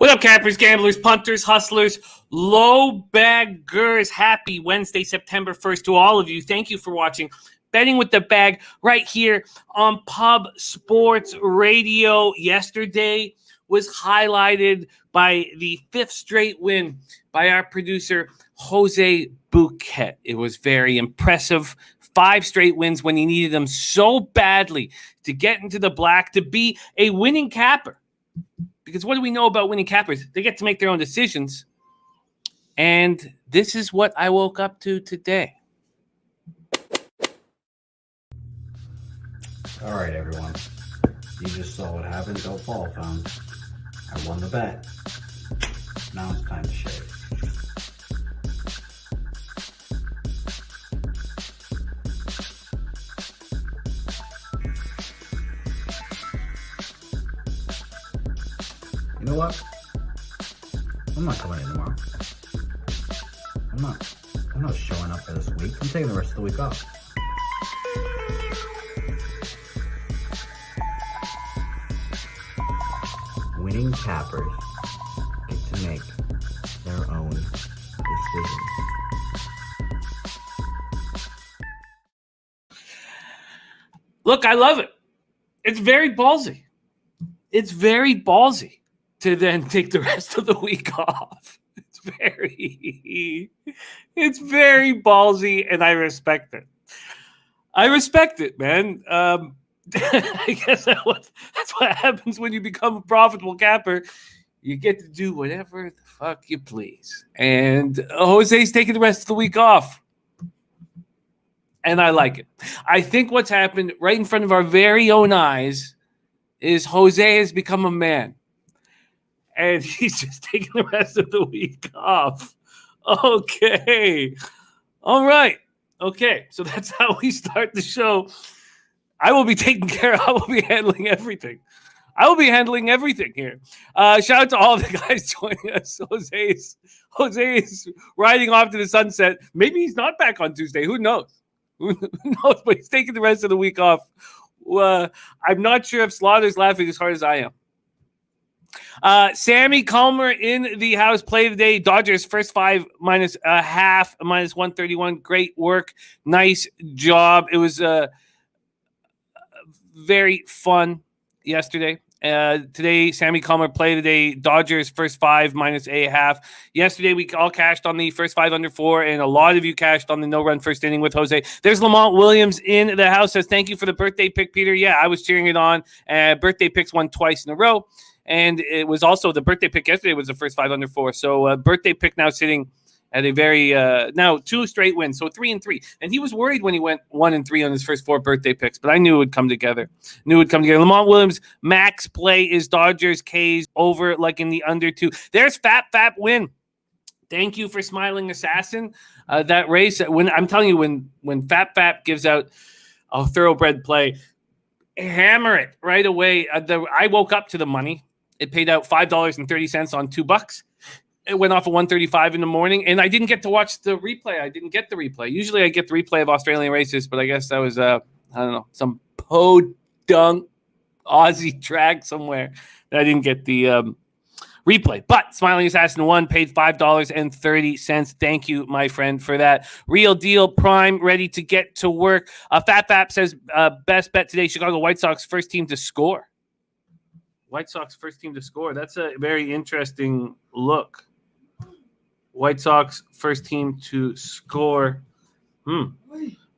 What up, campers, gamblers, punters, hustlers, low baggers? Happy Wednesday, September 1st to all of you. Thank you for watching Betting with the Bag right here on Pub Sports Radio. Yesterday was highlighted by the fifth straight win by our producer, Jose Bouquett. It was very impressive. 5 straight wins when he needed them so badly to get into the black, to be a winning capper. Because what do we know about winning cappers? They get to make their own decisions. And this is what I woke up to today. All right, everyone. You just saw what happened. Don't fall, fam. I won the bet. Now it's time to shave. You know what? I'm not coming in tomorrow. I'm not showing up for this week. I'm taking the rest of the week off. Winning cappers get to make their own decisions. Look, I love it. It's very ballsy. It's very ballsy to then take the rest of the week off. It's very ballsy, and I respect it. I respect it, man. I guess that's what happens when you become a profitable capper. You get to do whatever the fuck you please. And Jose's taking the rest of the week off. And I like it. I think what's happened right in front of our very own eyes is Jose has become a man. And he's just taking the rest of the week off. Okay. All right. Okay. So that's how we start the show. I will be taking care of, I will be handling everything. I will be handling everything here. Shout out to all the guys joining us. Jose is riding off to the sunset. Maybe he's not back on Tuesday. Who knows? Who knows? But he's taking the rest of the week off. I'm not sure if Slaughter's laughing as hard as I am. Sammy Calmer in the house. Play of the day. Dodgers first 5 minus a half, minus 131. Great work. Nice job. It was very fun yesterday. Today, Sammy Calmer play today. Dodgers first 5 minus a half. Yesterday, we all cashed on the first 5 under 4, and a lot of you cashed on the no-run first inning with Jose. There's Lamont Williams in the house. Says, thank you for the birthday pick, Peter. Yeah, I was cheering it on. Birthday picks won twice in a row. And it was also the birthday pick yesterday was the first 5 under 4. So birthday pick now sitting at a very now 2 straight wins, so 3-3. And he was worried when he went 1-3 on his first 4 birthday picks, but I knew it would come together. Lamont Williams max play is Dodgers K's over like in the under 2. There's Fap win. Thank you for Smiling Assassin. That race, when I'm telling you, when Fap gives out a thoroughbred play, hammer it right away. I woke up to the money. It paid out $5.30 on $2. It went off at 1:35 in the morning, and I didn't get to watch the replay. I didn't get the replay. Usually I get the replay of Australian races, but I guess that was, I don't know, some podunk Aussie track somewhere that I didn't get the replay. But Smiling Assassin 1 paid $5.30. Thank you, my friend, for that. Real Deal Prime ready to get to work. Fap says, best bet today, Chicago White Sox first team to score. White Sox first team to score. That's a very interesting look. White Sox first team to score. I'm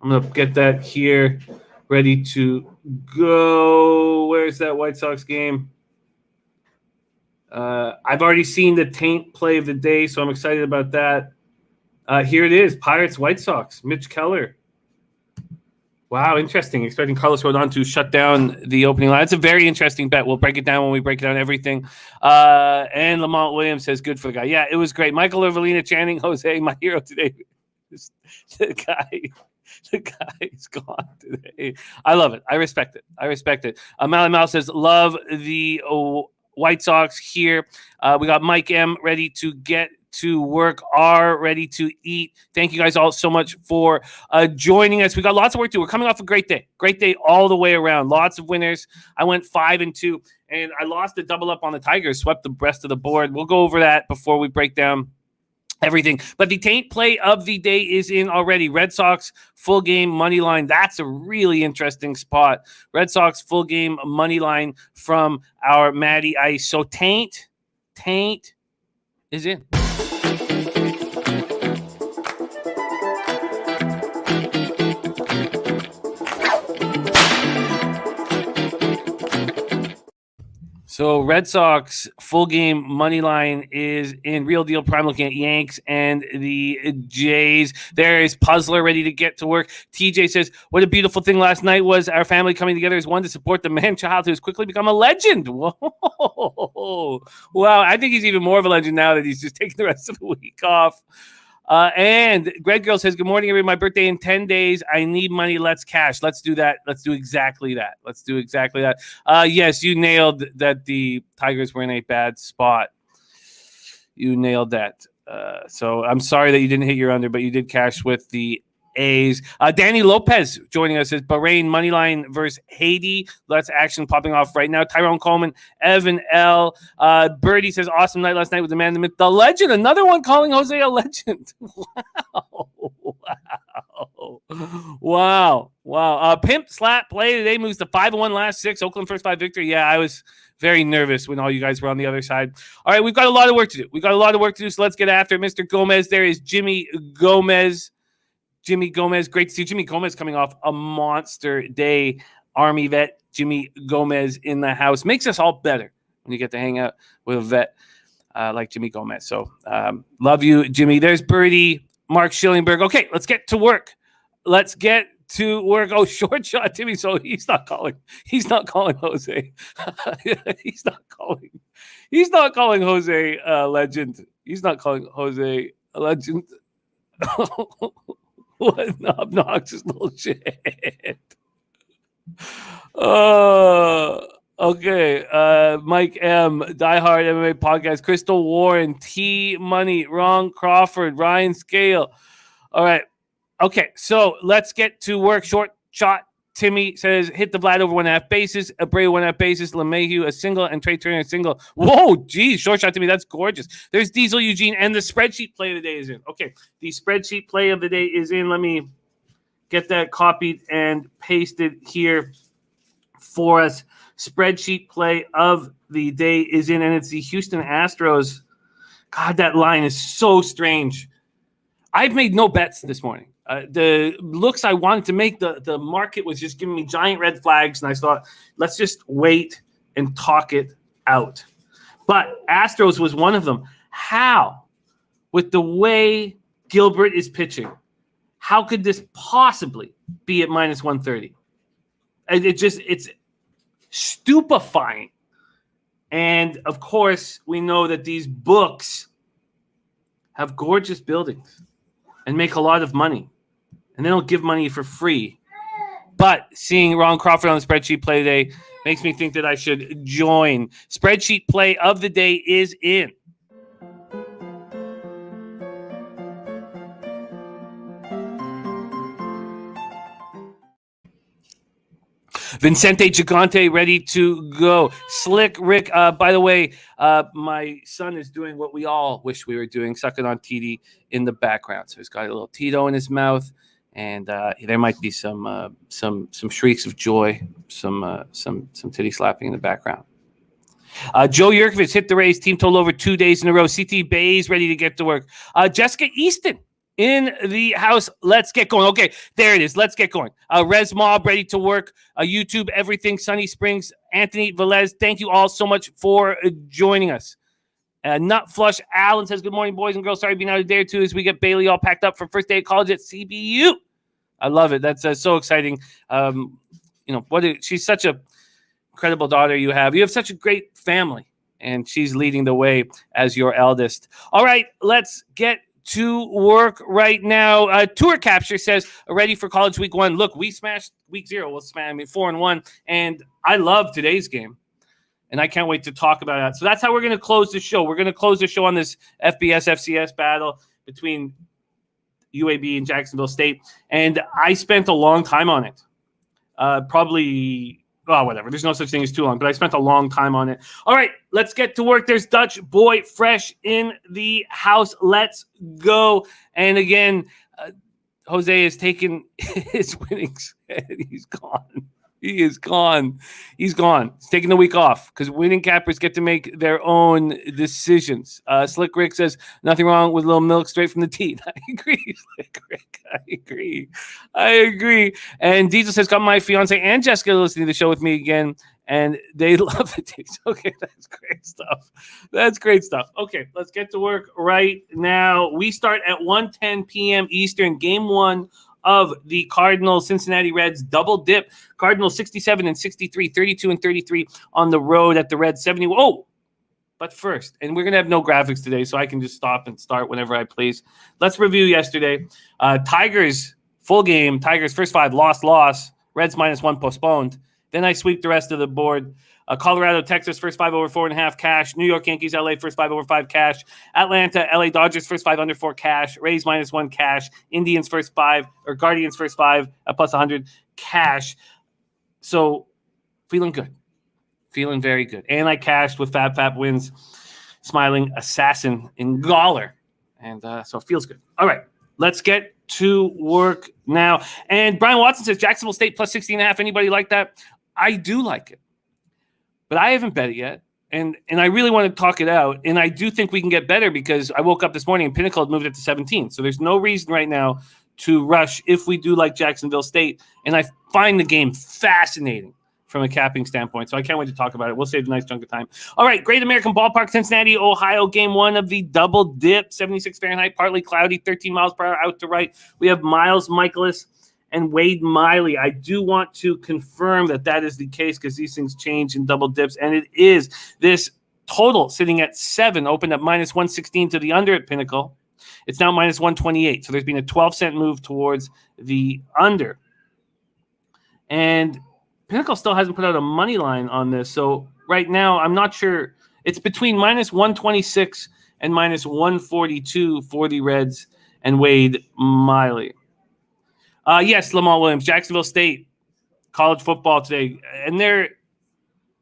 going to get that here. Ready to go. Where's that White Sox game? I've already seen the taint play of the day, so I'm excited about that. Here it is. Pirates, White Sox. Mitch Keller. Wow, interesting. Expecting Carlos Rodon to shut down the opening line. It's a very interesting bet. We'll break it down when we break down everything. And Lamont Williams says, good for the guy. Yeah, it was great. Michael Ervelina chanting, Jose, my hero today. The guy is gone today. I love it. I respect it. Mally Mal says, love the White Sox here. We got Mike M ready to get to work, are ready to eat. Thank you guys all so much for joining us. We got lots of work to do. We're coming off a great day all the way around. Lots of winners. I went 5-2, And I lost a double up on the Tigers, swept the rest of the board. We'll go over that before we break down everything. But the taint play of the day is in already. Red Sox full game money line. That's a really interesting spot. Red Sox full game money line from our Matty Ice. So taint is in. So Red Sox full game money line is in. Real Deal Prime looking at Yanks and the Jays. There is Puzzler ready to get to work. TJ says, what a beautiful thing last night was our family coming together as one to support the man-child who's quickly become a legend. Whoa. Wow, I think he's even more of a legend now that he's just taking the rest of the week off. And Greg Girl says, good morning, everybody. My birthday in 10 days. I need money. Let's cash. Let's do that. Let's do exactly that. Yes, you nailed that the Tigers were in a bad spot. You nailed that. So I'm sorry that you didn't hit your under, but you did cash with the A's. Danny Lopez joining us is Bahrain Moneyline versus Haiti. That's action popping off right now. Tyrone Coleman, Evan L. Birdie says, awesome night last night with the man, the myth, the legend. Another one calling Jose a legend. Wow. Pimp slap play today moves to 5-1 last 6. Oakland first 5 victory. Yeah, I was very nervous when all you guys were on the other side. All right, we've got a lot of work to do. So let's get after it. Mr. Gomez. There is Jimmy Gomez. Great to see Jimmy Gomez coming off a monster day. Army vet Jimmy Gomez in the house. Makes us all better when you get to hang out with a vet like Jimmy Gomez. So love you, Jimmy. There's Birdie, Mark Schillingberg. Okay, let's get to work. Oh, short shot, Timmy. So he's not calling Jose. He's not calling Jose a legend. He's not calling Jose a legend. What an obnoxious little shit. Okay. Mike M, Diehard MMA Podcast, Crystal Warren, T Money, Ron Crawford, Ryan Scale. All right. Okay, so let's get to work. Short shot. Timmy says, hit the Vlad over 1.5 bases. Abreu 1.5 bases. LeMahieu a single and Trey Turner a single. Whoa, geez, short shot, Timmy. That's gorgeous. There's Diesel Eugene, and the spreadsheet play of the day is in. Okay, the spreadsheet play of the day is in. Let me get that copied and pasted here for us. Spreadsheet play of the day is in, and it's the Houston Astros. God, that line is so strange. I've made no bets this morning. The looks I wanted to make, the market was just giving me giant red flags, and I thought, let's just wait and talk it out. But Astros was one of them. How? With the way Gilbert is pitching, how could this possibly be at minus 130? It's stupefying. And, of course, we know that these books have gorgeous buildings and make a lot of money. And they don't give money for free. But seeing Ron Crawford on the spreadsheet play today makes me think that I should join. Spreadsheet play of the day is in. Vincente Gigante ready to go. Slick Rick, by the way, my son is doing what we all wish we were doing, sucking on TD in the background. So he's got a little Tito in his mouth, and there might be some shrieks of joy, some titty slapping in the background. Joe Yurkovich hit the Rays team total over 2 days in a row. CT Bay's ready to get to work. Jessica Easton in the house. Let's get going. Okay, there it is. Let's get going. Res Mob ready to work. YouTube, everything. Sunny Springs. Anthony Velez. Thank you all so much for joining us. Nut Flush Allen says, good morning, boys and girls. Sorry being out a day or two as we get Bailey all packed up for first day of college at CBU. I love it. That's so exciting. She's such a incredible daughter you have. You have such a great family, and she's leading the way as your eldest. All right, let's get to work right now. Tour Capture says, ready for college week 1. Look, we smashed week 0. We'll smash 4-1, and I love today's game, and I can't wait to talk about that. So that's how we're going to close the show. We're going to close the show on this FBS FCS battle between UAB and Jacksonville State, and I spent a long time on it. Probably Oh, whatever. There's no such thing as too long, but I spent a long time on it. All right, let's get to work. There's Dutch Boy Fresh in the house. Let's go. And again, Jose has taken his winnings and he's gone. He is gone. He's gone. He's taking the week off because winning cappers get to make their own decisions. Slick Rick says, nothing wrong with a little milk straight from the teat. I agree, Slick Rick. I agree. And Diesel says, got my fiance and Jessica listening to the show with me again, and they love it. Okay, that's great stuff. Okay, let's get to work right now. We start at 1:10 p.m. Eastern, game 1 of the Cardinals Cincinnati Reds double dip. Cardinals 67 and 63, 32 and 33 on the road at the Reds 70. Oh, but first, and we're going to have no graphics today, so I can just stop and start whenever I please. Let's review yesterday. Tigers, full game. Tigers first 5, loss. Reds -1 postponed. Then I sweep the rest of the board. Colorado, Texas, first 5 over 4.5 cash. New York, Yankees, LA, first 5 over 5 cash. Atlanta, LA Dodgers, first 5 under 4 cash. Rays -1 cash. Indians, first 5, or Guardians, first 5 at +100 cash. So feeling good. Feeling very good. And I cashed with Fab wins, smiling assassin in Gawler. And so it feels good. All right, let's get to work now. And Brian Watson says Jacksonville State +60.5. Anybody like that? I do like it. But I haven't bet it yet, and I really want to talk it out, and I do think we can get better because I woke up this morning and Pinnacle had moved it to 17, so there's no reason right now to rush if we do like Jacksonville State, and I find the game fascinating from a capping standpoint, so I can't wait to talk about it. We'll save a nice chunk of time. All right, Great American Ballpark, Cincinnati, Ohio, game 1 of the double dip, 76 Fahrenheit, partly cloudy, 13 miles per hour out to right. We have Miles Michaelis and Wade Miley. I do want to confirm that is the case because these things change in double dips, and it is. This total sitting at 7, opened up -116 to the under at Pinnacle. It's now -128, so there's been a 12-cent move towards the under. And Pinnacle still hasn't put out a money line on this, so right now I'm not sure. It's between -126 and -142 for the Reds and Wade Miley. Yes, Lamar Williams, Jacksonville State, college football today. And they're,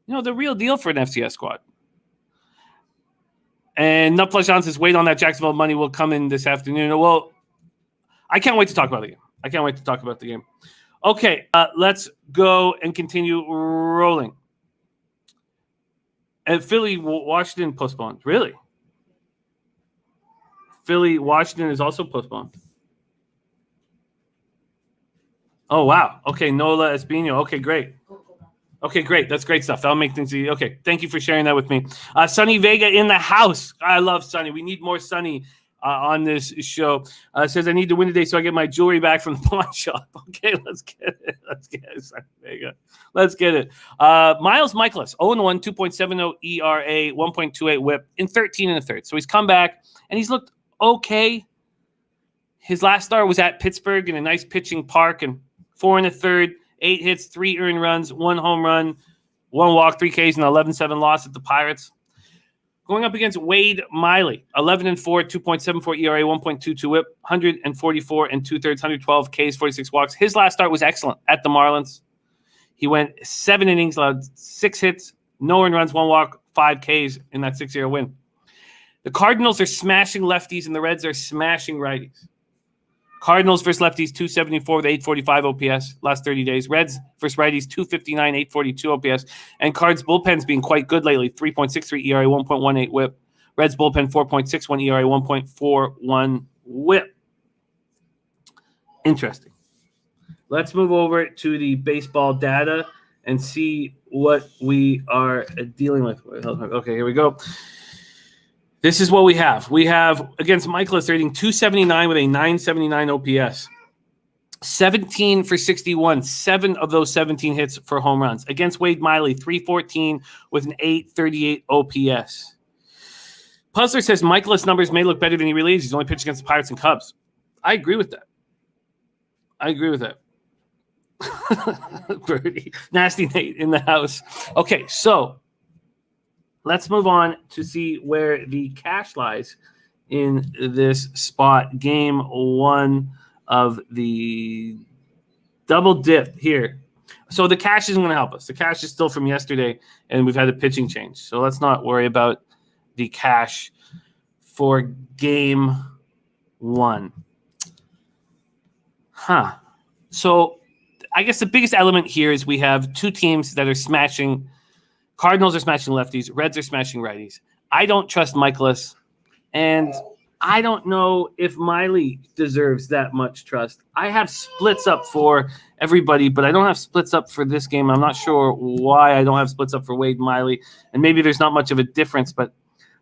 the real deal for an FCS squad. And Nutflush John says, wait on that Jacksonville money will come in this afternoon. Well, I can't wait to talk about the game. Okay, let's go and continue rolling. And Philly, Washington postponed. Really? Philly, Washington is also postponed. Oh, wow. Okay, Nola Espino. Okay, great. That's great stuff. That'll make things easy. Okay, thank you for sharing that with me. Sonny Vega in the house. I love Sonny. We need more Sonny on this show. Says, I need to win today so I get my jewelry back from the pawn shop. Okay, let's get it. Sonny Vega. Let's get it. Miles Michaelis, 0-1, 2.70 ERA, 1.28 whip in 13 1/3. So he's come back, and he's looked okay. His last start was at Pittsburgh in a nice pitching park, and 4 1/3, 8 hits, 3 earned runs, 1 home run, 1 walk, 3 Ks, and 11-7 loss at the Pirates. Going up against Wade Miley, 11-4, 2.74 ERA, 1.22 whip, 144 2/3, 112 Ks, 46 walks. His last start was excellent at the Marlins. He went 7 innings, allowed 6 hits, no earned runs, 1 walk, 5 Ks in that 6-0 win. The Cardinals are smashing lefties, and the Reds are smashing righties. Cardinals versus lefties, 274 with 845 OPS last 30 days. Reds versus righties, 259, 842 OPS. And Cards bullpen's been quite good lately, 3.63 ERA, 1.18 whip. Reds bullpen, 4.61 ERA, 1.41 whip. Interesting. Let's move over to the baseball data and see what we are dealing with. Okay, here we go. This is what we have. We have, against Michaelis, they're hitting 279 with a 979 OPS. 17 for 61, 7 of those 17 hits for home runs. Against Wade Miley, 314 with an 838 OPS. Puzzler says Michaelis numbers may look better than he really is. He's only pitched against the Pirates and Cubs. I agree with that. Birdie. Nasty Nate in the house. Okay, so let's move on to see where the cash lies in this spot. Game 1 of the double dip here. So the cash isn't going to help us. The cash is still from yesterday, and we've had a pitching change. So let's not worry about the cash for game 1. So I guess the biggest element here is we have two teams that are smashing. Cardinals are smashing lefties. Reds are smashing righties. I don't trust Michaelis, and I don't know if Miley deserves that much trust. I have splits up for everybody, but I don't have splits up for this game. I'm not sure why I don't have splits up for Wade Miley, and maybe there's not much of a difference, but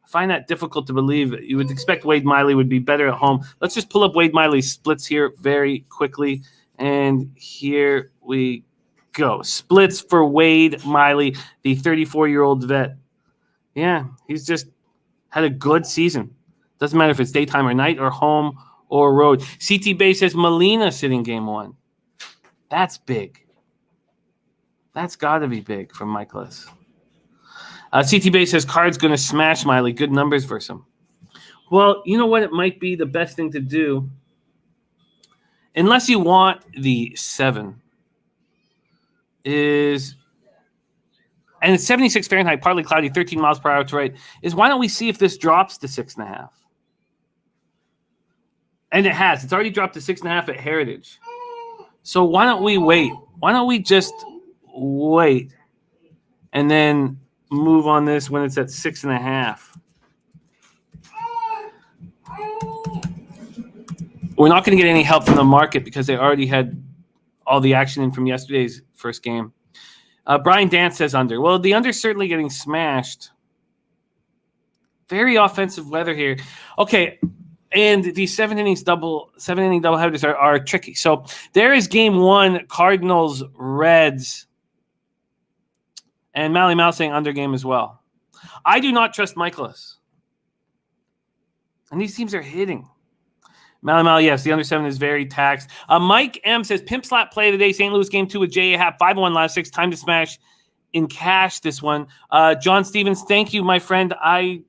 I find that difficult to believe. You would expect Wade Miley would be better at home. Let's just pull up Wade Miley's splits here very quickly, and here we go. Splits for Wade Miley, the 34-year-old vet. Yeah, he's just had a good season. Doesn't matter if it's daytime or night or home or road. CT Bay says Molina sitting game 1. That's big. That's got to be big from Michaelis. CT Bay says Card's going to smash Miley. Good numbers versus him. Well, you know what? It might be the best thing to do. Unless you want the 7. Is... And it's 76 Fahrenheit, partly cloudy, 13 miles per hour to right. Is why don't we see if this drops to 6.5? And it has. It's already dropped to 6.5 at Heritage. So why don't we wait? Why don't we just wait and then move on this when it's at 6.5? We're not going to get any help from the market because they already had all the action in from yesterday's first game. Brian Dance says under. Well, the under's certainly getting smashed. Very offensive weather here. Okay, and the 7-inning doubleheaders are tricky. So there is game 1, Cardinals, Reds, and Mally Mal saying under game as well. I do not trust Michaelis. And these teams are hitting. Mal, yes, the under 7 is very taxed. Mike M says, Pimp Slap play today, St. Louis game 2 with J.A. Happ, 5-1 last 6, time to smash in cash this one. John Stevens, thank you, my friend. I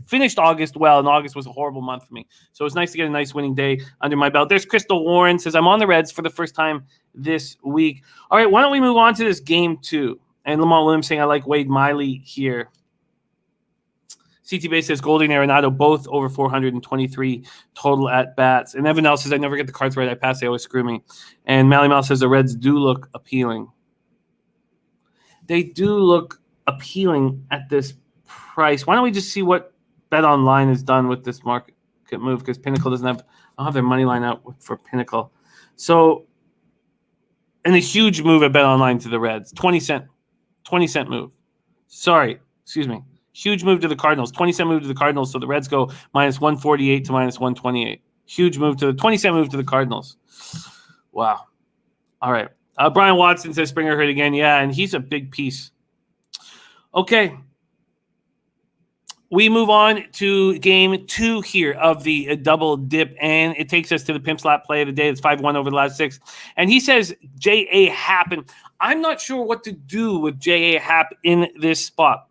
finished August well, and August was a horrible month for me. So it was nice to get a nice winning day under my belt. There's Crystal Warren, says, I'm on the Reds for the first time this week. All right, why don't we move on to this game 2? And Lamont Williams saying, I like Wade Miley here. CT Bay says Golding and Arenado both over 423 total at bats. And Evan L says I never get the cards right. I pass. They always screw me. And Mally Mal says the Reds do look appealing. They do look appealing at this price. Why don't we just see what Bet Online has done with this market move? Because Pinnacle doesn't have. I'll have their money line out for Pinnacle. So, and a huge move at Bet Online to the Reds. 20 cent move. Sorry, excuse me. Huge move to the Cardinals. 20-cent move to the Cardinals. So the Reds go minus 148 to minus 128. Huge move to the 20-cent move to the Cardinals. Wow. All right. Brian Watson says Springer hurt again. Yeah, and he's a big piece. Okay. We move on to game 2 here of the double dip, and it takes us to the Pimp Slap play of the day. It's 5-1 over the last 6. And he says J.A. Happ. And I'm not sure what to do with J.A. Happ in this spot.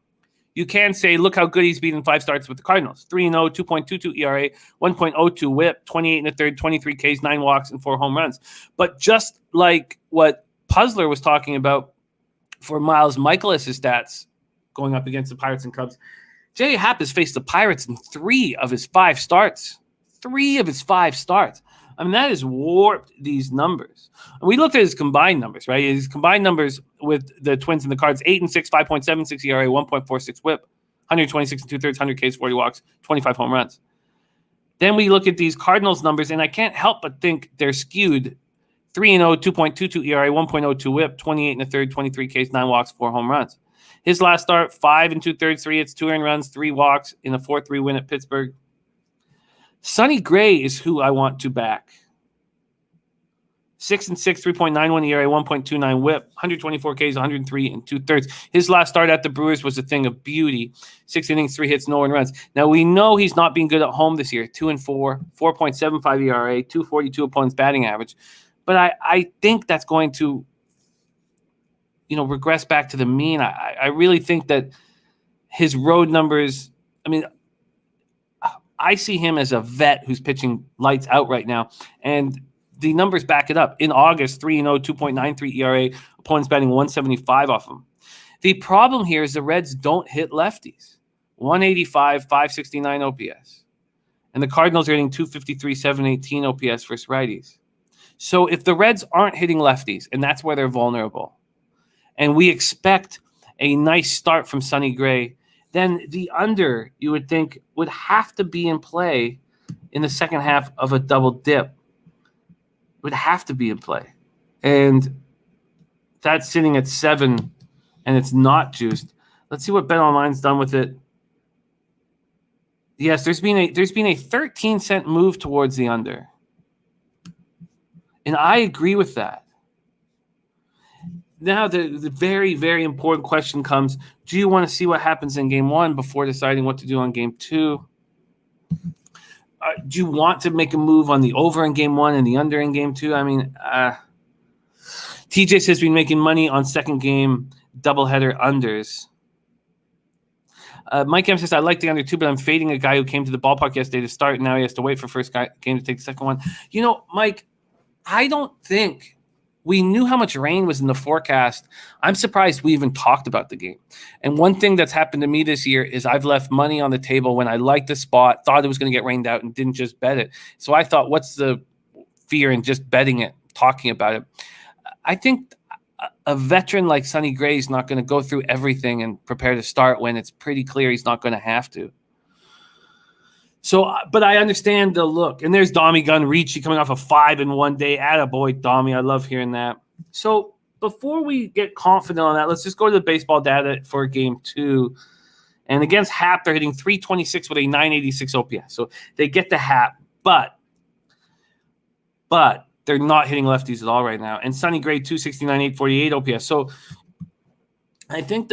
You can say, look how good he's been in 5 starts with the Cardinals. 3-0, 2.22 ERA, 1.02 whip, 28 1/3, 23 Ks, 9 walks, and 4 home runs. But just like what Puzzler was talking about for Miles Michaelis' stats going up against the Pirates and Cubs, J.A. Happ has faced the Pirates in 3 of his 5 starts. 3 of his 5 starts. I mean, that has warped these numbers. And we looked at his combined numbers, right? His combined numbers with the Twins and the Cards, 8-6, 5.76 ERA, 1.46 whip, 126 2/3, 100 Ks, 40 walks, 25 home runs. Then we look at these Cardinals numbers, and I can't help but think they're skewed. 3-0, 2.22 ERA, 1.02 whip, 28 1/3, 23 Ks, 9 walks, 4 home runs. His last start, 5 2/3, 3 hits, 2 earned runs, 3 walks in a 4-3 win at Pittsburgh. Sonny Gray is who I want to back. 6-6, 3.91 ERA, 1.29 whip, 124 Ks, 103 2/3. His last start at the Brewers was a thing of beauty. 6 innings, 3 hits, no earned runs. Now we know he's not being good at home this year. 2-4, 4.75 ERA, 242 opponents batting average. But I think that's going to, regress back to the mean. I really think that his road numbers. I mean, I see him as a vet who's pitching lights out right now. And the numbers back it up. In August, 3-0, 2.93 ERA, opponents batting 175 off them. The problem here is the Reds don't hit lefties. 185, 569 OPS. And the Cardinals are hitting 253, 718 OPS versus righties. So if the Reds aren't hitting lefties, and that's where they're vulnerable, and we expect a nice start from Sonny Gray, then the under, you would think, would have to be in play in the second half of a double dip. Would have to be in play. And that's sitting at 7, and it's not juiced. Let's see what BetOnline's done with it. Yes, there's been a 13-cent move towards the under. And I agree with that. Now the very, very important question comes, do you want to see what happens in game 1 before deciding what to do on game 2? Do you want to make a move on the over in game 1 and the under in game 2? I mean, TJ says been making money on second game doubleheader unders. Mike M says, I like the under 2, but I'm fading a guy who came to the ballpark yesterday to start. Now he has to wait for first game to take the second one. You know, Mike, I don't think we knew how much rain was in the forecast. I'm surprised we even talked about the game. And one thing that's happened to me this year is I've left money on the table when I liked the spot, thought it was going to get rained out, and didn't just bet it. So I thought, what's the fear in just betting it, talking about it? I think a veteran like Sonny Gray is not going to go through everything and prepare to start when it's pretty clear he's not going to have to. So, but I understand the look. And there's Dommy Gunn Ricci coming off a 5 in one day. Attaboy, Dommy. I love hearing that. So before we get confident on that, let's just go to the baseball data for game 2. And against Hap, they're hitting 326 with a 986 OPS. So they get the Hap, but they're not hitting lefties at all right now. And Sonny Gray, 269, 848 OPS. So I think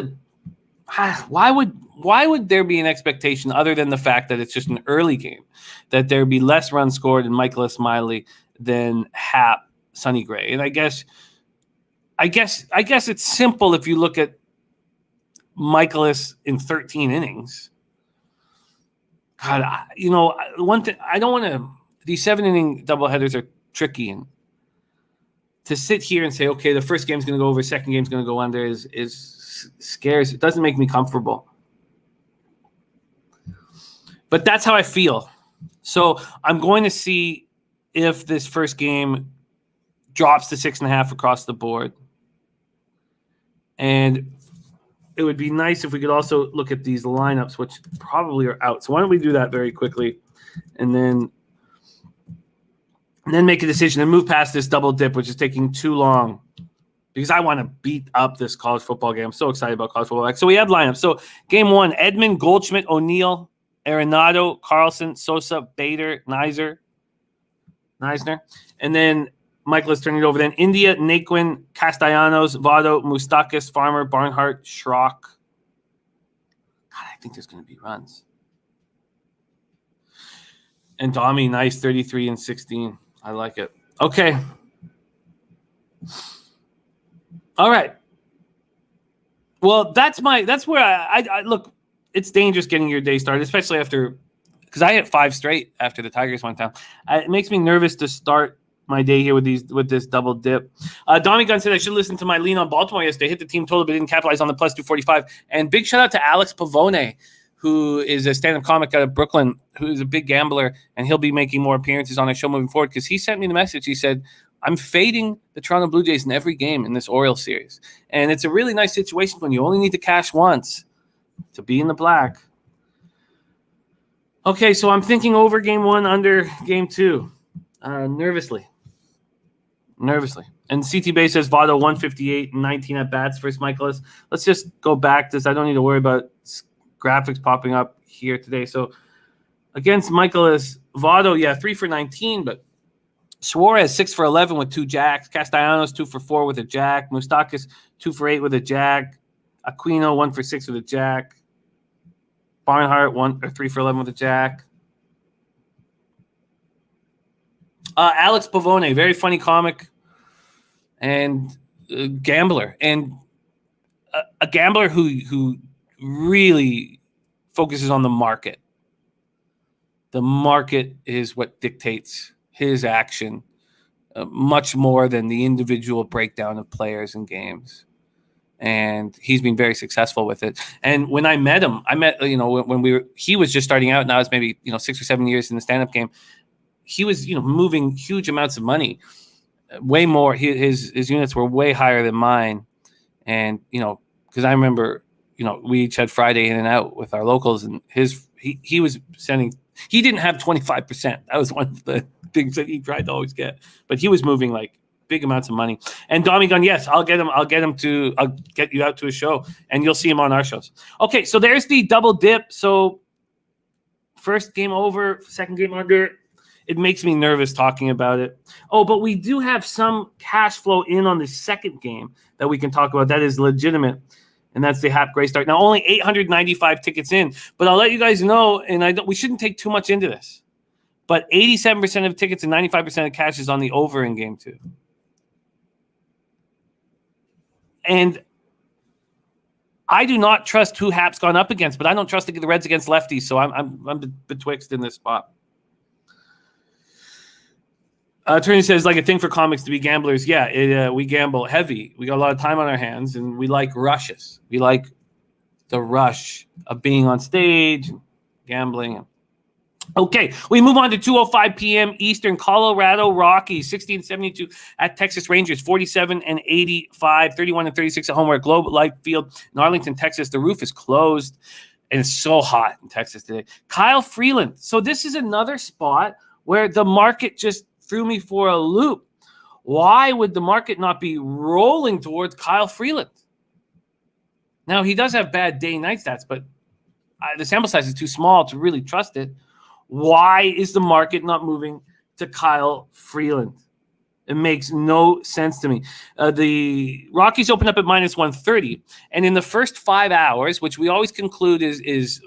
why would there be an expectation other than the fact that it's just an early game that there be less runs scored in Michaelis Miley than Hap, Sonny Gray? And I guess it's simple if you look at Michaelis in 13 innings. God, one thing I don't want to. These 7-inning doubleheaders are tricky, and to sit here and say, okay, the first game's going to go over, second game's going to go under is scares. It doesn't make me comfortable. But that's how I feel. So I'm going to see if this first game drops to 6.5 across the board. And it would be nice if we could also look at these lineups, which probably are out. So why don't we do that very quickly and then make a decision and move past this double dip, which is taking too long because I want to beat up this college football game. I'm so excited about college football. So we have lineups. So game 1, Edman, Goldschmidt, O'Neill, Arenado, Carlson, Sosa, Bader, Neisner. And then Mike, let's turn it over. Then India, Naquin, Castellanos, Votto, Moustakas, Farmer, Barnhart, Schrock. God, I think there's going to be runs. And Dommy, nice, 33 and 16. I like it. Okay. All right. Well, that's where I look. It's dangerous getting your day started, especially after, because I hit 5 straight after the Tigers went down. It makes me nervous to start my day here with this double dip. Dommy Gunn said I should listen to my lean on Baltimore yesterday. Hit the team total, but didn't capitalize on the plus 245. And big shout out to Alex Pavone, who is a stand-up comic out of Brooklyn, who is a big gambler, and he'll be making more appearances on our show moving forward because he sent me the message. He said, I'm fading the Toronto Blue Jays in every game in this Orioles series. And it's a really nice situation when you only need to cash once to be in the black. Okay, so I'm thinking over game 1, under game 2, nervously. And CT Bay says Votto 158 and 19 at bats versus Michaelis. Let's just go back to this. I don't need to worry about graphics popping up here today. So against Michaelis, Votto, 3 for 19, but Suarez 6 for 11 with 2 jacks. Castellanos 2 for 4 with a jack. Moustakas 2 for 8 with a jack. Aquino 1 for 6 with a jack. Barnhart 3 for 11 with a jack. Alex Pavone, very funny comic and gambler, and a gambler who really focuses on the market. The market is what dictates his action. much more than the individual breakdown of players and games. And he's been very successful with it. And when I met him, when he was just starting out, and I was maybe 6 or 7 years in the stand-up game. He was moving huge amounts of money, way more. His units were way higher than mine, and because I remember we each had Friday in and out with our locals, and he was sending. He didn't have 25%. That was one of the things that he tried to always get, but he was moving like big amounts of money. And Dommy Gun, yes, I'll get you out to a show, and you'll see him on our shows. Okay, so there's the double dip. So first game over, second game under. It makes me nervous talking about it. Oh, but we do have some cash flow in on the second game that we can talk about. That is legitimate, and that's the Hap Gray start. Now, only 895 tickets in, but I'll let you guys know, and we shouldn't take too much into this, but 87% of tickets and 95% of cash is on the over in game 2. And I do not trust who Hap's gone up against, but I don't trust the Reds against lefties, so I'm betwixt in this spot. Attorney says, like a thing for comics to be gamblers. Yeah, we gamble heavy. We got a lot of time on our hands, and we like rushes. We like the rush of being on stage and gambling. Okay, we move on to 2:05 p.m. Eastern. Colorado Rockies 60-72 at Texas Rangers 47-85, 31-36 at home. We're at Globe Life Field in Arlington, Texas. The roof is closed, and it's so hot in Texas today. Kyle Freeland. So this is another spot where the market just threw me for a loop. Why would the market not be rolling towards Kyle Freeland? Now, he does have bad day-night stats, but the sample size is too small to really trust it. Why is the market not moving to Kyle Freeland? It makes no sense to me. The Rockies open up at minus 130, and in the first 5 hours, which we always conclude is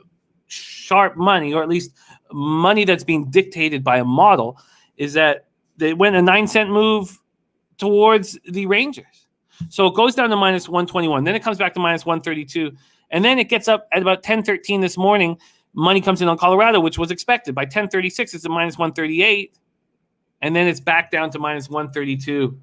sharp money, or at least money that's being dictated by a model, is that they went a 9-cent move towards the Rangers. So it goes down to minus 121. Then it comes back to minus 132. And then it gets up at about 10:13 this morning. Money comes in on Colorado, which was expected. By 10:36, it's at minus 138. And then it's back down to minus 132.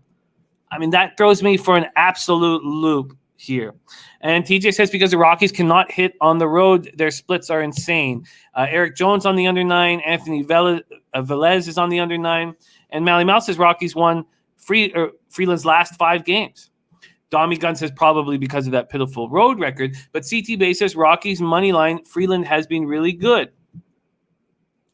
I mean, that throws me for an absolute loop here. And TJ says because the Rockies cannot hit on the road, their splits are insane. Eric Jones on the under 9. Anthony Velez is on the under 9. And Mally Mouse says Rockies won Freeland's last 5 games. Dommy Gunn says probably because of that pitiful road record. But CT Bay says Rockies money line, Freeland has been really good.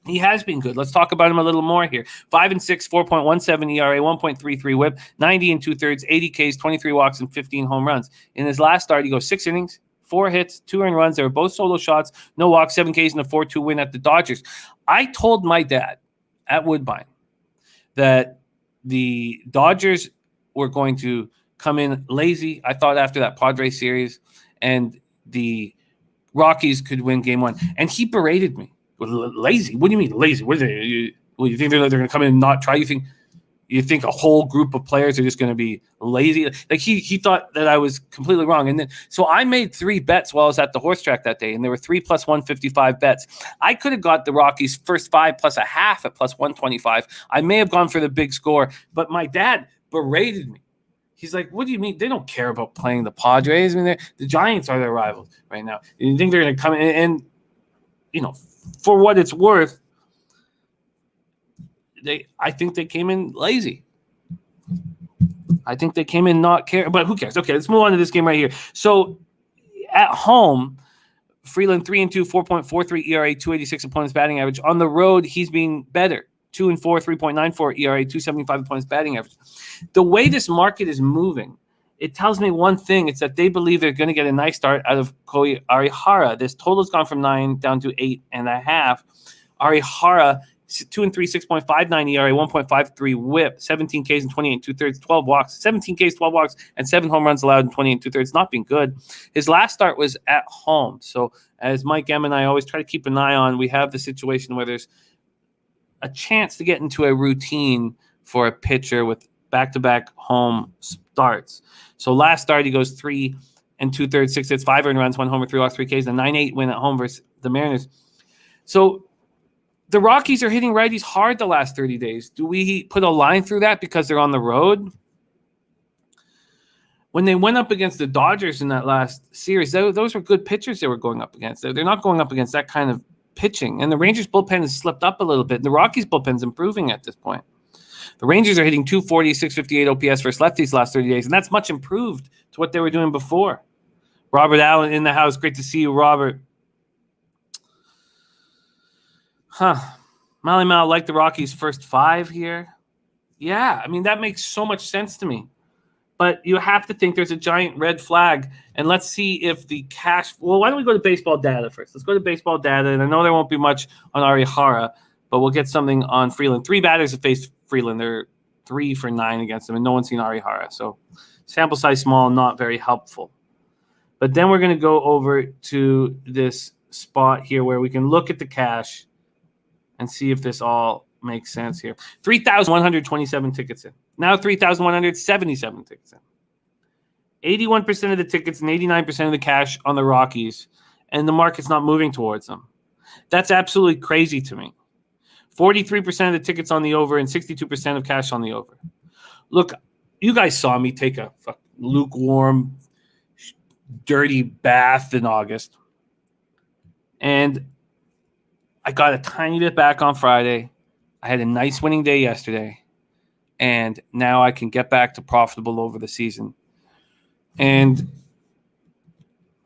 He has been good. Let's talk about him a little more here. 5-6, 4.17 ERA, 1.33 WHIP, 90 2/3, 80 Ks, 23 walks, and 15 home runs. In his last start, he goes 6 innings, 4 hits, 2 earned runs. They were both solo shots, no walks, 7 Ks, and a 4-2 win at the Dodgers. I told my dad at Woodbine that the Dodgers were going to come in lazy. I thought after that Padres series, and the Rockies could win game 1. And he berated me. Lazy? What do you mean lazy? What are they? You think they're going to come in and not try? You think a whole group of players are just going to be lazy? Like he thought that I was completely wrong. And then so I made 3 bets while I was at the horse track that day, and there were 3 plus 155 bets. I could have got the Rockies first 5 plus a half at plus 125. I may have gone for the big score, but my dad berated me. He's like, what do you mean? They don't care about playing the Padres. I mean, the Giants are their rivals right now. You think they're going to come in and for what it's worth, I think they came in lazy. I think they came in not care, but who cares? Okay, let's move on to this game right here. So at home, Freeland 3-2, 4.43 ERA, 286 opponent's batting average. On the road, he's been better. 2-4, 3.94 ERA, 275 opponent's batting average. The way this market is moving, it tells me one thing. It's that they believe they're going to get a nice start out of Kohei Arihara. This total's gone from 9 down to 8.5. Arihara, 2-3, 6.59 ERA, 1.53 WHIP, 17 Ks and 28 2/3, 12 walks, 17 Ks, 12 walks, and 7 home runs allowed in 28 2/3. Not been good. His last start was at home. So as Mike M and I always try to keep an eye on, we have the situation where there's a chance to get into a routine for a pitcher with back-to-back home starts. So last start, he goes 3 2/3, 6 hits, 5 earned runs, 1 homer, 3 walks, 3 Ks, a 9-8 win at home versus the Mariners. So The Rockies are hitting righties hard the last 30 days. Do we put a line through that because they're on the road? When they went up against the Dodgers in that last series, those were good pitchers they were going up against. They're not going up against that kind of pitching. And the Rangers bullpen has slipped up a little bit. The Rockies bullpen's improving at this point. The Rangers are hitting 240, 658 OPS versus lefties the last 30 days, and that's much improved to what they were doing before. Robert Allen in the house. Great to see you, Robert. Mally Mal like the Rockies' first 5 here. Yeah, I mean, that makes so much sense to me. But you have to think there's a giant red flag. And let's see if the cash... Well, why don't we go to baseball data first? Let's go to baseball data. And I know there won't be much on Arihara, but we'll get something on Freeland. 3 batters have faced Freeland. They're 3 for 9 against them, and no one's seen Arihara. So sample size small, not very helpful. But then we're going to go over to this spot here where we can look at the cash and see if this all makes sense here. 3,127 tickets in. Now 3,177 tickets in. 81% of the tickets and 89% of the cash on the Rockies, and the market's not moving towards them. That's absolutely crazy to me. 43% of the tickets on the over and 62% of cash on the over. Look, you guys saw me take a lukewarm, dirty bath in August. And I got a tiny bit back on Friday. I had a nice winning day yesterday. And now I can get back to profitable over the season. And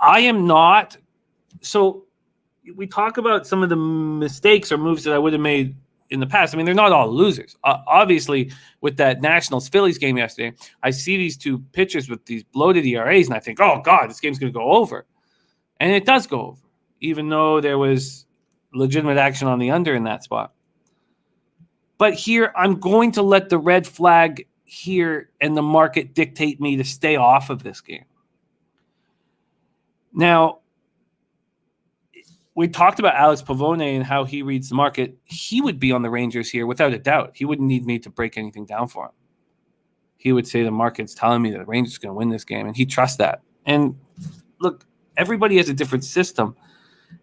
I am not. So we talk about some of the mistakes or moves that I would have made in the past. I mean, they're not all losers. Obviously, with that Nationals-Phillies game yesterday, I see these 2 pitchers with these bloated ERAs, and I think, oh, God, this game's going to go over. And it does go over, even though there was legitimate action on the under in that spot. But here, I'm going to let the red flag here and the market dictate me to stay off of this game. Now, we talked about Alex Pavone and how he reads the market. He would be on the Rangers here without a doubt. He wouldn't need me to break anything down for him. He would say the market's telling me that the Rangers are going to win this game, and he trusts that. And look, everybody has a different system.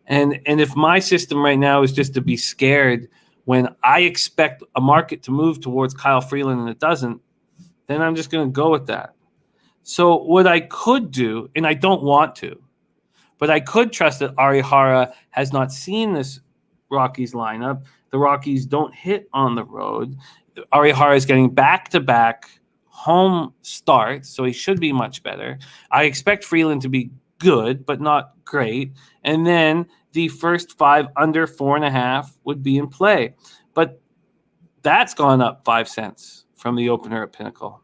And if my system right now is just to be scared when I expect a market to move towards Kyle Freeland and it doesn't, then I'm just going to go with that. So what I could do, and I don't want to, but I could trust that Arihara has not seen this Rockies lineup. The Rockies don't hit on the road. Arihara is getting back-to-back home starts, so he should be much better. I expect Freeland to be good, but not great. And then the first 5 under 4.5 would be in play. But that's gone up 5 cents from the opener at Pinnacle.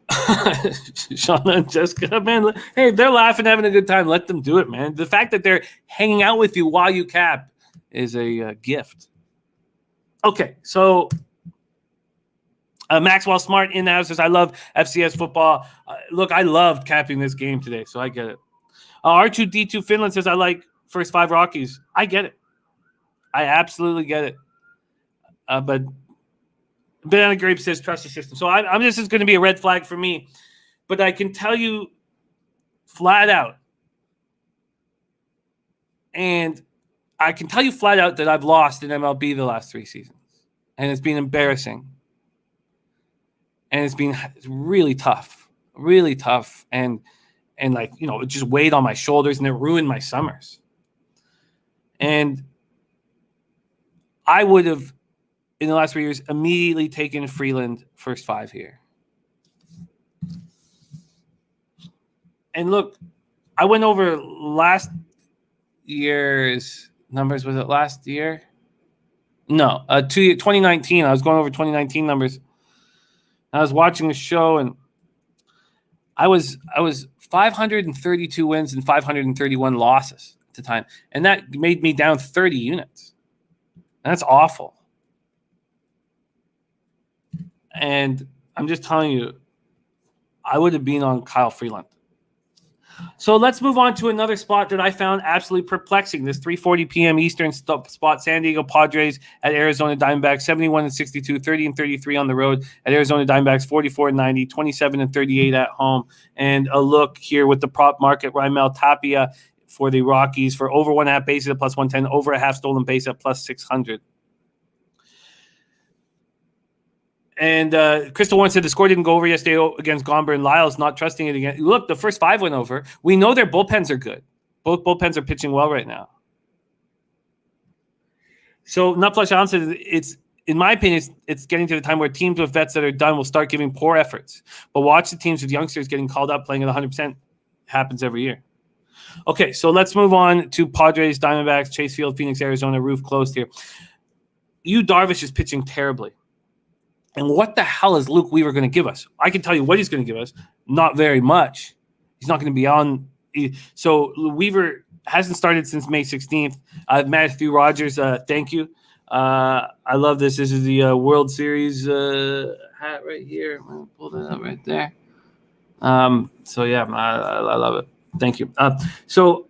Shauna and Jessica, man, hey, they're laughing, having a good time. Let them do it, man. The fact that they're hanging out with you while you cap is a gift. Okay, so Maxwell Smart in the house says, I love FCS football. Look, I loved capping this game today, so I get it. R2D2 Finland says, I like first 5 Rockies. I get it. I absolutely get it. But Banana Grape says, trust your system. So I'm this is going to be a red flag for me. But I can tell you flat out, and I can tell you flat out that I've lost in MLB the last 3 seasons. And it's been embarrassing. And it's been really tough. And like, you know, it just weighed on my shoulders and it ruined my summers. And I would have, in the last 3 years, immediately taken Freeland first 5 here. And look, I went over last year's numbers. Was it last year? No, 2019. I was going over 2019 numbers. I was watching the show, and I was 532 wins and 531 losses at the time, and that made me down 30 units. And that's awful. And I'm just telling you, I would have been on Kyle Freeland. So let's move on to another spot that I found absolutely perplexing. This 3:40 p.m. Eastern spot, San Diego Padres at Arizona Diamondbacks, 71-62, 30-33 on the road at Arizona Diamondbacks, 44-90, 27-38 at home. And a look here with the prop market, Raimel Tapia for the Rockies for over 1.5 bases at plus 110, over a half stolen base at plus 600. And Crystal Warren said the score didn't go over yesterday against Gomber and Lyles, not trusting it again. Look, the first 5 went over. We know their bullpens are good. Both bullpens are pitching well right now. So Nutflush Allen said it's, in my opinion, it's getting to the time where teams with vets that are done will start giving poor efforts. But watch the teams with youngsters getting called up, playing at 100%. Happens every year. Okay, so let's move on to Padres, Diamondbacks, Chase Field, Phoenix, Arizona. Roof closed here. Yu Darvish is pitching terribly. And what the hell is Luke Weaver going to give us? I can tell you what he's going to give us. Not very much. He's not going to be on. So Weaver hasn't started since May 16th. Matthew Rogers, thank you. I love this. This is the World Series hat right here. I'm going to pull that up right there. So, yeah, I love it. Thank you. So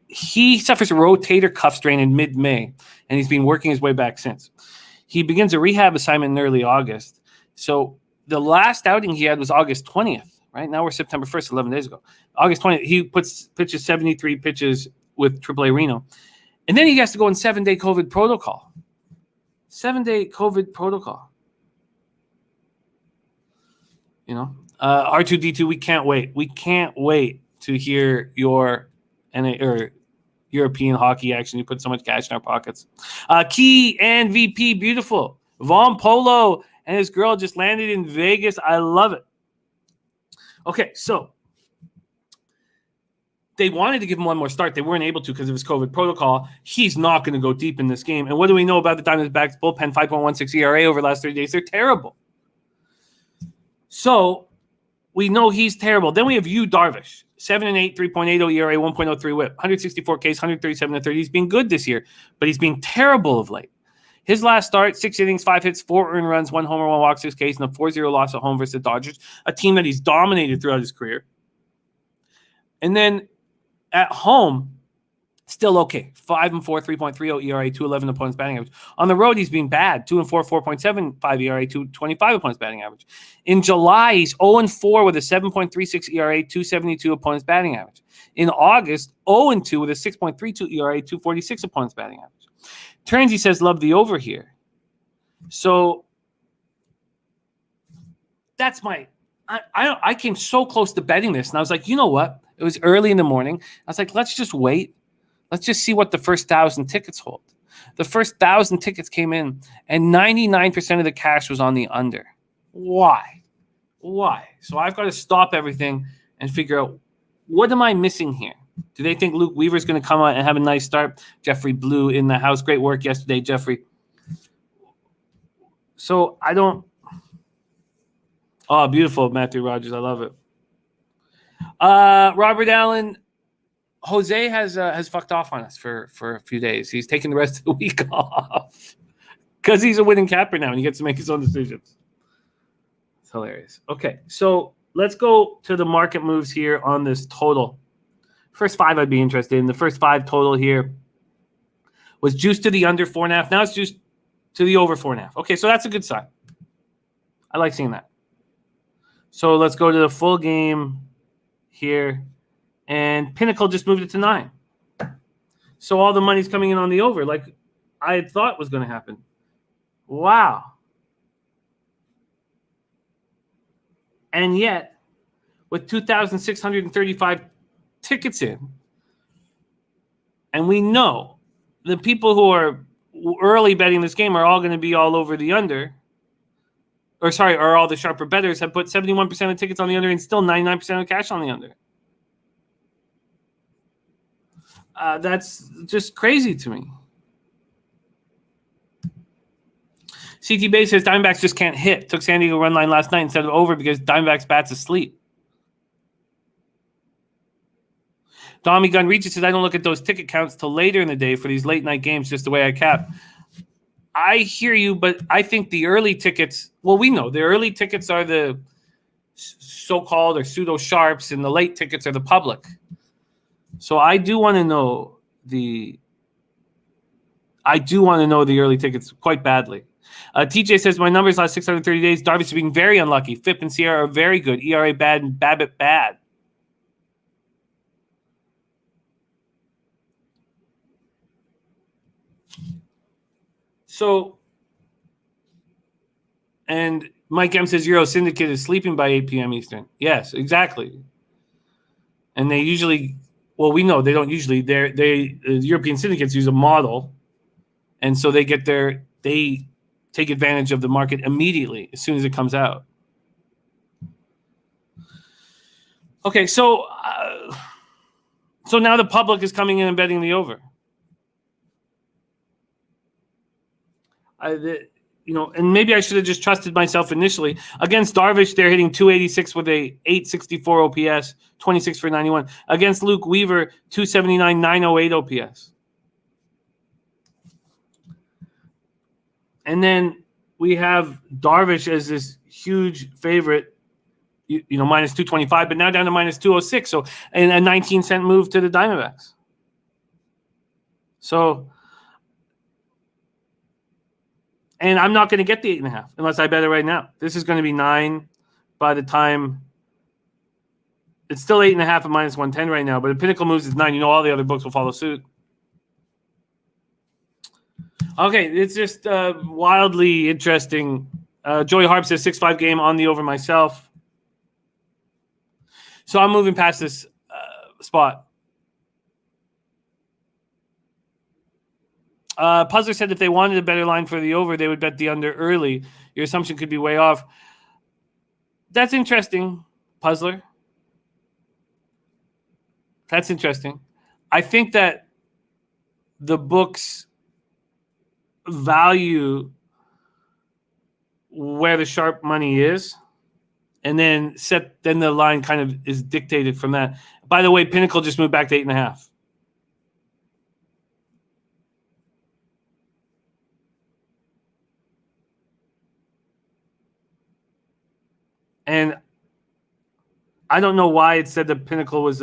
he suffers a rotator cuff strain in mid-May, and he's been working his way back since. He begins a rehab assignment in early August. So the last outing he had was August 20th, right? Now we're September 1st, 11 days ago. August 20th, he pitches 73 pitches with AAA Reno. And then he has to go in 7-day COVID protocol. 7-day COVID protocol. You know, R2D2, we can't wait. We can't wait to hear your European hockey action. You put so much cash in our pockets. Key and VP, beautiful. Von Polo and his girl just landed in Vegas. I love it. Okay, so they wanted to give him one more start. They weren't able to because of his COVID protocol. He's not going to go deep in this game. And what do we know about the Diamondbacks bullpen? 5.16 ERA over the last 30 days. They're terrible. So we know he's terrible. Then we have Yu Darvish. 7-8, 3.80 ERA, 1.03 whip, 164 Ks, 137 30. He's been good this year, but he's been terrible of late. His last start, 6 innings, 5 hits, 4 earned runs, 1 homer, 1 walk, 6 Ks, and a 4-0 loss at home versus the Dodgers, a team that he's dominated throughout his career. And then at home, still okay. 5-4, 3.30 ERA, 2.11 opponent's batting average. On the road, he's been bad. 2-4, 4.75 ERA, 2.25 opponent's batting average. In July, he's 0-4 with a 7.36 ERA, 2.72 opponent's batting average. In August, 0-2 with a 6.32 ERA, 2.46 opponent's batting average. Turns, he says, love the over here. So that's my. I came so close to betting this, and I was like, you know what? It was early in the morning. I was like, let's just wait. Let's just see what the first 1,000 tickets hold. The first 1,000 tickets came in, and 99% of the cash was on the under. Why? So I've got to stop everything and figure out, what am I missing here? Do they think Luke Weaver's going to come out and have a nice start? Jeffrey Blue in the house. Great work yesterday, Jeffrey. So I don't. Oh, beautiful, Matthew Rogers. I love it. Robert Allen. Jose has fucked off on us for a few days. He's taking the rest of the week off because he's a winning capper now and he gets to make his own decisions. It's hilarious. Okay, so let's go to the market moves here on this total. First 5 I'd be interested in. The first 5 total here was juiced to the under 4.5. Now it's juiced to the over 4.5. Okay, so that's a good sign. I like seeing that. So let's go to the full game here. And Pinnacle just moved it to 9. So all the money's coming in on the over, like I had thought was going to happen. Wow. And yet, with 2,635 tickets in, and we know the people who are early betting this game are all going to be all over the under, or all the sharper bettors have put 71% of tickets on the under and still 99% of cash on the under. That's just crazy to me. CT Bay says Diamondbacks just can't hit. Took San Diego run line last night instead of over because Diamondbacks bats asleep. Dommy Gun Reaches says I don't look at those ticket counts till later in the day for these late night games, just the way I cap. I hear you, but I think the early tickets, well, we know the early tickets are the so-called or pseudo sharps, and the late tickets are the public. So I do want to know the early tickets quite badly. TJ says my numbers last 630 days. Darvish is being very unlucky. FIP and Sierra are very good. ERA bad and BABIP bad. So, and Mike M says Euro Syndicate is sleeping by 8 p.m. Eastern. Yes, exactly. And they usually, well, we know they don't usually. The European syndicates use a model, and so they take advantage of the market immediately as soon as it comes out. Okay, so now the public is coming in and betting the over. And maybe I should have just trusted myself initially. Against Darvish, they're hitting 286 with a 864 OPS, 26 for 91. Against Luke Weaver, 279, 908 OPS. And then we have Darvish as this huge favorite, minus 225, but now down to minus 206. So, and a 19-cent move to the Diamondbacks. So, and I'm not going to get the 8.5 unless I bet it right now. This is going to be 9 by the time. It's still 8.5 at minus 110 right now, but if Pinnacle moves is 9, all the other books will follow suit. Okay, it's just wildly interesting. Joey Harp says 6-5 game on the over myself. So I'm moving past this spot. Puzzler said if they wanted a better line for the over, they would bet the under early. Your assumption could be way off. That's interesting, Puzzler. That's interesting. I think that the books value where the sharp money is, and then the line kind of is dictated from that. By the way, Pinnacle just moved back to 8.5. And I don't know why it said the Pinnacle was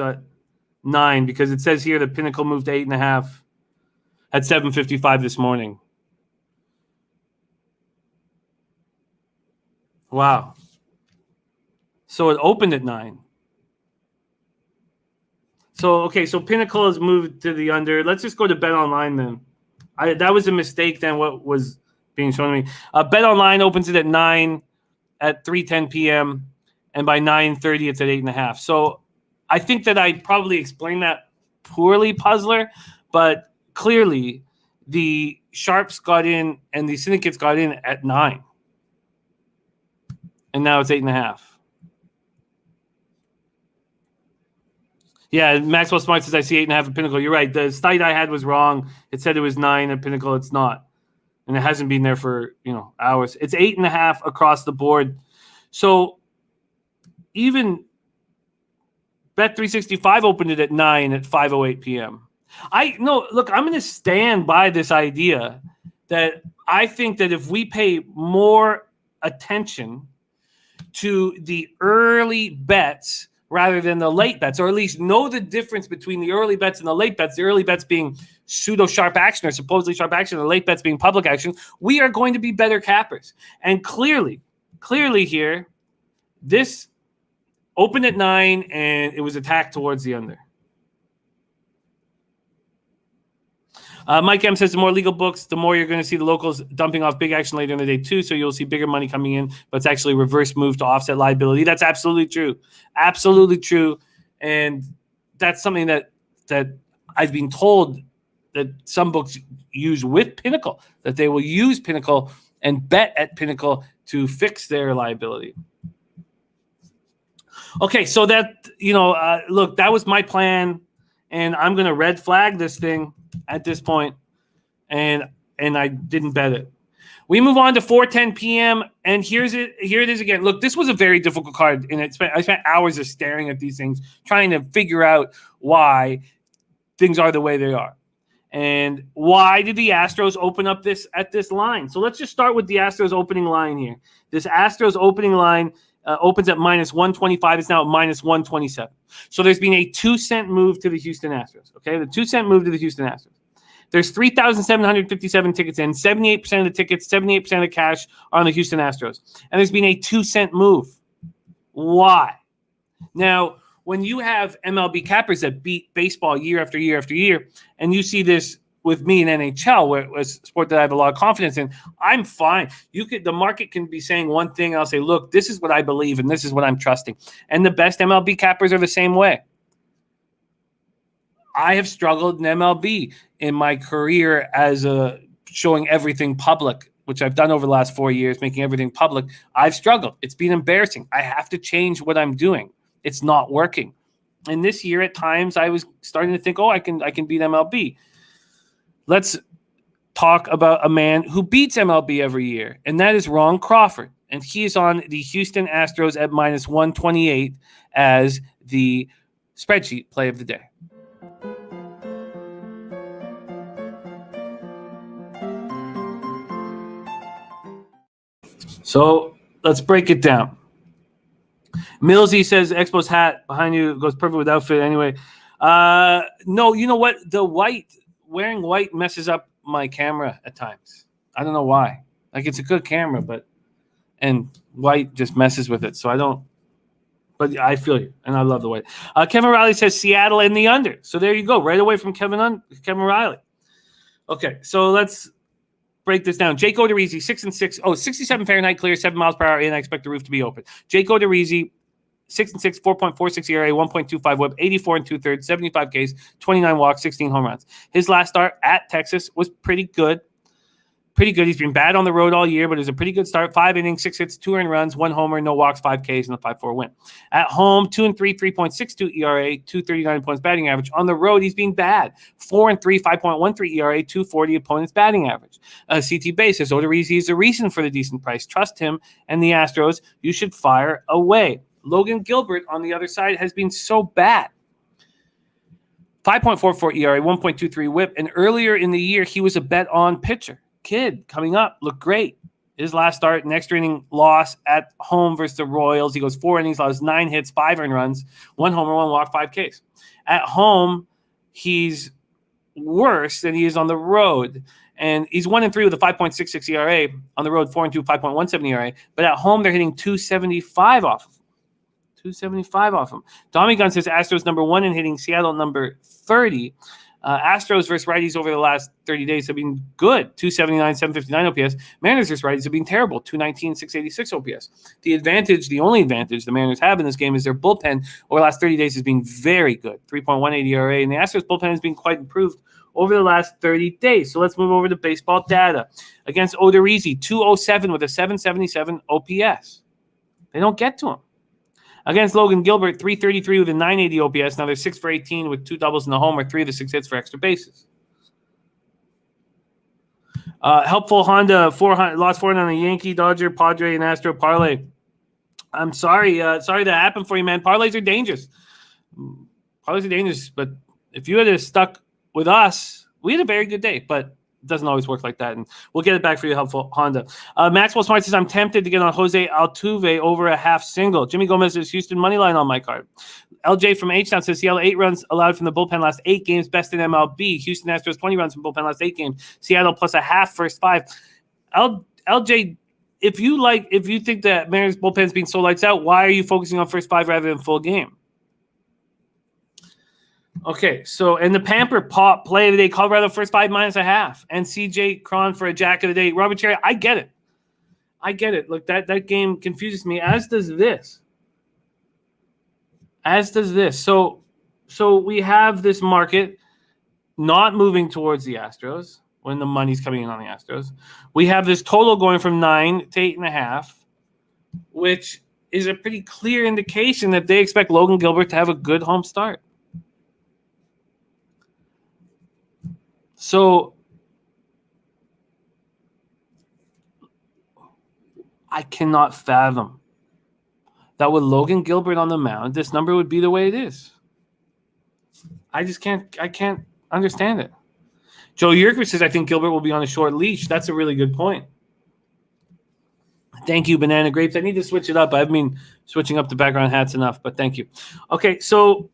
9, because it says here the Pinnacle moved to 8.5 at 7:55 this morning. Wow. So it opened at 9. So Pinnacle has moved to the under. Let's just go to Bet Online then. That was a mistake then, what was being shown to me. Bet Online opens it at 9 at 3:10 p.m. and by 9:30 it's at 8.5. So I think that I probably explained that poorly, Puzzler, but clearly the sharps got in and the syndicates got in at 9. And now it's 8.5. Yeah, Maxwell Smart says I see 8.5 at Pinnacle. You're right. The site I had was wrong. It said it was 9 at Pinnacle. It's not. And it hasn't been there for, hours. It's 8.5 across the board. So even Bet365 opened it at 9 at 5:08 p.m. I'm going to stand by this idea that I think that if we pay more attention to the early bets rather than the late bets, or at least know the difference between the early bets and the late bets, the early bets being pseudo-sharp action or supposedly sharp action, and the late bets being public action, we are going to be better cappers. And clearly here, this opened at 9 and it was attacked towards the under. Mike M says the more legal books, the more you're going to see the locals dumping off big action later in the day too. So you'll see bigger money coming in, but it's actually a reverse move to offset liability. That's absolutely true. Absolutely true. And that's something that I've been told that some books use with Pinnacle, that they will use Pinnacle and bet at Pinnacle to fix their liability. Okay, so that, look, that was my plan, and I'm going to red flag this thing at this point, and I didn't bet it. We move on to 4:10 p.m. and here it is again. Look, this was a very difficult card, and I spent hours of staring at these things, trying to figure out why things are the way they are, and why did the Astros open up at this line. So let's just start with the Astros opening line here. This Astros opening line opens at minus 125. It's now at minus 127. So there's been a 2-cent move to the Houston Astros. Okay, the 2-cent move to the Houston Astros. There's 3,757 tickets in. 78% of the tickets, 78% of the cash are on the Houston Astros. And there's been a 2-cent move. Why? Now, when you have MLB cappers that beat baseball year after year after year, and you see this with me in NHL, where it was a sport that I have a lot of confidence in, I'm fine. The market can be saying one thing, and I'll say, look, this is what I believe, and this is what I'm trusting. And the best MLB cappers are the same way. I have struggled in MLB in my career as showing everything public, which I've done over the last 4 years, making everything public. I've struggled. It's been embarrassing. I have to change what I'm doing. It's not working. And this year, at times, I was starting to think, I can beat MLB. Let's talk about a man who beats MLB every year, and that is Ron Crawford. And he is on the Houston Astros at minus 128 as the spreadsheet play of the day. So let's break it down. Millsy says Expos hat behind you goes perfect with outfit anyway. No, you know what? Wearing white messes up my camera at times. I don't know why. Like, it's a good camera, and white just messes with it. So I don't. But I feel you, and I love the white. Kevin Riley says Seattle in the under. So there you go, right away from Kevin Riley. Okay, so let's break this down. Jake Odorizzi, 6-6. 67 Fahrenheit clear, 7 miles per hour in. I expect the roof to be open. Jake Odorizzi, 6-6, 4.46 ERA, 1.25 WHIP, 84 2/3, 75 Ks, 29 walks, 16 home runs. His last start at Texas was pretty good. He's been bad on the road all year, but it was a pretty good start. 5 innings, 6 hits, 2 earned runs, 1 homer, no walks, 5 Ks, and a 5-4 win. At home, 2-3, 3.62 ERA, 239 points batting average. On the road, he's been bad. 4-3, 5.13 ERA, 240 opponent's batting average. CT basis, Odorizzi is the reason for the decent price. Trust him and the Astros. You should fire away. Logan Gilbert on the other side has been so bad. 5.44 ERA, 1.23 WHIP, and earlier in the year, he was a bet-on pitcher. Kid coming up, looked great. His last start, an extra inning loss at home versus the Royals. He goes 4 innings, lost 9 hits, 5 earned runs, 1 homer, 1 walk, 5 Ks. At home, he's worse than he is on the road. And he's 1-3 with a 5.66 ERA. On the road, 4-2, 5.17 ERA. But at home, they're hitting 275 off of him. 275 off him. Tommy Gunn says Astros number 1 in hitting, Seattle number 30. Astros versus righties over the last 30 days have been good. 279, 759 OPS. Mariners versus righties have been terrible. 219, 686 OPS. The only advantage the Mariners have in this game is their bullpen over the last 30 days has been very good. 3.18 ERA. And the Astros bullpen has been quite improved over the last 30 days. So let's move over to baseball data. Against Odorizzi, 207 with a 777 OPS. They don't get to him. Against Logan Gilbert, 333 with a 980 OPS. Now they're 6 for 18 with 2 doubles in the home, or 3 of the 6 hits for extra bases. Helpful Honda, 400, lost 400 on a Yankee, Dodger, Padre, and Astro parlay. I'm sorry. Sorry that happened for you, man. Parlays are dangerous. But if you had stuck with us, we had a very good day, but it doesn't always work like that, and we'll get it back for you, Helpful Honda. Maxwell Smart says, I'm tempted to get on Jose Altuve over a half single. Jimmy Gomez says, Houston money line on my card. LJ from H-Town says, Seattle 8 runs allowed from the bullpen last 8 games, best in MLB. Houston Astros 20 runs from bullpen last 8 games. Seattle plus a half first 5. LJ, if you think that Mariners bullpen's being so lights out, why are you focusing on first 5 rather than full game? Okay, so and the Pamper Pop play of the day, Colorado first 5 minus a half, and CJ Cron for a jack of the day. Robert Cherry, I get it. Look, that game confuses me, as does this. So we have this market not moving towards the Astros when the money's coming in on the Astros. We have this total going from 9 to 8.5, which is a pretty clear indication that they expect Logan Gilbert to have a good home start. So I cannot fathom that with Logan Gilbert on the mound, this number would be the way it is. I can't understand it. Joe Yerker says, I think Gilbert will be on a short leash. That's a really good point. Thank you, Banana Grapes. I need to switch it up. I've been switching up the background hats enough, but thank you. Okay, so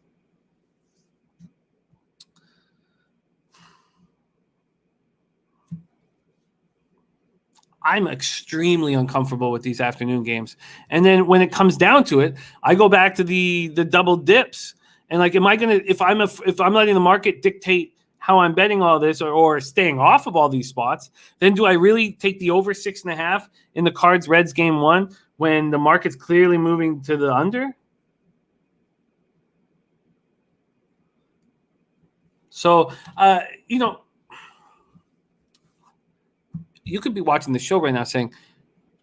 I'm extremely uncomfortable with these afternoon games. And then when it comes down to it, I go back to the double dips. And like, if I'm letting the market dictate how I'm betting all this or staying off of all these spots, then do I really take the over 6.5 in the Cards-Reds game 1 when the market's clearly moving to the under? So, you could be watching the show right now saying,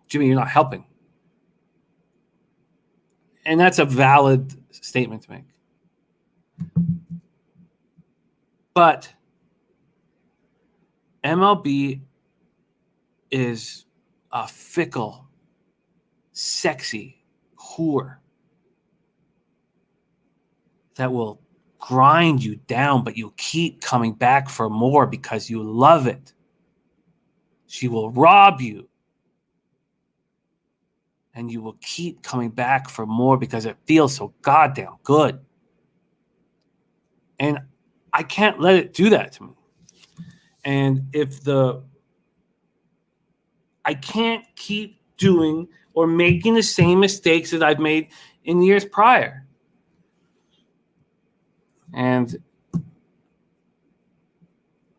Jimmy, you're not helping. And that's a valid statement to make. But MLB is a fickle, sexy whore that will grind you down, but you keep coming back for more because you love it. She will rob you, and you will keep coming back for more because it feels so goddamn good. And I can't let it do that to me. And I can't keep doing or making the same mistakes that I've made in years prior. And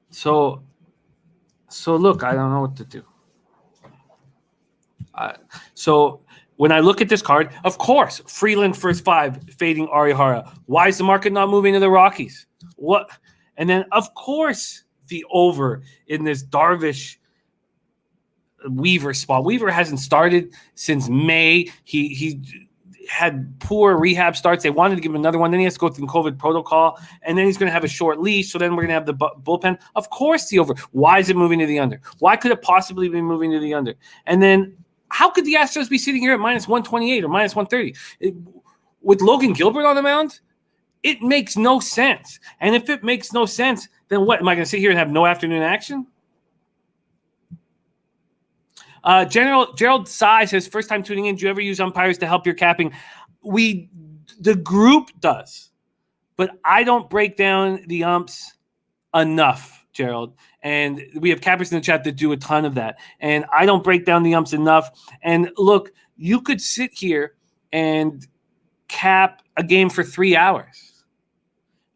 so look, I don't know what to do. So when I look at this card, of course, Freeland first 5, fading Arihara. Why is the market not moving to the Rockies? What? And then, of course, the over in this Darvish Weaver spot. Weaver hasn't started since May. He had poor rehab starts. They wanted to give him another one. Then he has to go through the COVID protocol. And then he's going to have a short leash. So then we're going to have the bullpen. Of course, the over. Why is it moving to the under? Why could it possibly be moving to the under? And then how could the Astros be sitting here at minus 128 or minus 130? With Logan Gilbert on the mound? It makes no sense. And if it makes no sense, then what? Am I going to sit here and have no afternoon action? Gerald Sy says, first time tuning in, do you ever use umpires to help your capping? The group does, but I don't break down the umps enough, Gerald. And we have cappers in the chat that do a ton of that. And I don't break down the umps enough. And look, you could sit here and cap a game for 3 hours.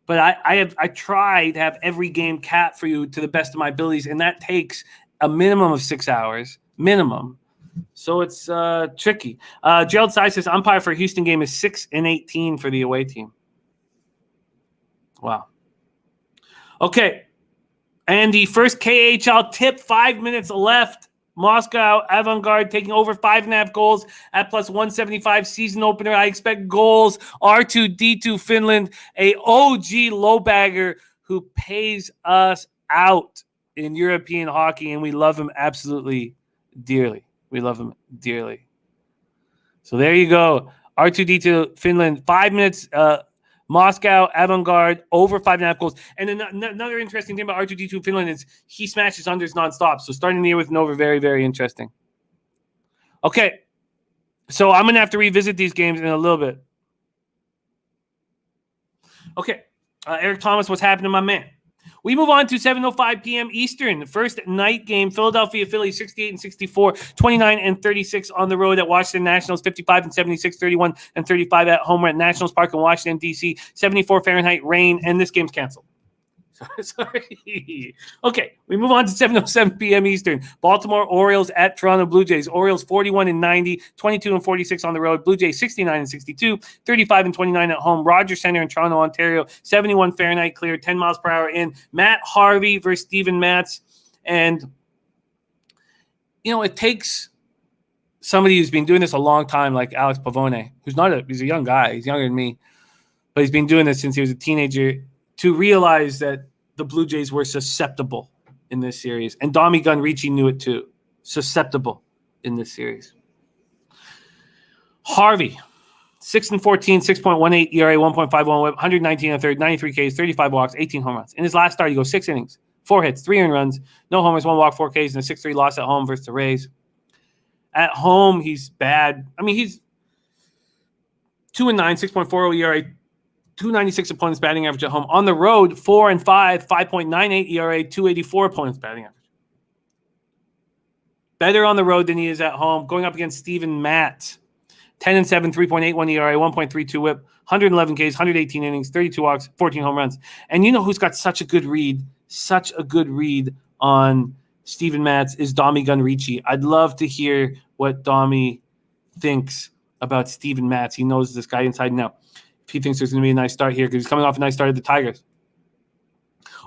But I try to have every game capped for you to the best of my abilities, and that takes a minimum of 6 hours. Minimum. So it's tricky. Gerald Sy says umpire for Houston game is 6-18 for the away team. Wow. Okay. And the first KHL tip, 5 minutes left. Moscow Avant-Garde taking over 5.5 goals at plus 175 season opener. I expect goals. R2D2 Finland, a OG low bagger who pays us out in European hockey, and we love him absolutely dearly. We love him dearly. So there you go. R2D2 Finland, 5 minutes. Moscow Avant-Garde over 5.5 goals. And another interesting thing about R2D2 Finland is he smashes unders nonstop. So starting the year with an over, very, very interesting. Okay. So I'm going to have to revisit these games in a little bit. Okay. Eric Thomas, what's happening, my man? We move on to 7:05 p.m. Eastern. First night game, Philadelphia Phillies 68-64, 29-36 on the road at Washington Nationals, 55-76, 31-35 at home at Nationals Park in Washington, D.C., 74 Fahrenheit rain, and this game's canceled. Sorry. Okay, we move on to 7:07 p.m. Eastern. Baltimore Orioles at Toronto Blue Jays. Orioles 41-90, 22-46 on the road. Blue Jays 69-62, 35-29 at home. Rogers Center in Toronto, Ontario. 71 Fahrenheit clear, 10 miles per hour in. Matt Harvey versus Steven Matz. And, it takes somebody who's been doing this a long time, like Alex Pavone, he's a young guy. He's younger than me. But he's been doing this since he was a teenager, to realize that the Blue Jays were susceptible in this series. And Domi Gunrichi knew it too. Susceptible in this series. Harvey, 6-14, 6.18 ERA, 1.51 whip, 119 and a third, 93 Ks, 35 walks, 18 home runs. In his last start, he goes 6 innings, 4 hits, 3 earned runs, no homers, 1 walk, 4 Ks, and a 6-3 loss at home versus the Rays. At home, he's bad. I mean, he's 2-9, 6.40 ERA, 296 opponents batting average at home. On the road, 4-5, 5.98 ERA, 284 opponents batting average. Better on the road than he is at home. Going up against Steven Matz, 10-7, 3.81 ERA, 1.32 WHIP, 111 Ks, 118 innings, 32 walks, 14 home runs. And you know who's got such a good read on Steven Matz is Domi Gunrichi. I'd love to hear what Domi thinks about Steven Matz. He knows this guy inside and out. If he thinks there's going to be a nice start here, because he's coming off a nice start at the Tigers.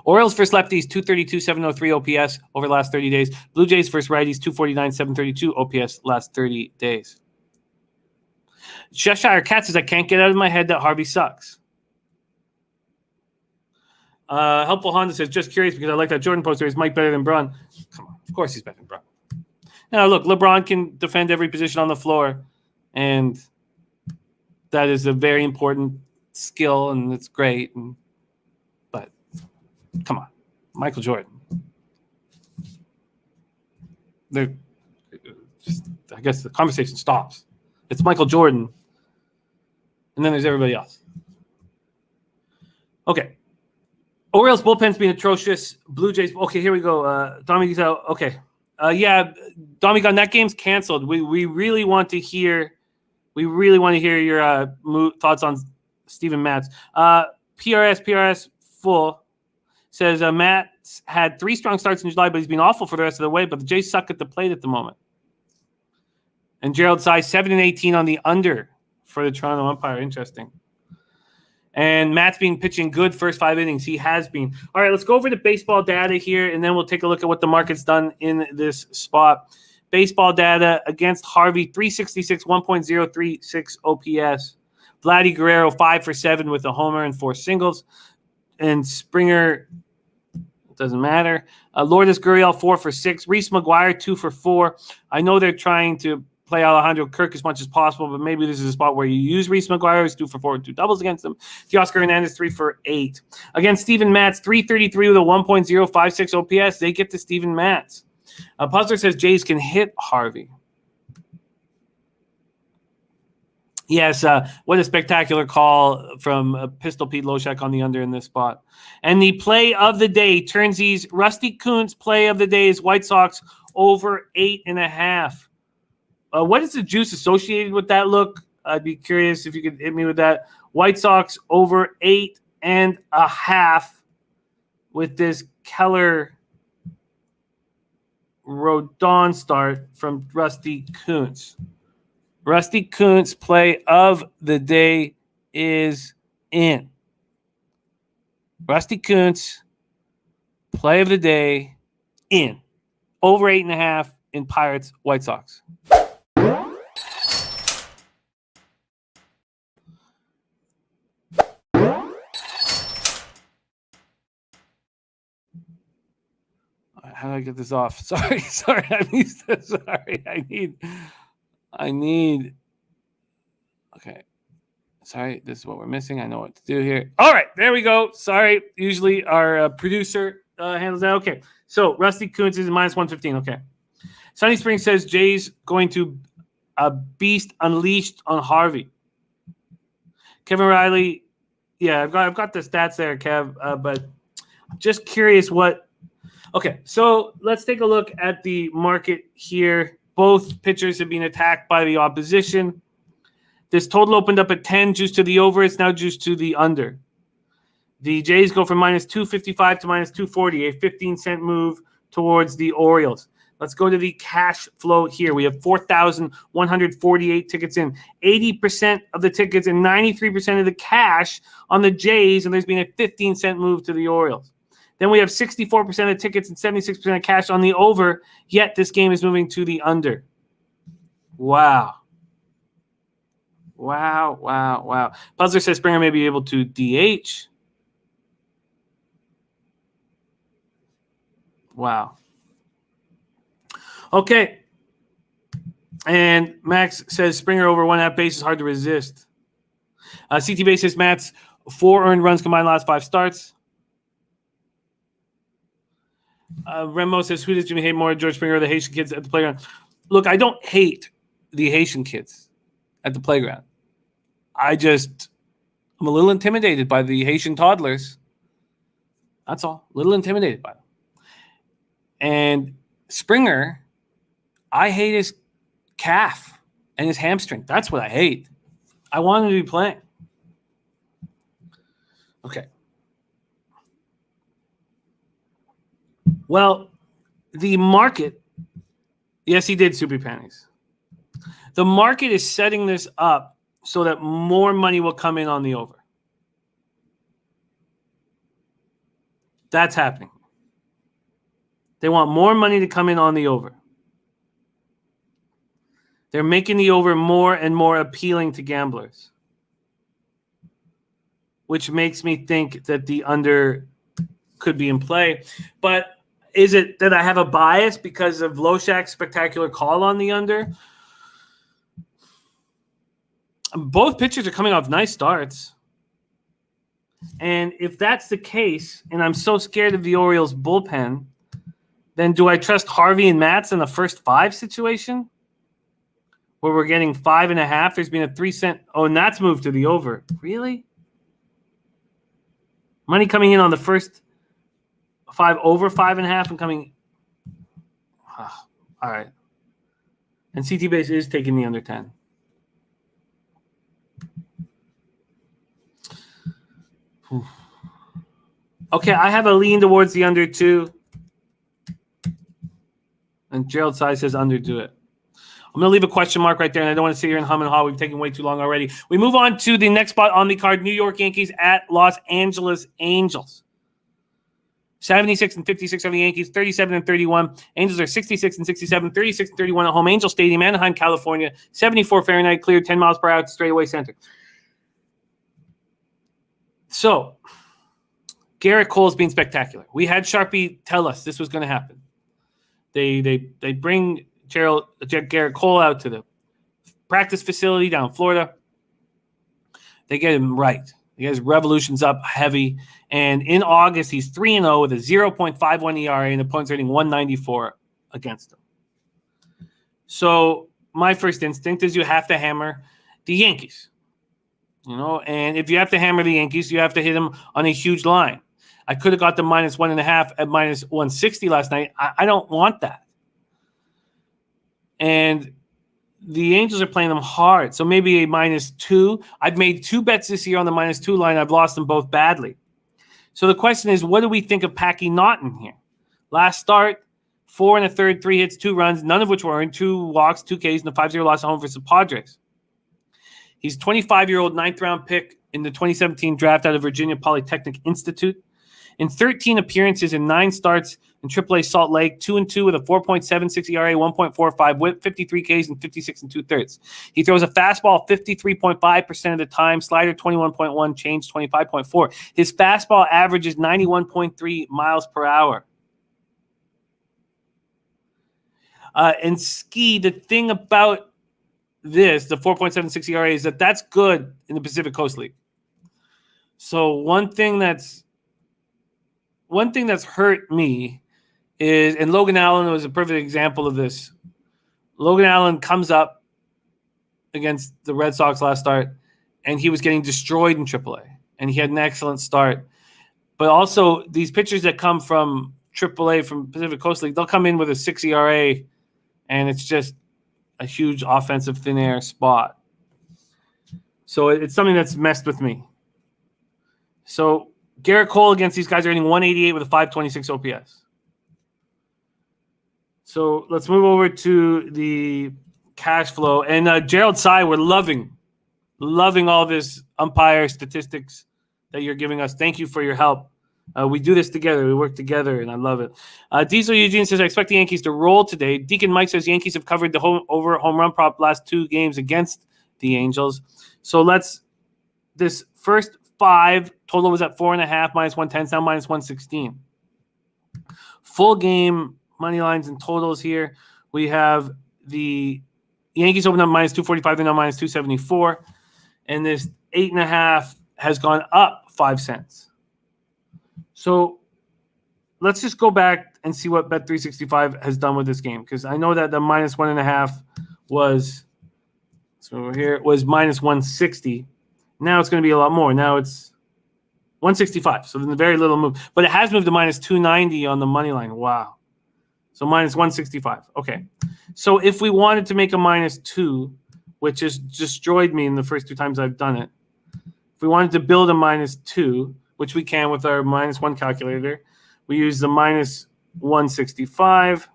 Orioles first lefties, 232, 703 OPS over the last 30 days. Blue Jays first righties, 249, 732 OPS last 30 days. Cheshire Cat says, I can't get out of my head that Harvey sucks. Helpful Honda says, just curious because I like that Jordan poster. Is Mike better than Braun? Come on, of course he's better than Braun. Now, look, LeBron can defend every position on the floor, and that is a very important skill, and it's great. But come on, Michael Jordan. I guess the conversation stops. It's Michael Jordan, and then there's everybody else. Okay. Orioles bullpen's been atrocious. Blue Jays. Okay, here we go. Dominic's out. Okay. Yeah, Dominic, that game's canceled. We really want to hear. We really want to hear your thoughts on Steven Matz. PRS full says Matz had 3 strong starts in July, but he's been awful for the rest of the way. But the Jays suck at the plate at the moment. And Gerald Sy 7-18 on the under for the Toronto umpire. Interesting. And Matt's been pitching good first 5 innings. He has been. All right, let's go over the baseball data here, and then we'll take a look at what the market's done in this spot. Baseball data against Harvey, 366, 1.036 OPS. Vladdy Guerrero, 5 for 7 with a homer and 4 singles. And Springer, doesn't matter. Lourdes Gurriel, 4 for 6. Reese McGuire, 2 for 4. I know they're trying to play Alejandro Kirk as much as possible, but maybe this is a spot where you use Reese McGuire. He's 2 for 4 with 2 doubles against him. Teoscar Hernandez, 3 for 8. Against Steven Matz, 333 with a 1.056 OPS. They get to Steven Matz. Puzzler says Jays can hit Harvey. Yes, what a spectacular call from Pistol Pete Loshak on the under in this spot. And the play of the day, Turnsies, Rusty Kuntz play of the day is White Sox over 8.5. What is the juice associated with that look? I'd be curious if you could hit me with that. White Sox over 8.5 with this Keller Rodon start from Rusty Kuntz. Rusty Kuntz play of the day is in. Rusty Kuntz play of the day in. Over 8.5 in Pirates White Sox. How do I get this off? Sorry. I need. Okay. Sorry, this is what we're missing. I know what to do here. All right, there we go. Sorry. Usually our producer handles that. Okay. So Rusty Kuntz is minus 115. Okay. Sunny Spring says Jay's going to beast unleashed on Harvey. Kevin Riley. Yeah, I've got the stats there, Kev. But I'm just curious what. Okay, so let's take a look at the market here. Both pitchers have been attacked by the opposition. This total opened up at 10, juiced to the over. It's now juiced to the under. The Jays go from minus 255 to minus 240, a 15-cent move towards the Orioles. Let's go to the cash flow here. We have 4,148 tickets in. 80% of the tickets and 93% of the cash on the Jays, and there's been a 15-cent move to the Orioles. Then we have 64% of tickets and 76% of cash on the over, yet this game is moving to the under. Wow. Puzzler says Springer may be able to DH. Wow. Okay. And Max says Springer over 1.5 base is hard to resist. CT base says Matt's 4 earned runs combined last 5 starts. Remo says, who does Jimmy hate more, George Springer or the Haitian kids at the playground? Look, I don't hate the Haitian kids at the playground. I'm a little intimidated by the Haitian toddlers. That's all. A little intimidated by them. And Springer, I hate his calf and his hamstring. That's what I hate. I want him to be playing. Okay. Well, the market, yes, he did Soupy Panties. The market is setting this up so that more money will come in on the over. That's happening. They want more money to come in on the over. They're making the over more and more appealing to gamblers, which makes me think that the under could be in play. But is it that I have a bias because of Loshak's spectacular call on the under? Both pitchers are coming off nice starts. And if that's the case, and I'm so scared of the Orioles bullpen, then do I trust Harvey and Matz in the first 5 situation? Where we're getting 5.5. There's been a 3-cent. Oh, and that's moved to the over. Really? Money coming in on the first 5 over 5.5 and coming. All right. And CT base is taking the under 10. Okay, I have a lean towards the under 2. And Gerald Size says under do it. I'm going to leave a question mark right there, and I don't want to sit here and hum and haw. We've taken way too long already. We move on to the next spot on the card, New York Yankees at Los Angeles Angels. 76 and 56 are the Yankees, 37 and 31. Angels are 66 and 67, 36 and 31 at home. Angel Stadium, Anaheim, California, 74 Fahrenheit, cleared 10 miles per hour to straightaway center. So, Garrett Cole's been spectacular. We had Sharpie tell us this was going to happen. They bring Garrett Cole out to the practice facility down in Florida. They get him right. He has revolutions up heavy. And in August, he's 3-0 with a 0.51 ERA and opponents rating 194 against him. So my first instinct is you have to hammer the Yankees. And if you have to hammer the Yankees, you have to hit them on a huge line. I could have got the -1.5 at -160 last night. I don't want that. And the Angels are playing them hard. So maybe a -2. I've made 2 bets this year on the -2 line. I've lost them both badly. So the question is, what do we think of Packy Naughton here? Last start, 4 1/3, 3 hits, 2 runs, none of which were earned, 2 walks, 2 Ks, and a 5-0 loss at home versus the Padres. He's a 25-year-old 9th-round pick in the 2017 draft out of Virginia Polytechnic Institute. In 13 appearances and 9 starts in AAA Salt Lake, 2-2 with a 4.76 ERA, 1.45 WHIP, 53 Ks, and 56 2/3. He throws a fastball 53.5% of the time, slider 21.1, change 25.4. His fastball average is 91.3 miles per hour. And Ski, the thing about this, the 4.76 ERA, is that that's good in the Pacific Coast League. So one thing that's hurt me is, and Logan Allen was a perfect example of this. Logan Allen comes up against the Red Sox last start, and he was getting destroyed in AAA, and he had an excellent start. But also, these pitchers that come from AAA, from Pacific Coast League, they'll come in with a 6 ERA, and it's just a huge offensive thin air spot. So it's something that's messed with me. So Garrett Cole against these guys are hitting 188 with a 526 OPS. So let's move over to the cash flow. And Gerald Sy, we're loving all this umpire statistics that you're giving us. Thank you for your help. We do this together. We work together, and I love it. Diesel Eugene says, I expect the Yankees to roll today. Deacon Mike says Yankees have covered the over home run prop last 2 games against the Angels. So this first 5 total was at 4.5 -110. It's now -116. Full game money lines and totals here. We have the Yankees opened up -245. They're now -274, and this 8.5 has gone up 5 cents. So let's just go back and see what Bet365 has done with this game, because I know that the -1.5 was, so over here, it was -160. Now it's going to be a lot more. Now it's 165. So there's a very little move. But it has moved to -290 on the money line. Wow. So -165. Okay. So if we wanted to make a -2, which has destroyed me in the first 2 times I've done it. If we wanted to build a -2, which we can with our -1 calculator, we use the -165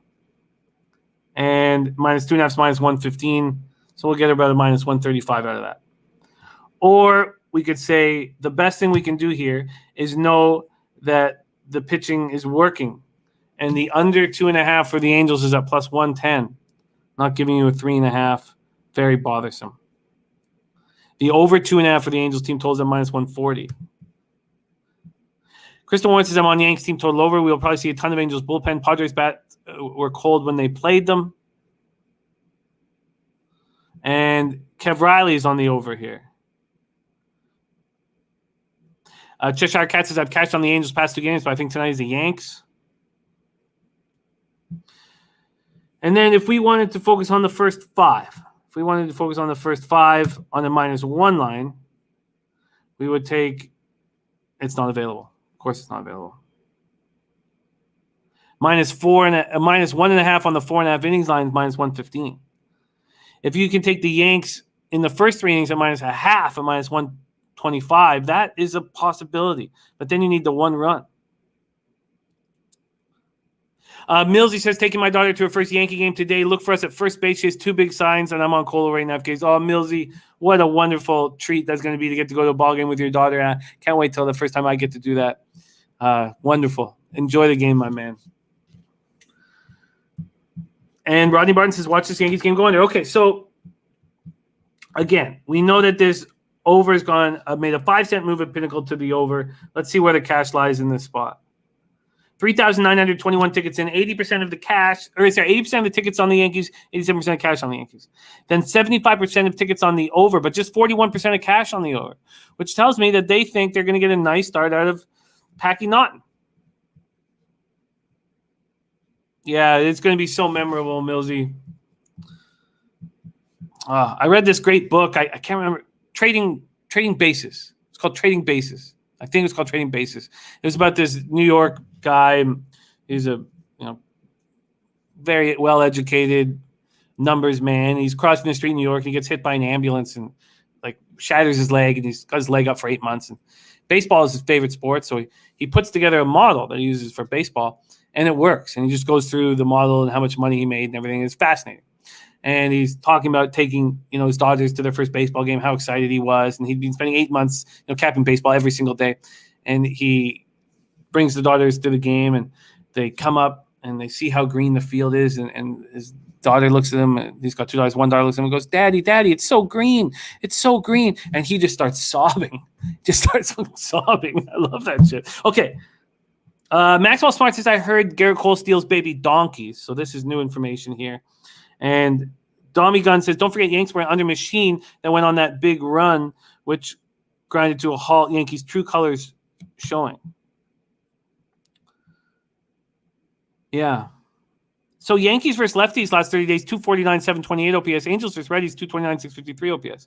and -2.5 is -115. So we'll get about a -135 out of that. Or we could say the best thing we can do here is know that the pitching is working. And the under 2.5 for the Angels is at +110. Not giving you a 3.5. Very bothersome. The over 2.5 for the Angels team totals at -140. Crystal Warren says I'm on the Yankees team total over. We'll probably see a ton of Angels bullpen. Padres bats were cold when they played them. And Kev Riley is on the over here. Cheshire Cat says I've cashed on the Angels past 2 games, but I think tonight is the Yanks. And then if we wanted to focus on the first 5, on the -1 line, we would take, it's not available. Of course it's not available. -1.5 on the 4.5 innings line is -115. If you can take the Yanks in the first 3 innings at -0.5 at -125, that is a possibility. But then you need the 1 run. Millsy says, taking my daughter to her first Yankee game today. Look for us at first base. She has 2 big signs, and I'm on Colo right now. Oh, Millsy, what a wonderful treat that's going to be to get to go to a ball game with your daughter. I can't wait till the first time I get to do that. Wonderful. Enjoy the game, my man. And Rodney Barton says, watch this Yankees game go under. Okay, so again, we know that this over has gone, made a 5-cent move at Pinnacle to the over. Let's see where the cash lies in this spot. 3,921 tickets in, 80% of the cash, 80% of the tickets on the Yankees, 87% of cash on the Yankees. Then 75% of tickets on the over, but just 41% of cash on the over, which tells me that they think they're going to get a nice start out of Packy Naughton. Yeah, it's going to be so memorable, Millsy. I read this great book. I can't remember. Trading Basis. It's called Trading Basis. I think it's called Trading Basis. It was about this New York guy. He's a very well-educated numbers man. He's crossing the street in New York. And he gets hit by an ambulance and shatters his leg, and he's got his leg up for 8 months. And baseball is his favorite sport, so he puts together a model that he uses for baseball, and it works. And he just goes through the model and how much money he made and everything. It's fascinating. And he's talking about taking, his daughters to their first baseball game, how excited he was. And he'd been spending 8 months, capping baseball every single day. And he brings the daughters to the game, and they come up and they see how green the field is. And his daughter looks at him, and he's got 2 daughters. One daughter looks at him and goes, Daddy, it's so green. It's so green. And he just starts sobbing. Sobbing. I love that shit. Okay. Maxwell Smart says, I heard Garrett Cole steals baby donkeys. So this is new information here. And Dommy Gunn says, don't forget Yanks were an under machine that went on that big run, which grinded to a halt. Yankees' true colors showing. Yeah. So Yankees versus lefties last 30 days, 249, 728 OPS. Angels versus righties, 229, 653 OPS.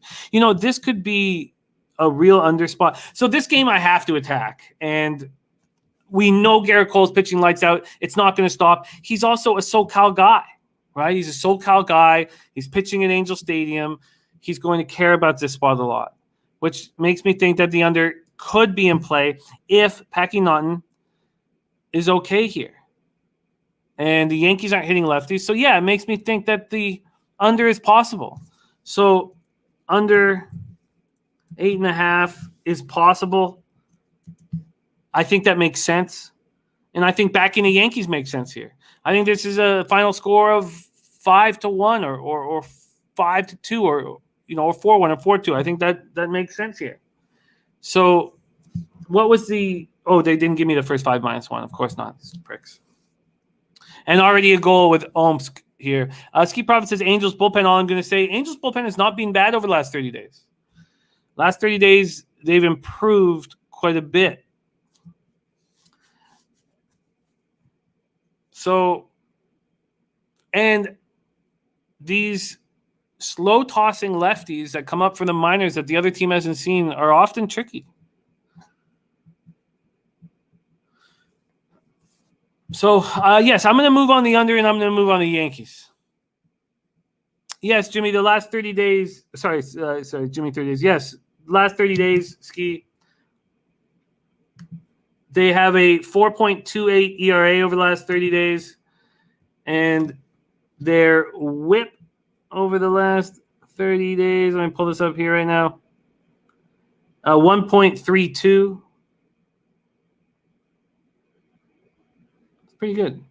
This could be a real under spot. So this game I have to attack. And we know Garrett Cole's pitching lights out. It's not going to stop. He's also a SoCal guy. Right, he's a SoCal guy. He's pitching at Angel Stadium. He's going to care about this spot a lot, which makes me think that the under could be in play if Packy Naughton is okay here. And the Yankees aren't hitting lefties. So, yeah, it makes me think that the under is possible. So, under 8.5 is possible. I think that makes sense. And I think backing the Yankees makes sense here. I think this is a final score of 5-1 or 5-2 or 4-1 or 4-2. I think that makes sense here. So what was they didn't give me the first 5 -1. Of course not. Pricks. And already a goal with Omsk here. Ski Prophet says Angels bullpen. All I'm going to say, Angels bullpen has not been bad over the last 30 days. Last 30 days, they've improved quite a bit. So, and these slow tossing lefties that come up from the minors that the other team hasn't seen are often tricky. So, yes, I'm going to move on the under, and I'm going to move on the Yankees. Yes, Jimmy, the last 30 days. Sorry, Jimmy, 30 days. Yes, last 30 days, Ski. They have a 4.28 ERA over the last 30 days. And their whip over the last 30 days, let me pull this up here right now, 1.32. It's pretty good.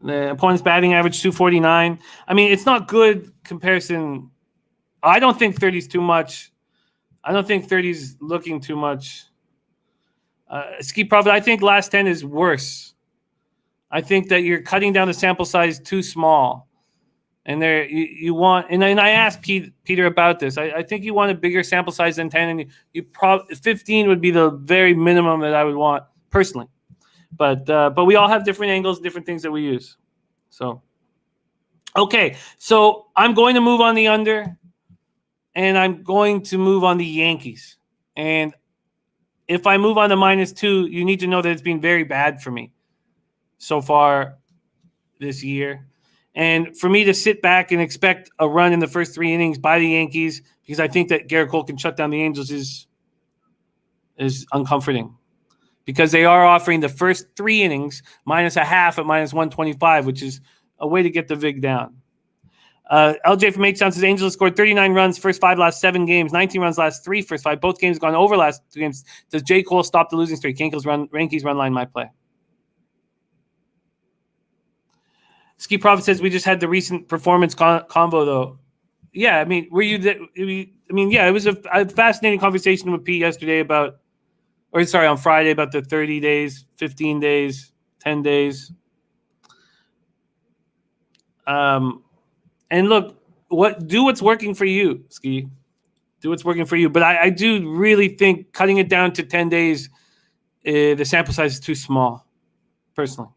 The opponent's batting average 249. I mean, it's not good comparison. I don't think 30 is too much. I don't think 30 is looking too much. Ski Prophet, I think last 10 is worse. I think that you're cutting down the sample size too small. And there you want, and I asked Peter about this. I think you want a bigger sample size than 10, and you probably 15 would be the very minimum that I would want personally. But we all have different angles, different things that we use. So, okay, so I'm going to move on the under, and I'm going to move on the Yankees. And if I move on to -2, you need to know that it's been very bad for me so far this year. And for me to sit back and expect a run in the first 3 innings by the Yankees, because I think that Garrett Cole can shut down the Angels, is uncomforting. Because they are offering the first 3 innings -0.5 at -125, which is a way to get the VIG down. LJ from H-Town says Angels scored 39 runs first 5 last 7 games, 19 runs last 3 first 5. Both games gone over last 2 games. Does J. Cole stop the losing streak? Yankees run line my play. Ski Prophet says we just had the recent performance combo though. Yeah, I mean, were you? Yeah, it was a fascinating conversation with Pete yesterday on Friday about the 30 days, 15 days, 10 days. And look, do what's working for you, Ski. Do what's working for you. But I do really think cutting it down to 10 days, the sample size is too small, personally.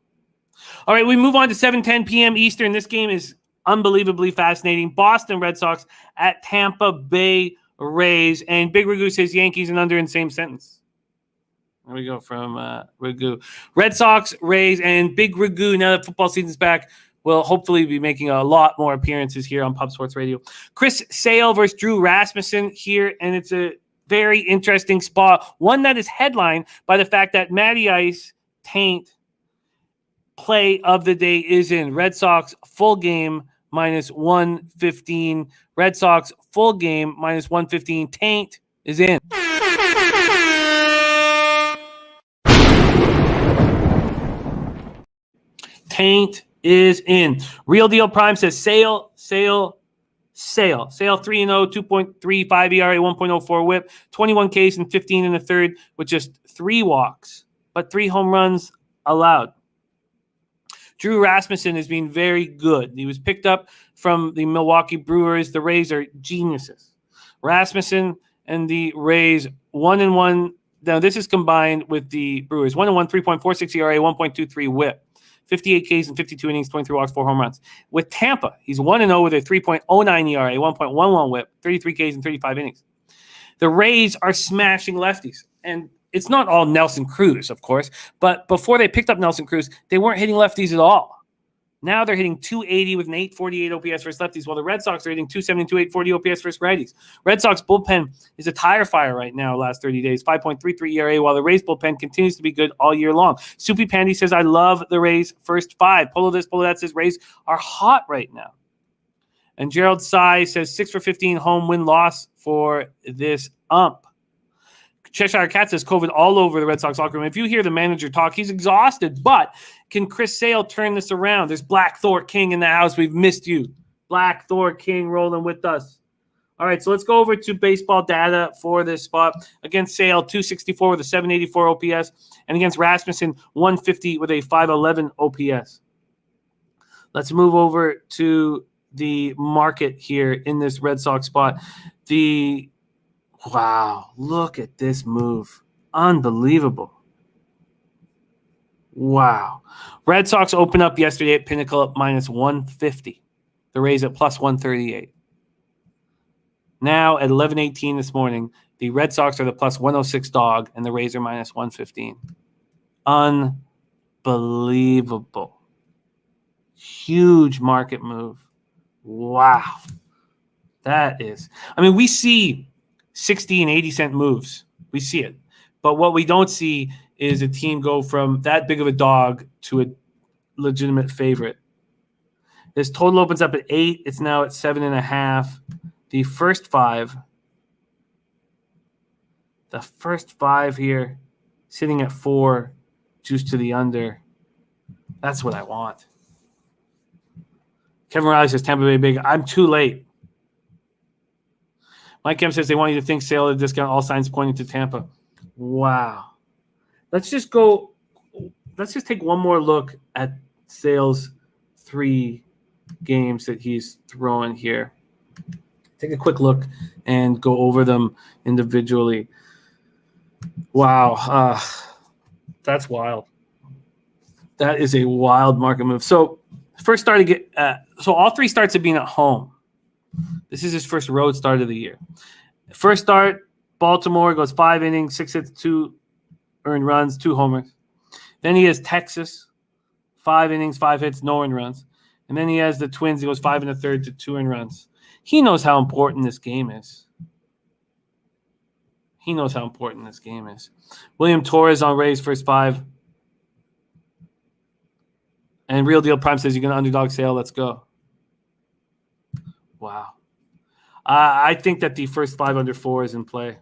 All right, we move on to 7:10 p.m. Eastern. This game is unbelievably fascinating. Boston Red Sox at Tampa Bay Rays. And Big Ragu says Yankees and under in same sentence. There we go from Ragu. Red Sox, Rays, and Big Ragu, now that football season's back, will hopefully be making a lot more appearances here on Pub Sports Radio. Chris Sale versus Drew Rasmussen here, and it's a very interesting spot. One that is headlined by the fact that Matty Ice taint play of the day is in. Red Sox full game -115. Red Sox full game -115. Taint is in. Taint is in. Real Deal Prime says Sale 3-0, 2.35 ERA, 1.04 whip, 21 Ks and 15 in the third with just 3 walks, but 3 home runs allowed. Drew Rasmussen has been very good. He was picked up from the Milwaukee Brewers. The Rays are geniuses. Rasmussen and the Rays 1-1. Now, this is combined with the Brewers. 1-1, 3.46 ERA, 1.23 whip. 58 Ks in 52 innings, 23 walks, 4 home runs. With Tampa, he's 1-0 with a 3.09 ERA, 1.11 whip, 33 Ks in 35 innings. The Rays are smashing lefties. And it's not all Nelson Cruz, of course, but before they picked up Nelson Cruz, they weren't hitting lefties at all. Now they're hitting 280 with an 848 OPS versus lefties, while the Red Sox are hitting 270, 840 OPS versus righties. Red Sox bullpen is a tire fire right now last 30 days, 5.33 ERA, while the Rays bullpen continues to be good all year long. Soupy Pandy says, I love the Rays first 5. Polo this, Polo that says Rays are hot right now. And Gerald Sy says 6 for 15 home win-loss for this ump. Cheshire Cat says COVID all over the Red Sox locker room. If you hear the manager talk, he's exhausted. But can Chris Sale turn this around? There's Black Thor King in the house. We've missed you. Black Thor King rolling with us. All right, so let's go over to baseball data for this spot. Against Sale, 264 with a 784 OPS. And against Rasmussen, 150 with a 511 OPS. Let's move over to the market here in this Red Sox spot. Wow, look at this move. Unbelievable. Wow. Red Sox opened up yesterday at Pinnacle at -150. The Rays at +138. Now at 11:18 this morning, the Red Sox are the +106 dog and the Rays are -115. Unbelievable. Huge market move Wow. That is. I mean, we see 60 and 80 cent moves. We see it. But what we don't see is a team go from that big of a dog to a legitimate favorite. This total opens up at 8. It's now at 7.5. The first five here, sitting at 4, juice to the under. That's what I want. Kevin Riley says Tampa Bay big. I'm too late. Mike Kemp says they want you to think sale at a discount. All signs pointing to Tampa. Wow. Let's just take one more look at Sale's 3 games that he's throwing here. Take a quick look and go over them individually. Wow. That's wild. That is a wild market move. So first start to get so all 3 starts have been at home. This is his first road start of the year. First start, Baltimore goes 5 innings, 6 hits, 2 earned runs, 2 homers. Then he has Texas, 5 innings, 5 hits, no earned runs. And then he has the Twins. He goes 5 1/3 to 2 earned runs. He knows how important this game is. William Torres on Rays first 5. And Real Deal Prime says you're going to underdog Sale. Let's go. Wow. I think that the first 5 under 4 is in play.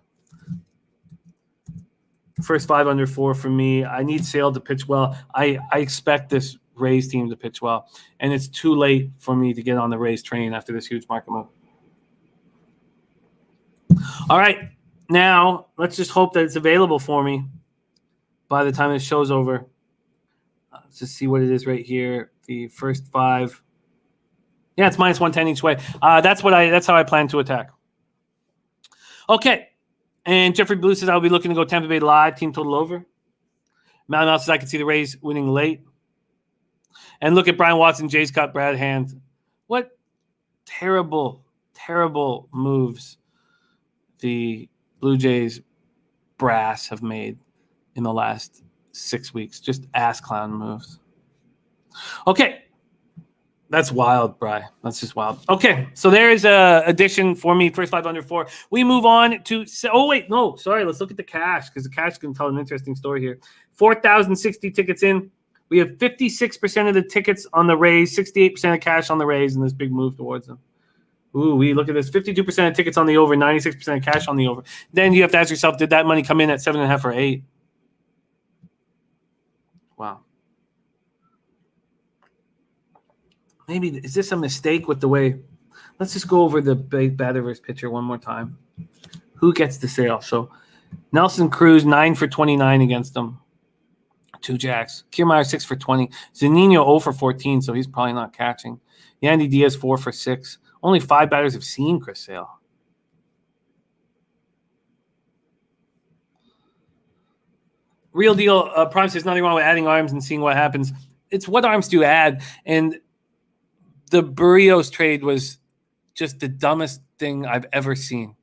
First 5 under 4 for me. I need Sale to pitch well. I expect this Rays team to pitch well. And it's too late for me to get on the Rays train after this huge market move. All right. Now, let's just hope that it's available for me by the time this show's over. Let's just see what it is right here. The first 5. Yeah, it's minus 110 each way. That's how I plan to attack. Okay. And Jeffrey Blue says I'll be looking to go Tampa Bay live, team total over. Mountain Mouse says I can see the Rays winning late. And look at Brian Watson, Jays cut Brad Hand. What terrible, terrible moves the Blue Jays brass have made in the last 6 weeks. Just ass clown moves. Okay. That's wild, Bri. That's just wild. Okay, so there is a addition for me, first 5 under 4. We move on to – oh, wait, no, sorry. Let's look at the cash because the cash can tell an interesting story here. 4,060 tickets in. We have 56% of the tickets on the Rays, 68% of cash on the Rays, and this big move towards them. Ooh, we look at this. 52% of tickets on the over, 96% of cash on the over. Then you have to ask yourself, did that money come in at 7.5 or 8? Wow. Maybe is this a mistake with the way? Let's just go over the big batter versus pitcher one more time. Who gets the sale? So Nelson Cruz 9 for 29 against them. 2 jacks. Kiermaier 6 for 20. Zunino 0 for 14, so he's probably not catching. Yandy Diaz 4 for 6. Only 5 batters have seen Chris Sale. Real Deal Prime says nothing wrong with adding arms and seeing what happens. It's what arms do you add, and the Barrios trade was just the dumbest thing I've ever seen.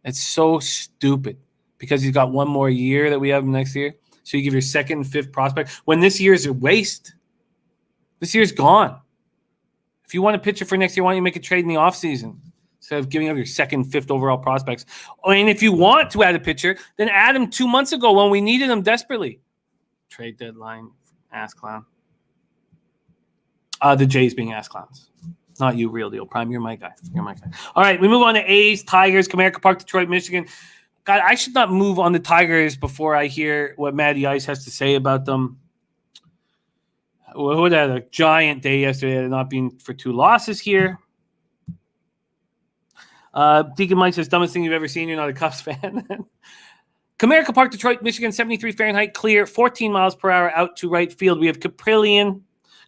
It's so stupid because he's got one more year that we have next year. So you give your 2nd and 5th prospect. When this year is a waste, this year's gone. If you want a pitcher for next year, why don't you make a trade in the offseason instead of giving up your 2nd, 5th overall prospects? And if you want to add a pitcher, then add him 2 months ago when we needed him desperately. Trade deadline, ass clown. The Jays being ass clowns. Not you, Real Deal Prime. You're my guy. All right, we move on to A's, Tigers, Comerica Park, Detroit, Michigan. God, I should not move on the Tigers before I hear what Matty Ice has to say about them. Who had a giant day yesterday, not being for 2 losses here. Deacon Mike says, dumbest thing you've ever seen. You're not a Cubs fan. Comerica Park, Detroit, Michigan, 73 Fahrenheit, clear, 14 miles per hour out to right field. We have Caprillion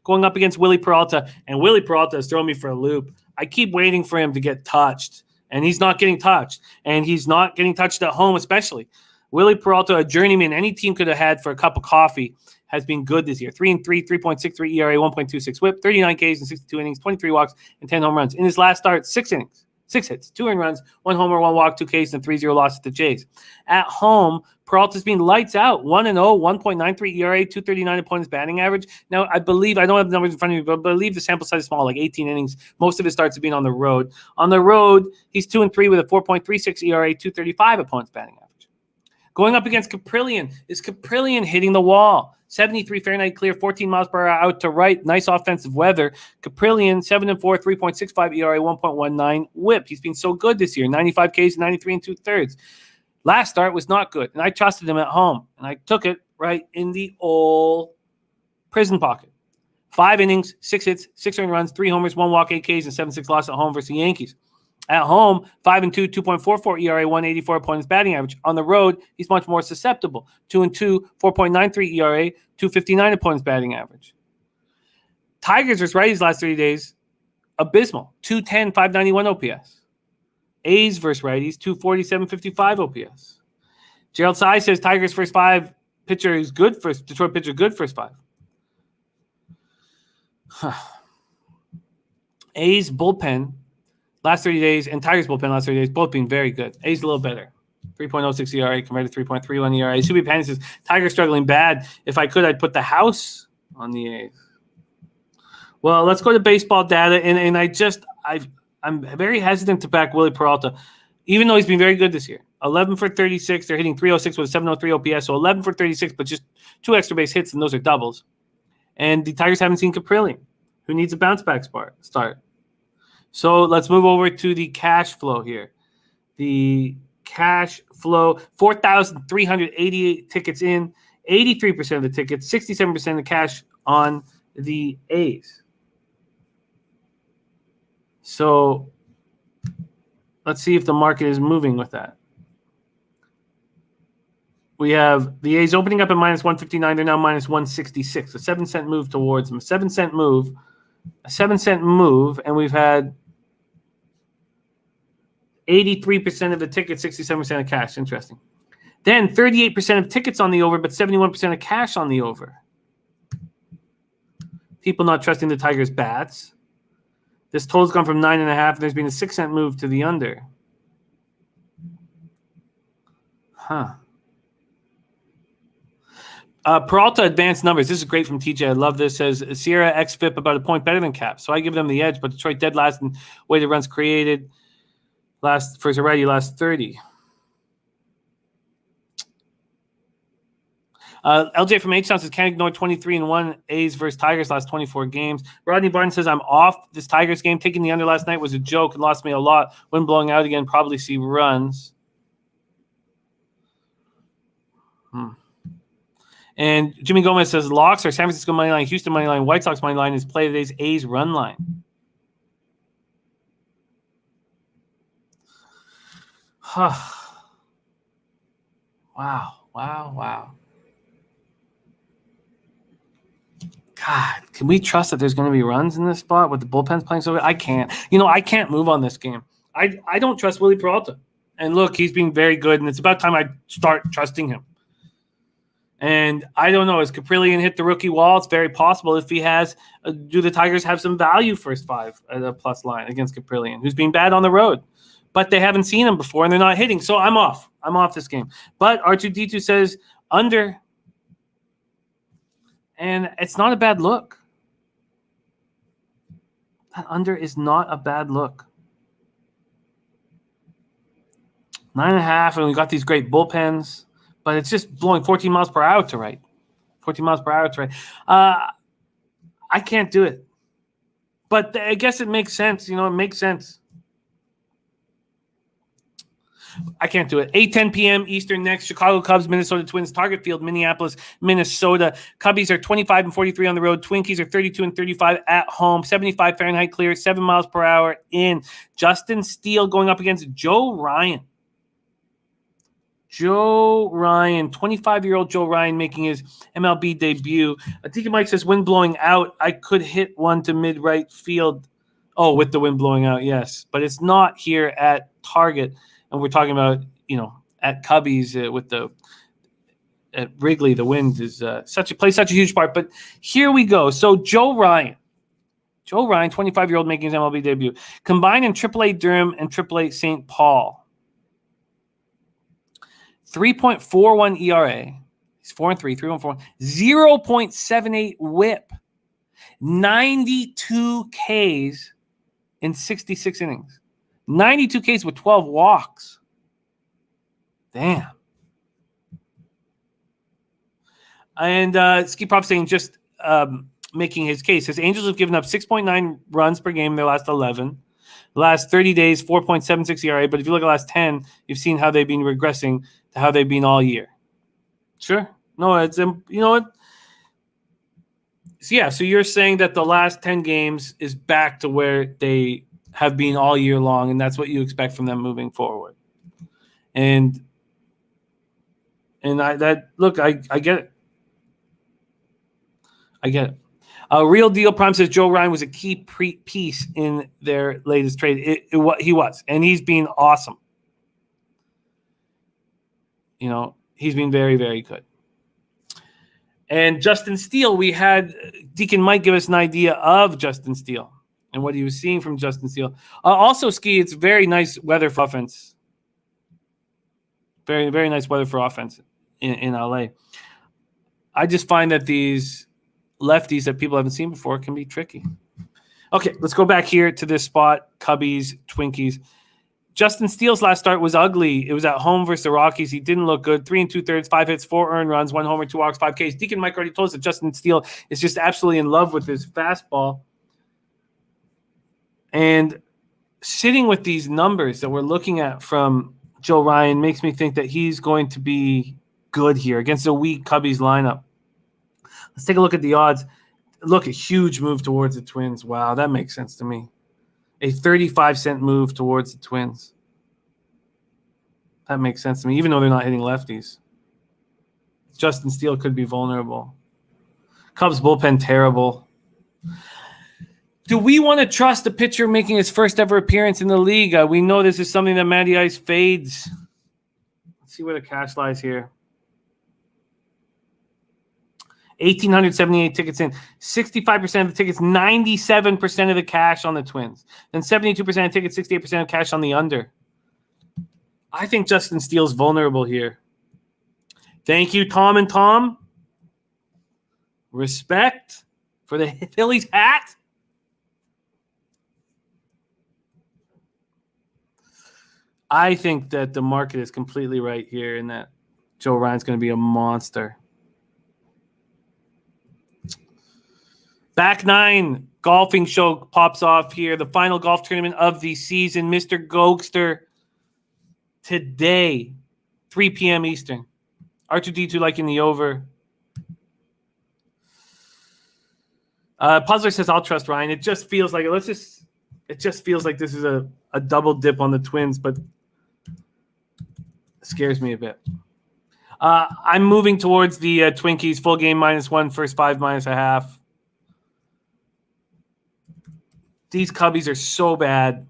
going up against Willie Peralta, and Willie Peralta is throwing me for a loop. I keep waiting for him to get touched, and he's not getting touched, and he's not getting touched at home especially. Willie Peralta, a journeyman any team could have had for a cup of coffee, has been good this year. 3-3, 3.63 ERA, 1.26 whip, 39 Ks in 62 innings, 23 walks, and 10 home runs. In his last start, 6 innings, 6 hits, 2 earned runs, 1 homer, 1 walk, 2 Ks, and 3-0 loss at the Jays. At home, Peralta's been lights out. 1-0, 1.93 ERA, 239 opponent's batting average. Now, I don't have the numbers in front of me, but I believe the sample size is small, like 18 innings. Most of his starts have been on the road. On the road, he's 2-3 with a 4.36 ERA, 235 opponent's batting average. Going up against Caprillion. Is Caprillion hitting the wall? 73 Fahrenheit clear, 14 miles per hour out to right. Nice offensive weather. Caprillion, 7-4, 3.65 ERA, 1.19 whip. He's been so good this year. 95 Ks, 93 2/3. Last start was not good, and I trusted him at home, and I took it right in the old prison pocket. 5 innings, 6 hits, 6 earned runs, 3 homers, 1 walk, 8 Ks, and 7-6 loss at home versus the Yankees. At home, 5-2, 2.44 ERA, 184 opponent's batting average. On the road, he's much more susceptible. 2-2, 4.93 ERA, 259 opponent's batting average. Tigers versus righties last 30 days, abysmal. 210, 591 OPS. A's versus righties, 240, 755 OPS. Gerald Sy says Tigers first 5 pitcher is good first. Detroit pitcher good first 5. A's bullpen last 30 days and Tigers bullpen last 30 days both being very good. A's a little better. 3.06 ERA compared to 3.31 ERA. Subi Pan says Tigers struggling bad. If I could, I'd put the house on the A's. Well, let's go to baseball data, and I'm very hesitant to back Willie Peralta, even though he's been very good this year. 11 for 36. They're hitting 306 with a 703 OPS, so 11 for 36, but just 2 extra base hits, and those are doubles. And the Tigers haven't seen Caprillion, who needs a bounce back start. So let's move over to the cash flow here. The cash flow, 4,388 tickets in, 83% of the tickets, 67% of the cash on the A's. So let's see if the market is moving with that. We have the A's opening up at minus 159. They're now minus 166. A 7-cent move towards them. A 7-cent move. A 7-cent move. And we've had 83% of the tickets, 67% of cash. Interesting. Then 38% of tickets on the over, but 71% of cash on the over. People not trusting the Tigers' bats. This total's gone from 9.5. There's been a 6-cent move to the under. Peralta advanced numbers. This is great from TJ. I love this. Says Sierra XFIP about a point better than Cap. So I give them the edge, but Detroit dead last in weighted runs created. Last for Zaredi, last 30. LJ from H-Town says, can't ignore 23-1 A's versus Tigers last 24 games. Rodney Barton says, I'm off this Tigers game. Taking the under last night was a joke and lost me a lot. When blowing out again, probably see runs. And Jimmy Gomez says, locks are San Francisco money line, Houston money line, White Sox money line is play today's A's run line. Wow. God, can we trust that there's going to be runs in this spot with the bullpens playing so good? I can't. I can't move on this game. I don't trust Willie Peralta. And look, he's been very good, and it's about time I start trusting him. And I don't know, has Caprillion hit the rookie wall? It's very possible. If he has, do the Tigers have some value first 5 at a plus line against Caprillion, who's been bad on the road? But they haven't seen him before, and they're not hitting. So I'm off. I'm off this game. But R2D2 says under. And it's not a bad look. That under is not a bad look. 9.5, and we got these great bullpens. But it's just blowing 14 miles per hour to right. 14 miles per hour to right. I can't do it. But I guess it makes sense. It makes sense. I can't do it. 8:10 p.m. Eastern next. Chicago Cubs, Minnesota Twins, Target Field, Minneapolis, Minnesota. Cubbies are 25-43 on the road. Twinkies are 32-35 at home. 75 Fahrenheit clear, 7 miles per hour in. Justin Steele going up against Joe Ryan. 25-year-old Joe Ryan making his MLB debut. I think Mike says wind blowing out. I could hit one to mid-right field. Oh, with the wind blowing out, yes. But it's not here at Target. And we're talking about, at Cubbies at Wrigley, the wind is such a huge part. But here we go. So Joe Ryan Joe Ryan, 25-year-old, making his MLB debut. Combined in AAA Durham and AAA St. Paul. 3.41 ERA. He's 4-3, 3.14. 0.78 WHIP. 92 Ks in 66 innings. 92 Ks with 12 walks. Damn. And Ski Prop saying just making his case. His Angels have given up 6.9 runs per game in their last 11. The last 30 days, 4.76 ERA. But if you look at the last 10, you've seen how they've been regressing to how they've been all year. Sure. No, it's, you know what? So, yeah, so you're saying that the last 10 games is back to where they have been all year long, and that's what you expect from them moving forward. And I get it. I get it. Real Deal Prime says Joe Ryan was a key piece in their latest trade. He was, and he's been awesome. You know, he's been very, very good. And Justin Steele, we had Deacon Mike give us an idea of Justin Steele and what he was seeing from Justin Steele. Also, Ski, it's very nice weather for offense. Very, very nice weather for offense in LA. I just find that these lefties that people haven't seen before can be tricky. Okay, let's go back here to this spot, Cubbies, Twinkies. Justin Steele's last start was ugly. It was at home versus the Rockies. He didn't look good. 3 2/3, 5 hits, 4 earned runs, 1 homer, 2 walks, 5 Ks. Deacon Mike already told us that Justin Steele is just absolutely in love with his fastball. And sitting with these numbers that we're looking at from Joe Ryan makes me think that he's going to be good here against a weak Cubbies lineup. Let's take a look at the odds. Look, a huge move towards the Twins. Wow, that makes sense to me. A 35-cent move towards the Twins. That makes sense to me, even though they're not hitting lefties. Justin Steele could be vulnerable. Cubs bullpen terrible. Do we want to trust a pitcher making his first ever appearance in the league? We know this is something that Matty Ice fades. Let's see where the cash lies here. 1,878 tickets in. 65% of the tickets, 97% of the cash on the Twins. Then 72% of tickets, 68% of cash on the under. I think Justin Steele's vulnerable here. Thank you, Tom and Tom. Respect for the Phillies hat. I think that the market is completely right here and that Joe Ryan's going to be a monster. Back nine golfing show pops off here. The final golf tournament of the season. Mr. Gokster today, 3 p.m. Eastern. R2D2 liking the over. Puzzler says, I'll trust Ryan. It just feels like this is a double dip on the Twins, but it scares me a bit. I'm moving towards the Twinkies. Full game -1, first 5 -1/2. These Cubbies are so bad.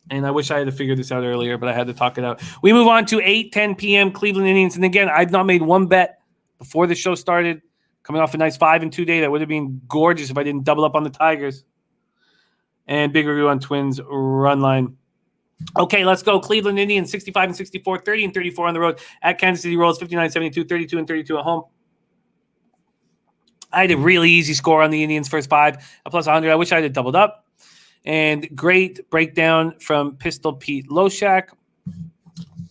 And I wish I had to figure this out earlier, but I had to talk it out. We move on to 8:10 p.m. Cleveland Indians. And again, I've not made one bet before the show started. Coming off a nice 5-2 day. That would have been gorgeous if I didn't double up on the Tigers. And big review on Twins run line. Okay, let's go. Cleveland Indians, 65-64, 30-34 on the road. At Kansas City Royals, 59-72, 32-32 at home. I had a really easy score on the Indians first 5, a plus 100. I wish I had doubled up. And great breakdown from Pistol Pete Loshak.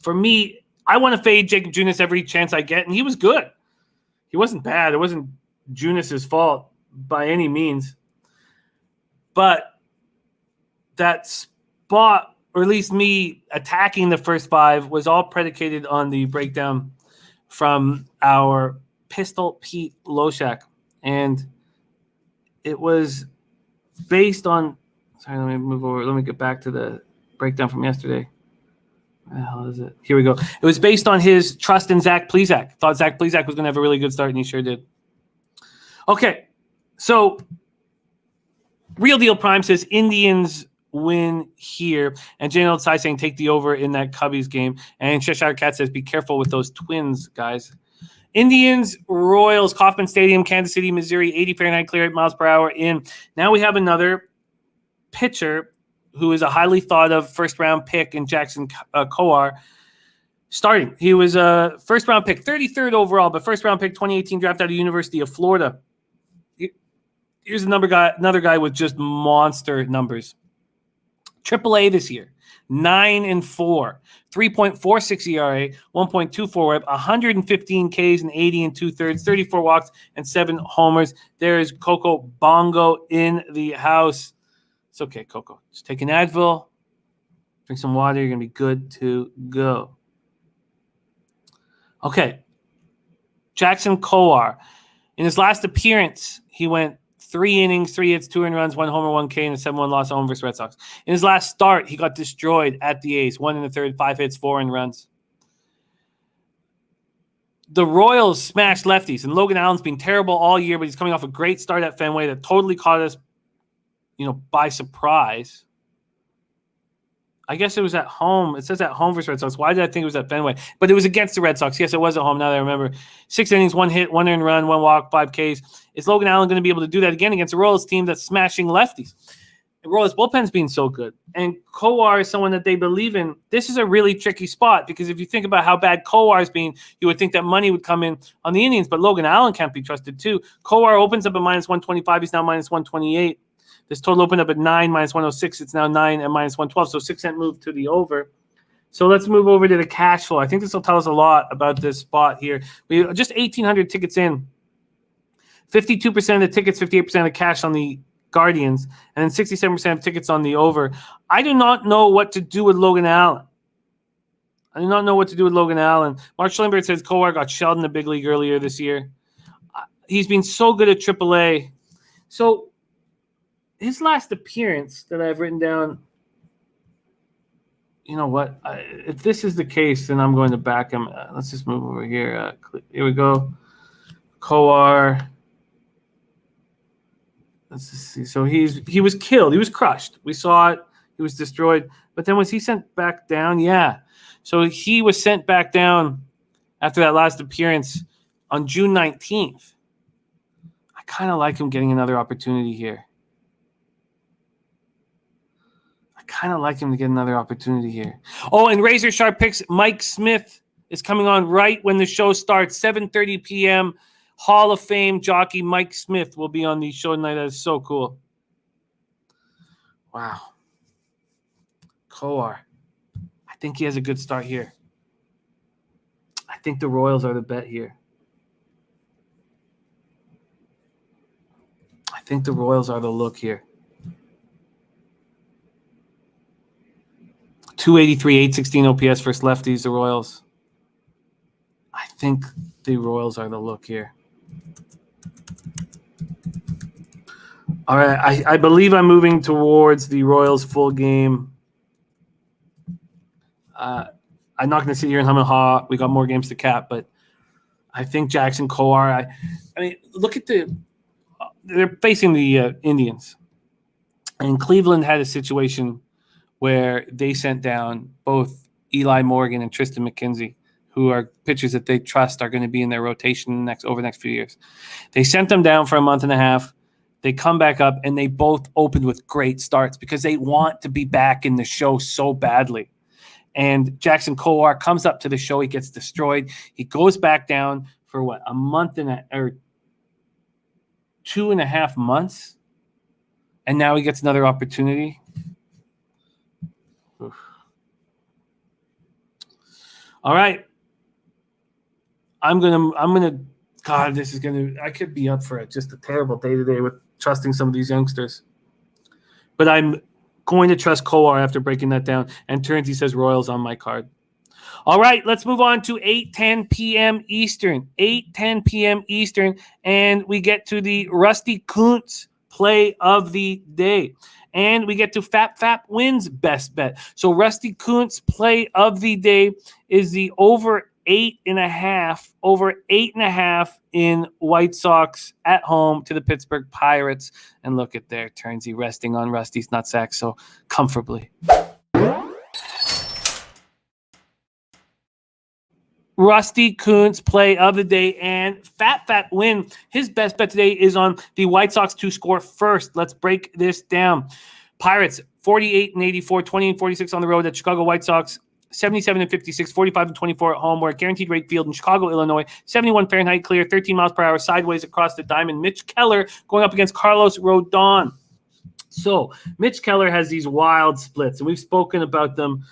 For me, I want to fade Jacob Junis every chance I get, and he was good. He wasn't bad. It wasn't Junis's fault by any means. But that spot, or at least me attacking the first 5, was all predicated on the breakdown from our Pistol Pete Loshak. And it was based on – sorry, let me move over. Let me get back to the breakdown from yesterday. Where the hell is it? Here we go. It was based on his trust in Zach Plesac. Thought Zach Plesac was going to have a really good start, and he sure did. Okay, so Real Deal Prime says Indians win here. And Jane Old saying take the over in that Cubbies game. And Cheshire Cat says be careful with those Twins, guys. Indians, Royals, Kauffman Stadium, Kansas City, Missouri, 80 Fahrenheit, clear 8 miles per hour in. Now we have another pitcher who is a highly thought of first-round pick in Jackson Kowar starting. He was a first-round pick, 33rd overall, but first-round pick, 2018 draft out of University of Florida. Here's another guy with just monster numbers. AAA this year, 9-4, 3.46 ERA, 1.24 WHIP, 115 Ks and 80 2/3, 34 walks and 7 homers. There is Coco Bongo in the house. It's okay, Coco. Just take an Advil, drink some water. You're gonna be good to go. Okay, Jackson Kowar. In his last appearance, he went 3 innings, 3 hits, 2 earned runs, 1 homer, 1 K, and a 7-1 loss at home versus Red Sox. In his last start, he got destroyed at the A's. 1 1/3, 5 hits, 4 earned runs. The Royals smashed lefties, and Logan Allen's been terrible all year, but he's coming off a great start at Fenway that totally caught us, by surprise. I guess it was at home. It says at home versus Red Sox. Why did I think it was at Fenway? But it was against the Red Sox. Yes, it was at home. Now that I remember. 6 innings, 1 hit, 1 earned run, 1 walk, 5 Ks. Is Logan Allen going to be able to do that again against the Royals team that's smashing lefties? The Royals bullpen's been so good. And Kowar is someone that they believe in. This is a really tricky spot because if you think about how bad Kowar's been, you would think that money would come in on the Indians, but Logan Allen can't be trusted too. Kowar opens up at -125. He's now -128. This total opened up at 9, -106. It's now 9 and -112. So 6-cent move to the over. So let's move over to the cash flow. I think this will tell us a lot about this spot here. We just 1,800 tickets in. 52% of the tickets, 58% of the cash on the Guardians, and then 67% of tickets on the over. I do not know what to do with Logan Allen. Mark Schlimberg says Kowar got shelled in the big league earlier this year. He's been so good at AAA. So his last appearance that I've written down, you know what? If this is the case, then I'm going to back him. Let's just move over here. Here we go. Kowar. Let's just see. So he was killed. He was crushed. We saw it. He was destroyed. But then was he sent back down? Yeah. So he was sent back down after that last appearance on June 19th. I kind of like him getting another opportunity here. Oh, and Razor Sharp picks Mike Smith is coming on right when the show starts, 7:30 p.m. Hall of Fame jockey Mike Smith will be on the show tonight. That is so cool. Wow. Kowar. I think he has a good start here. I think the Royals are the bet here. I think the Royals are the look here. 283, 816 OPS versus lefties, the Royals. I think the Royals are the look here. All right, I believe I'm moving towards the Royals full game. I'm not going to sit here and hum and haw. We got more games to cap, but I think Jackson Kowar. I mean, look at they're facing the Indians, and Cleveland had a situation where they sent down both Eli Morgan and Tristan McKenzie, who are pitchers that they trust are going to be in their rotation over the next few years. They sent them down for a month and a half. They come back up, and they both opened with great starts because they want to be back in the show so badly. And Jackson Kowar comes up to the show. He gets destroyed. He goes back down for a month or 2.5 months, and now he gets another opportunity. Oof. All right. I'm gonna God, I could be up for it. Just a terrible day today with trusting some of these youngsters. But I'm going to trust Kowar after breaking that down. And Turnsey says Royals on my card. All right, let's move on to 8:10 p.m. Eastern. 8:10 p.m. Eastern, and we get to the Rusty Kuntz play of the day. And we get to Fap wins best bet. So Rusty Kuntz play of the day is the over 8.5 in White Sox at home to the Pittsburgh Pirates. And look at there, Turnsey resting on Rusty's nutsack so comfortably. Rusty Kuntz play of the day and fat win. His best bet today is on the White Sox to score first. Let's break this down. Pirates 48-84, 20-46 on the road at Chicago White Sox. 77-56, 45-24 at home. We're at Guaranteed Rate Field in Chicago, Illinois. 71 Fahrenheit clear, 13 miles per hour sideways across the diamond. Mitch Keller going up against Carlos Rodon. So Mitch Keller has these wild splits, and we've spoken about them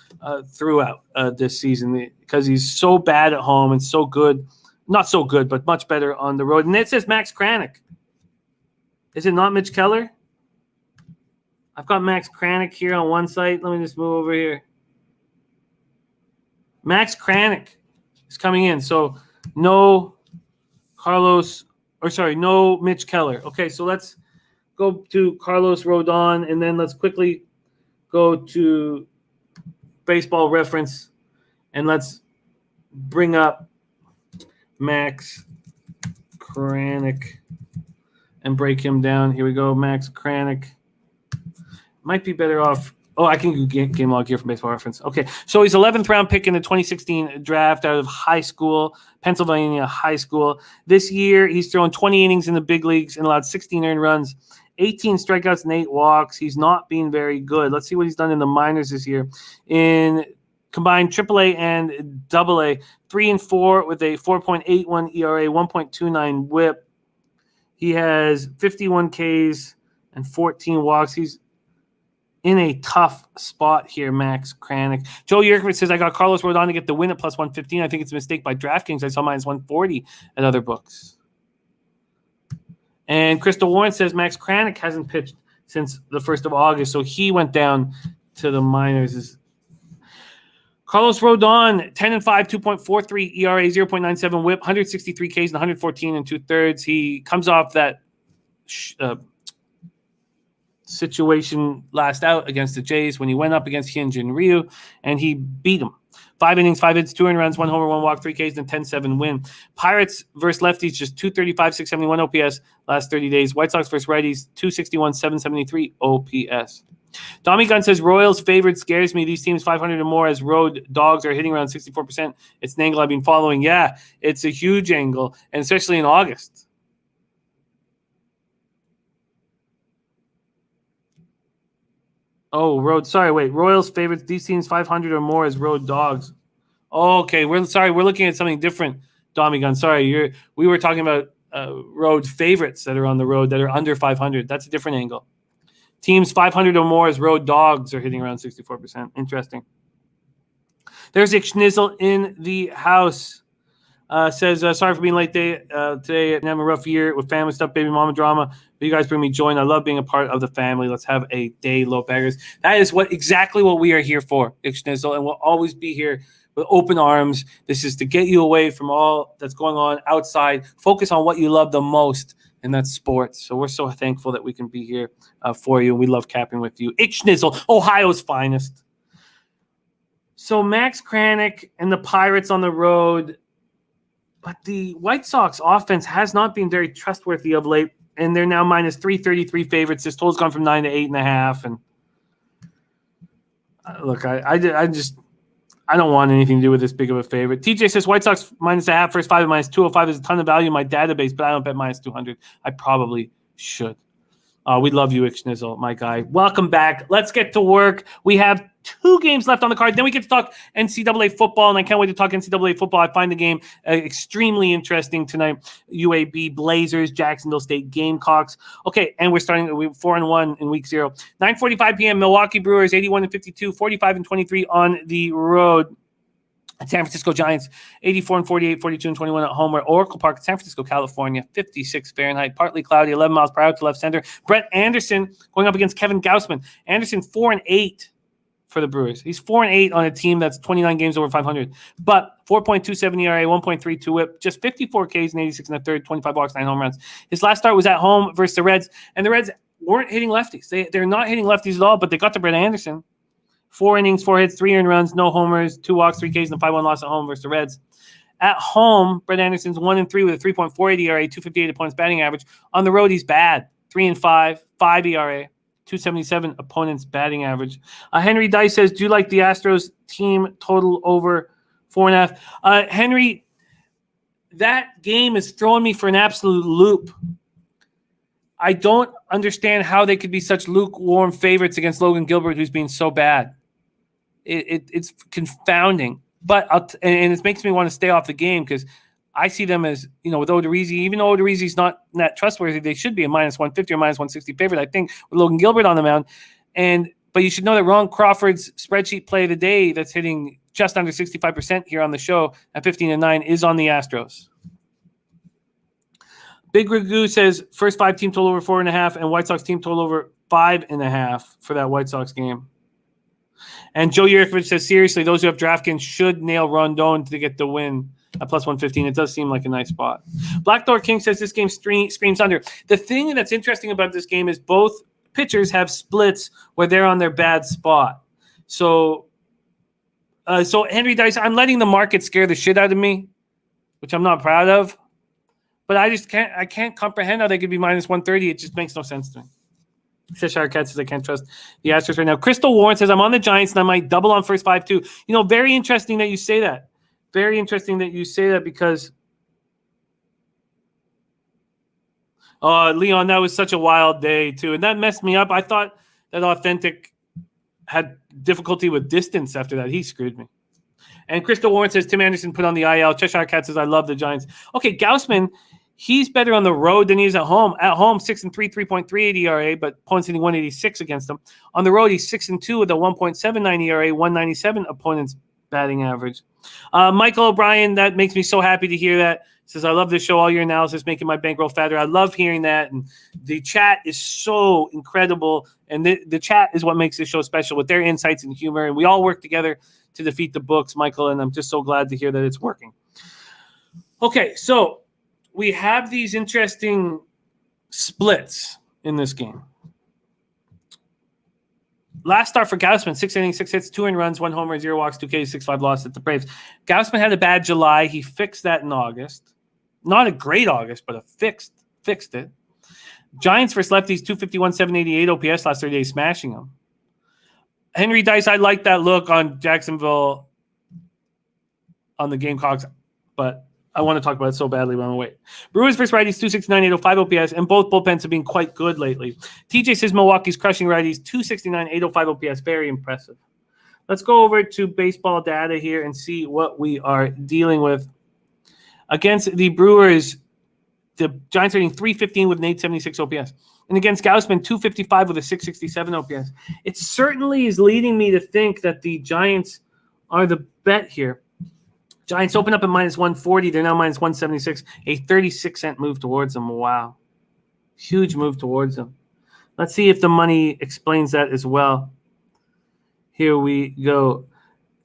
throughout this season because he's so bad at home and so good. Not so good, but much better on the road. And it says Max Kranick. Is it not Mitch Keller? I've got Max Kranick here on one site. Let me just move over here. Max Kranick is coming in. So no Mitch Keller. Okay, so let's go to Carlos Rodon, and then let's quickly go to Baseball Reference, and let's bring up Max Kranick and break him down. Here we go, Max Kranick. Might be better off. Oh, I can game log here from Baseball Reference. Okay, so he's 11th round pick in the 2016 draft out of high school, Pennsylvania high school. This year, he's thrown 20 innings in the big leagues and allowed 16 earned runs, 18 strikeouts and 8 walks. He's not been very good. Let's see what he's done in the minors this year. In combined AAA and AA, 3-4 with a 4.81 ERA, 1.29 WHIP. He has 51 Ks and 14 walks. He's in a tough spot here, Max Kranick. Joe Yerkovich says, I got Carlos Rodon to get the win at plus 115. I think it's a mistake by DraftKings. I saw minus 140 at other books. And Crystal Warren says Max Kranick hasn't pitched since the 1st of August, so he went down to the minors. Carlos Rodon, 10-5, 2.43 ERA, 0.97 WHIP, 163 Ks and 114 and 2/3. He comes off that situation last out against the Jays when he went up against Hyunjin Ryu, and he beat him. 5 innings, 5 hits, 2 earned runs, 1 homer, 1 walk, 3 Ks, and 10-7 win. Pirates versus lefties, just 235, 671 OPS last 30 days. White Sox versus righties, 261, 773 OPS. Tommy Gunn says, Royals favorite scares me. These teams 500 or more as road dogs are hitting around 64%. It's an angle I've been following. Yeah, it's a huge angle, and especially in August. Oh, Royals favorites. These teams 500 or more as road dogs. Oh, okay, we're looking at something different, Dommy Gun. Sorry, we were talking about road favorites that are on the road that are under 500. That's a different angle. Teams 500 or more as road dogs are hitting around 64%. Interesting. There's a Schnizzle in the house. Says, sorry for being late today. I'm having a rough year with family stuff, baby mama drama. But you guys bring me joy, and I love being a part of the family. Let's have a day, low baggers. That is exactly what we are here for, Schnizzle, and we'll always be here with open arms. This is to get you away from all that's going on outside. Focus on what you love the most, and that's sports. So we're so thankful that we can be here for you. We love capping with you. Schnizzle, Ohio's finest. So Max Kranick and the Pirates on the road. But the White Sox offense has not been very trustworthy of late, and they're now minus 333 favorites. This total's gone from 9 to 8.5. And look, I don't want anything to do with this big of a favorite. TJ says White Sox minus a half, first 5 at minus 205 is a ton of value in my database, but I don't bet minus 200. I probably should. We love you, Schnizzle, my guy. Welcome back. Let's get to work. We have 2 games left on the card. Then we get to talk NCAA football, and I can't wait to talk NCAA football. I find the game extremely interesting tonight. UAB Blazers, Jacksonville State Gamecocks. Okay, and we're 4-1 in week 0. 9:45 p.m. Milwaukee Brewers, 81-52, 45-23 on the road. San Francisco Giants, 84-48, 42-21 at home. We're at Oracle Park, San Francisco, California, 56 Fahrenheit, partly cloudy, 11 miles per hour to left center. Brett Anderson going up against Kevin Gausman. Anderson 4-8 for the Brewers. He's 4-8 on a team that's 29 games over 500, but 4.27 ERA, 1.32 WHIP, just 54 Ks and 86 and a third, 25 walks, 9 home runs. His last start was at home versus the Reds, and the Reds weren't hitting lefties. They're not hitting lefties at all, but they got to Brett Anderson. 4 innings, 4 hits, 3 earned runs, no homers, 2 walks, 3 Ks, and a 5-1 loss at home versus the Reds. At home, Brett Anderson's 1-3 with a 3.48 ERA, 258 opponent's batting average. On the road, he's bad. 3-5, 5 ERA, 277 opponent's batting average. Henry Dice says, do you like the Astros team total over 4.5. Henry, that game is throwing me for an absolute loop. I don't understand how they could be such lukewarm favorites against Logan Gilbert, who's been so bad. It's confounding. But and it makes me want to stay off the game because I see them as, with Odorizzi, even though Odorizzi's not that trustworthy, they should be a minus 150 or minus 160 favorite, I think, with Logan Gilbert on the mound. But you should know that Ron Crawford's spreadsheet play of the day that's hitting just under 65% here on the show at 15-9 is on the Astros. Big Ragu says first 5 team total over 4.5 and White Sox team total over 5.5 for that White Sox game. And Joe Yurkovich says, seriously, those who have DraftKings should nail Rondon to get the win at plus 115. It does seem like a nice spot. Blackdoor King says this game screams under. The thing that's interesting about this game is both pitchers have splits where they're on their bad spot. So Henry Dice, I'm letting the market scare the shit out of me, which I'm not proud of. But I can't comprehend how they could be minus 130. It just makes no sense to me. Cheshire Cat says I can't trust the Astros right now. Crystal Warren says I'm on the Giants and I might double on first 5 too. Very interesting that you say that. Very interesting that you say that because Leon, that was such a wild day too. And that messed me up. I thought that Authentic had difficulty with distance after that. He screwed me. And Crystal Warren says Tim Anderson put on the IL. Cheshire Cat says I love the Giants. Okay, Gaussman, he's better on the road than he is at home. At home, 6-3, 3.38 ERA, but opponents hitting 186 against him. On the road, he's 6-2 with a 1.79 ERA, 197 opponents batting average. Michael O'Brien, that makes me so happy to hear that. Says, I love this show, all your analysis, making my bankroll fatter. I love hearing that. And the chat is so incredible. And the chat is what makes this show special with their insights and humor. And we all work together to defeat the books, Michael. And I'm just so glad to hear that it's working. Okay, so we have these interesting splits in this game. Last start for Gaussman, 6 innings, 6 hits, 2 earned runs, 1 homer, 0 walks, 2 Ks, 6-5 loss at the Braves. Gaussman had a bad July. He fixed that in August. Not a great August, but fixed it. Giants versus lefties, 251, 788 OPS last 30 days, smashing them. Henry Dice, I like that look on Jacksonville on the Gamecocks, but I want to talk about it so badly, but I'm going to wait. Brewers versus righties, 269, 805 OPS, and both bullpens have been quite good lately. TJ says Milwaukee's crushing righties, 269, 805 OPS. Very impressive. Let's go over to baseball data here and see what we are dealing with. Against the Brewers, the Giants are hitting 315 with an 876 OPS. And against Gaussman, 255 with a 667 OPS. It certainly is leading me to think that the Giants are the bet here. Giants open up at minus 140. They're now minus 176. A 36-cent move towards them. Wow. Huge move towards them. Let's see if the money explains that as well. Here we go.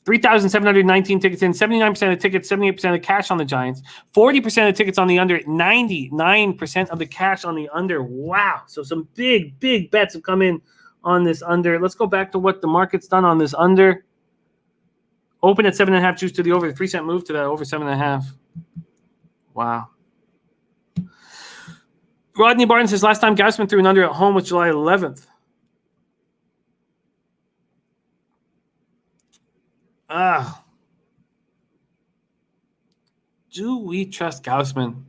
3,719 tickets in. 79% of the tickets, 78% of the cash on the Giants. 40% of the tickets on the under. 99% of the cash on the under. Wow. So some big, big bets have come in on this under. Let's go back to what the market's done on this under. Open at 7.5, juice to the over. 3-cent move to that over 7.5. Wow. Rodney Barton says last time Gaussman threw an under at home was July 11th. Do we trust Gaussman?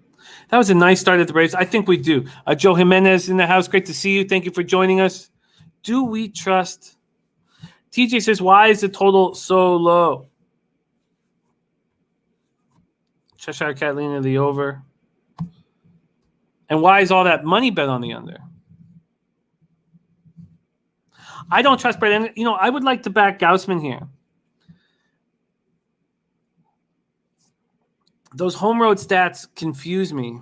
That was a nice start at the Braves. I think we do. Joe Jimenez in the house. Great to see you. Thank you for joining us. Do we trust? TJ says, why is the total so low? Cheshire Cat leaning to the over. And why is all that money bet on the under? I don't trust Brett. I would like to back Gaussman here. Those home road stats confuse me.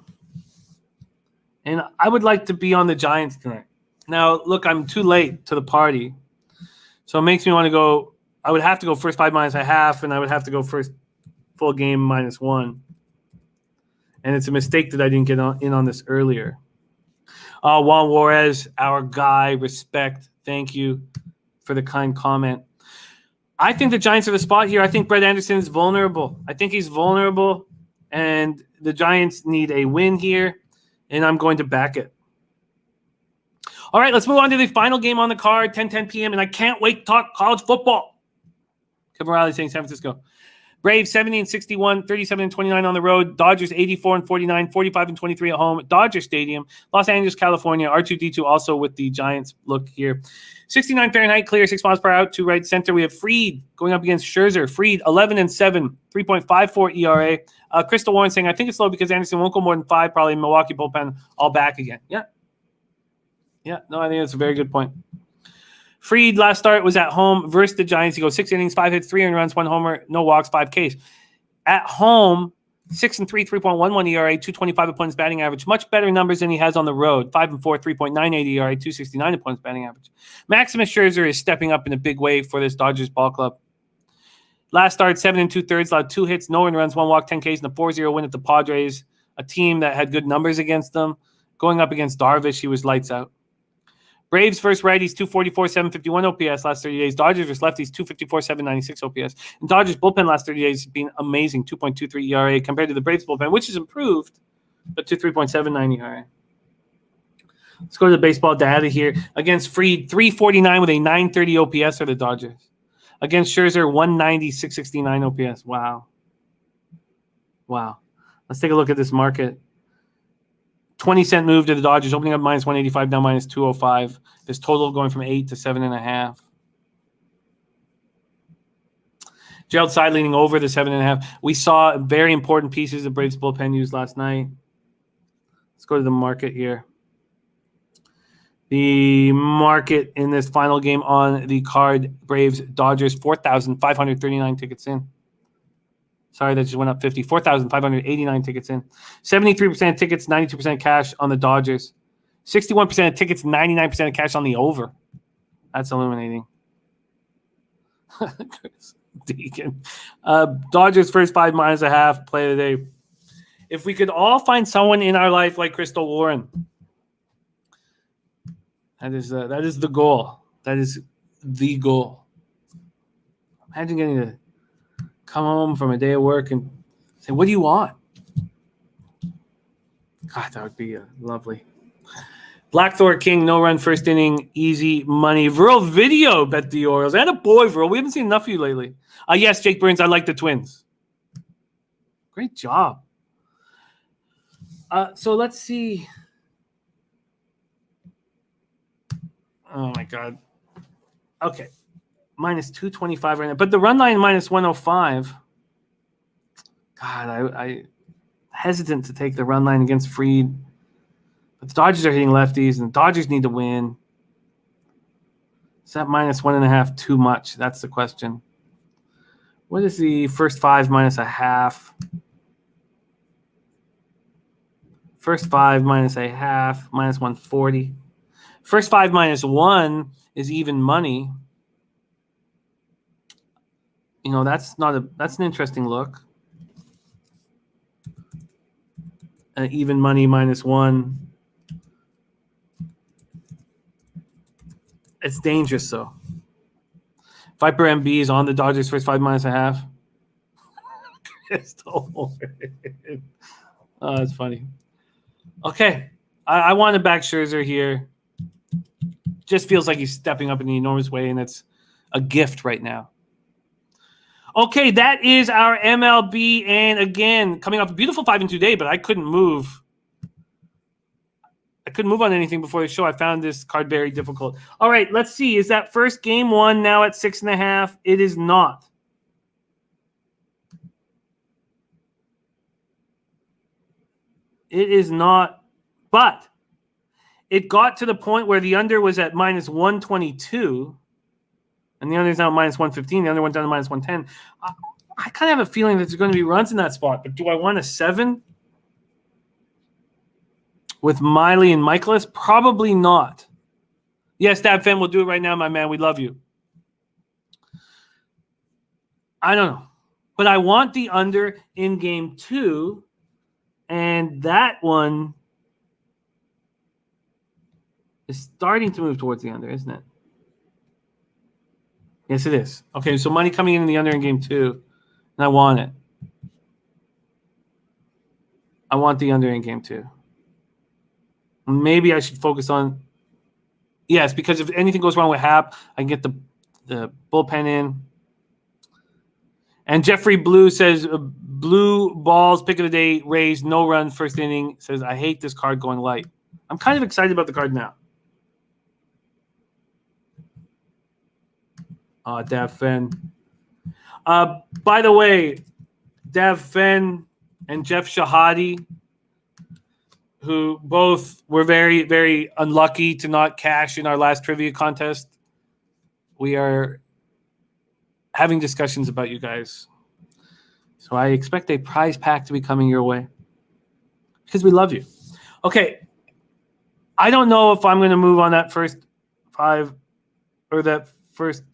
And I would like to be on the Giants tonight. Now, look, I'm too late to the party. So it makes me want to go. I would have to go first 5 minus a half, and I would have to go first full game minus 1. And it's a mistake that I didn't get in on this earlier. Juan Juarez, our guy, respect. Thank you for the kind comment. I think the Giants are the spot here. I think Brett Anderson is vulnerable. I think he's vulnerable, and the Giants need a win here, and I'm going to back it. All right, let's move on to the final game on the card, 10:10 p.m., and I can't wait to talk college football. Kevin Riley saying San Francisco. Braves 70-61, 37-29 on the road. Dodgers 84-49, 45-23 at home. Dodger Stadium, Los Angeles, California. R2D2 also with the Giants look here. 69 Fahrenheit, clear, 6 miles per hour to right center. We have Fried going up against Scherzer. Fried 11-7, 3.54 ERA. Crystal Warren saying, I think it's low because Anderson won't go more than 5. Probably Milwaukee bullpen all back again. Yeah. No, I think that's a very good point. Fried last start was at home versus the Giants. He goes 6 innings, 5 hits, 3 earned runs, 1 homer, no walks, 5 Ks. At home, 6-3, 3.11 ERA, 225 opponents batting average. Much better numbers than he has on the road. 5-4, 3.98 ERA, 269 opponents batting average. Maximus Scherzer is stepping up in a big way for this Dodgers ball club. Last start, 7 2/3, allowed 2 hits, no earned runs, 1 walk, 10 Ks, and a 4-0 win at the Padres, a team that had good numbers against them. Going up against Darvish, he was lights out. Braves versus righties, 244, 751 OPS last 30 days. Dodgers versus lefties, 254, 796 OPS. And Dodgers bullpen last 30 days has been amazing, 2.23 ERA compared to the Braves bullpen, which has improved, but to 3.79 ERA. Let's go to the baseball data here. Against Fried, 349 with a 930 OPS are the Dodgers. Against Scherzer, 190, 669 OPS. Wow. Let's take a look at this market. 20-cent move to the Dodgers, opening up minus 185, now minus 205. This total going from 8 to 7.5. Gerald Side leaning over the 7.5. We saw very important pieces of Braves bullpen used last night. Let's go to the market here. The market in this final game on the card, Braves Dodgers, 4,539 tickets in. Sorry, that just went up 50. 4,589 tickets in. 73% of tickets, 92% cash on the Dodgers. 61% of tickets, 99% of cash on the over. That's illuminating. Deacon. Dodgers first 5 minus a half, play of the day. If we could all find someone in our life like Crystal Warren, that is the goal. That is the goal. Imagine getting to come home from a day of work and say, what do you want? God, that would be lovely. Black Thor King, no run, first inning, easy money. Virl Video bet the Orioles. And a boy, Virl. We haven't seen enough of you lately. Yes, Jake Burns, I like the Twins. Great job. So let's see. Oh, my God. Okay. Minus 225 right now. But the run line minus 105. God, I hesitant to take the run line against Fried. But the Dodgers are hitting lefties, and the Dodgers need to win. Is that minus 1.5 too much? That's the question. What is the first 5 minus a half? First 5 minus a half, minus 140. First 5 minus 1 is even money. You know, that's an interesting look. Even money minus 1. It's dangerous, though. Viper MB is on the Dodgers first 5 minus a half. Oh, that's funny. Okay. I want to back Scherzer here. Just feels like he's stepping up in an enormous way, and it's a gift right now. Okay, that is our MLB. And again, coming off a beautiful 5-2 day, but I couldn't move. I couldn't move on anything before the show. I found this card very difficult. All right, let's see. Is that first game 1 now at 6.5? It is not. It is not. But it got to the point where the under was at minus 122. And the under is now minus 115. The other one's down to minus 110. I kind of have a feeling that there's going to be runs in that spot. But do I want a 7 with Miley and Michaelis? Probably not. Yes, Dab Fan, we'll do it right now, my man. We love you. I don't know. But I want the under in game 2. And that one is starting to move towards the under, isn't it? Yes, it is. Okay, so money coming in the under in game 2. And I want it. I want the under in game 2. Maybe I should focus on... Yes, because if anything goes wrong with Hap, I can get the bullpen in. And Jeffrey Blue says, blue balls, pick of the day, Rays, no run, first inning. Says, I hate this card going light. I'm kind of excited about the card now. Dav Fenn. By the way, Dav Fenn and Jeff Shahadi, who both were very, very unlucky to not cash in our last trivia contest. We are having discussions about you guys. So I expect a prize pack to be coming your way because we love you. Okay. I don't know if I'm going to move on that first 5 or that first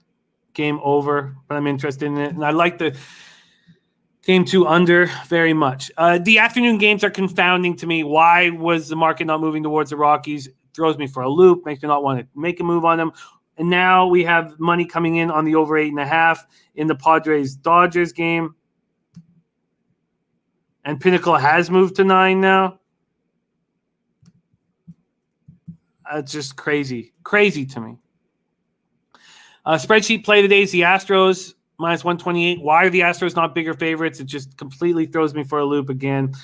game over, but I'm interested in it. And I like the game 2 under very much. The afternoon games are confounding to me. Why was the market not moving towards the Rockies? It throws me for a loop, makes me not want to make a move on them. And now we have money coming in on the over 8.5 in the Padres-Dodgers game. And Pinnacle has moved to 9 now. It's just crazy. Crazy to me. Spreadsheet play today is the Astros, minus 128. Why are the Astros not bigger favorites? It just completely throws me for a loop again.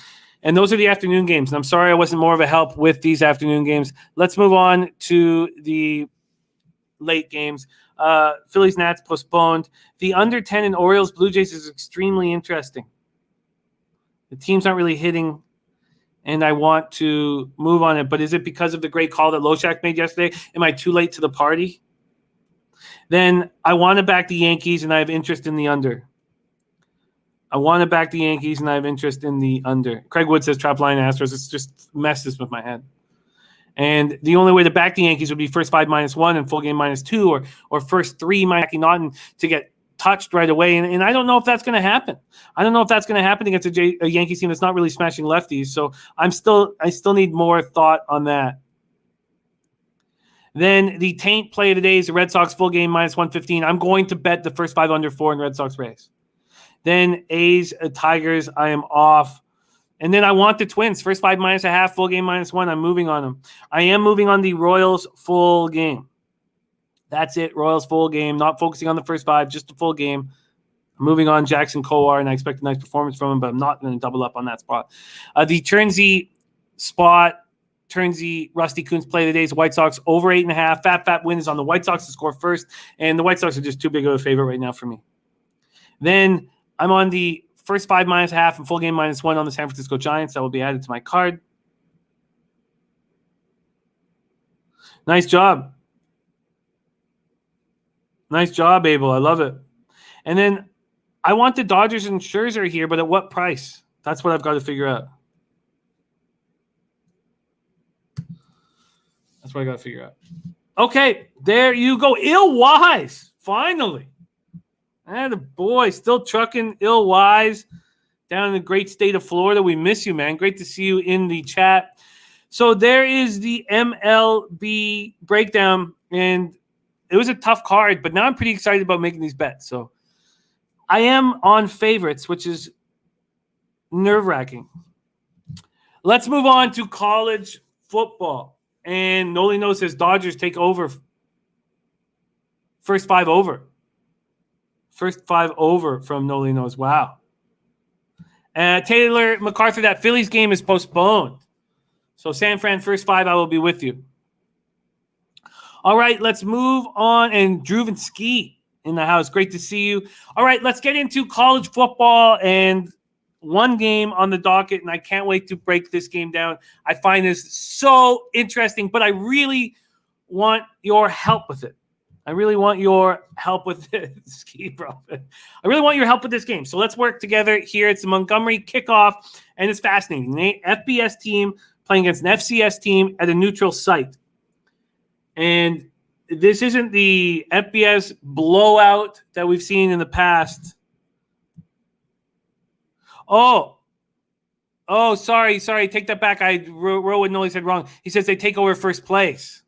And those are the afternoon games. And I'm sorry I wasn't more of a help with these afternoon games. Let's move on to the late games. Phillies Nats postponed. The under 10 in Orioles Blue Jays is extremely interesting. The teams aren't really hitting, and I want to move on it. But is it because of the great call that Loshak made yesterday? Am I too late to the party? Then I want to back the Yankees, and I have interest in the under. I want to back the Yankees, and I have interest in the under. Craig Wood says trap line Astros. It's just messes with my head. And the only way to back the Yankees would be first 5 -1 and full game -2, or first 3 Mackie Naughton to get touched right away. And I don't know if that's going to happen. I don't know if that's going to happen against a Yankees team that's not really smashing lefties. So I still need more thought on that. Then the taint play of the day is the Red Sox full game -115. I'm going to bet the first 5 under 4 in Red Sox Rays. Then A's, Tigers, I am off. And then I want the Twins. First 5 -1/2, full game -1. I'm moving on them. I am moving on the Royals full game. That's it. Royals full game. Not focusing on the first 5, just the full game. I'm moving on Jackson Kowar, and I expect a nice performance from him, but I'm not going to double up on that spot. The Turnsey spot, Turnsey, Rusty Coons play today is White Sox over 8.5. Fat win is on the White Sox to score first, and the White Sox are just too big of a favorite right now for me. Then I'm on the first 5 -1/2 and full game -1 on the San Francisco Giants. That will be added to my card. Nice job. Nice job, Abel. I love it. And then I want the Dodgers and Scherzer here, but at what price? That's what I've got to figure out. That's what I got to figure out. Okay, there you go. Ill Wise, finally. And the boy, still trucking Ill Wise down in the great state of Florida. We miss you, man. Great to see you in the chat. So there is the MLB breakdown, and it was a tough card, but now I'm pretty excited about making these bets. So I am on favorites, which is nerve-wracking. Let's move on to college football. And Nolino says Dodgers take over. First 5 over. First 5 over from Nolino's. Wow. Taylor MacArthur, that Phillies game is postponed. So San Fran first 5, I will be with you. All right, let's move on. And Druven Ski in the house. Great to see you. All right, let's get into college football and one game on the docket, and I can't wait to break this game down. I find this so interesting, but I really want your help with it. I really want your help with this. Ski Prophet. I really want your help with this game. So let's work together here. It's the Montgomery kickoff, and it's fascinating. An FBS team playing against an FCS team at a neutral site. And this isn't the FBS blowout that we've seen in the past. Oh, sorry. Take that back. I wrote what Noli said wrong. He says they take over first place.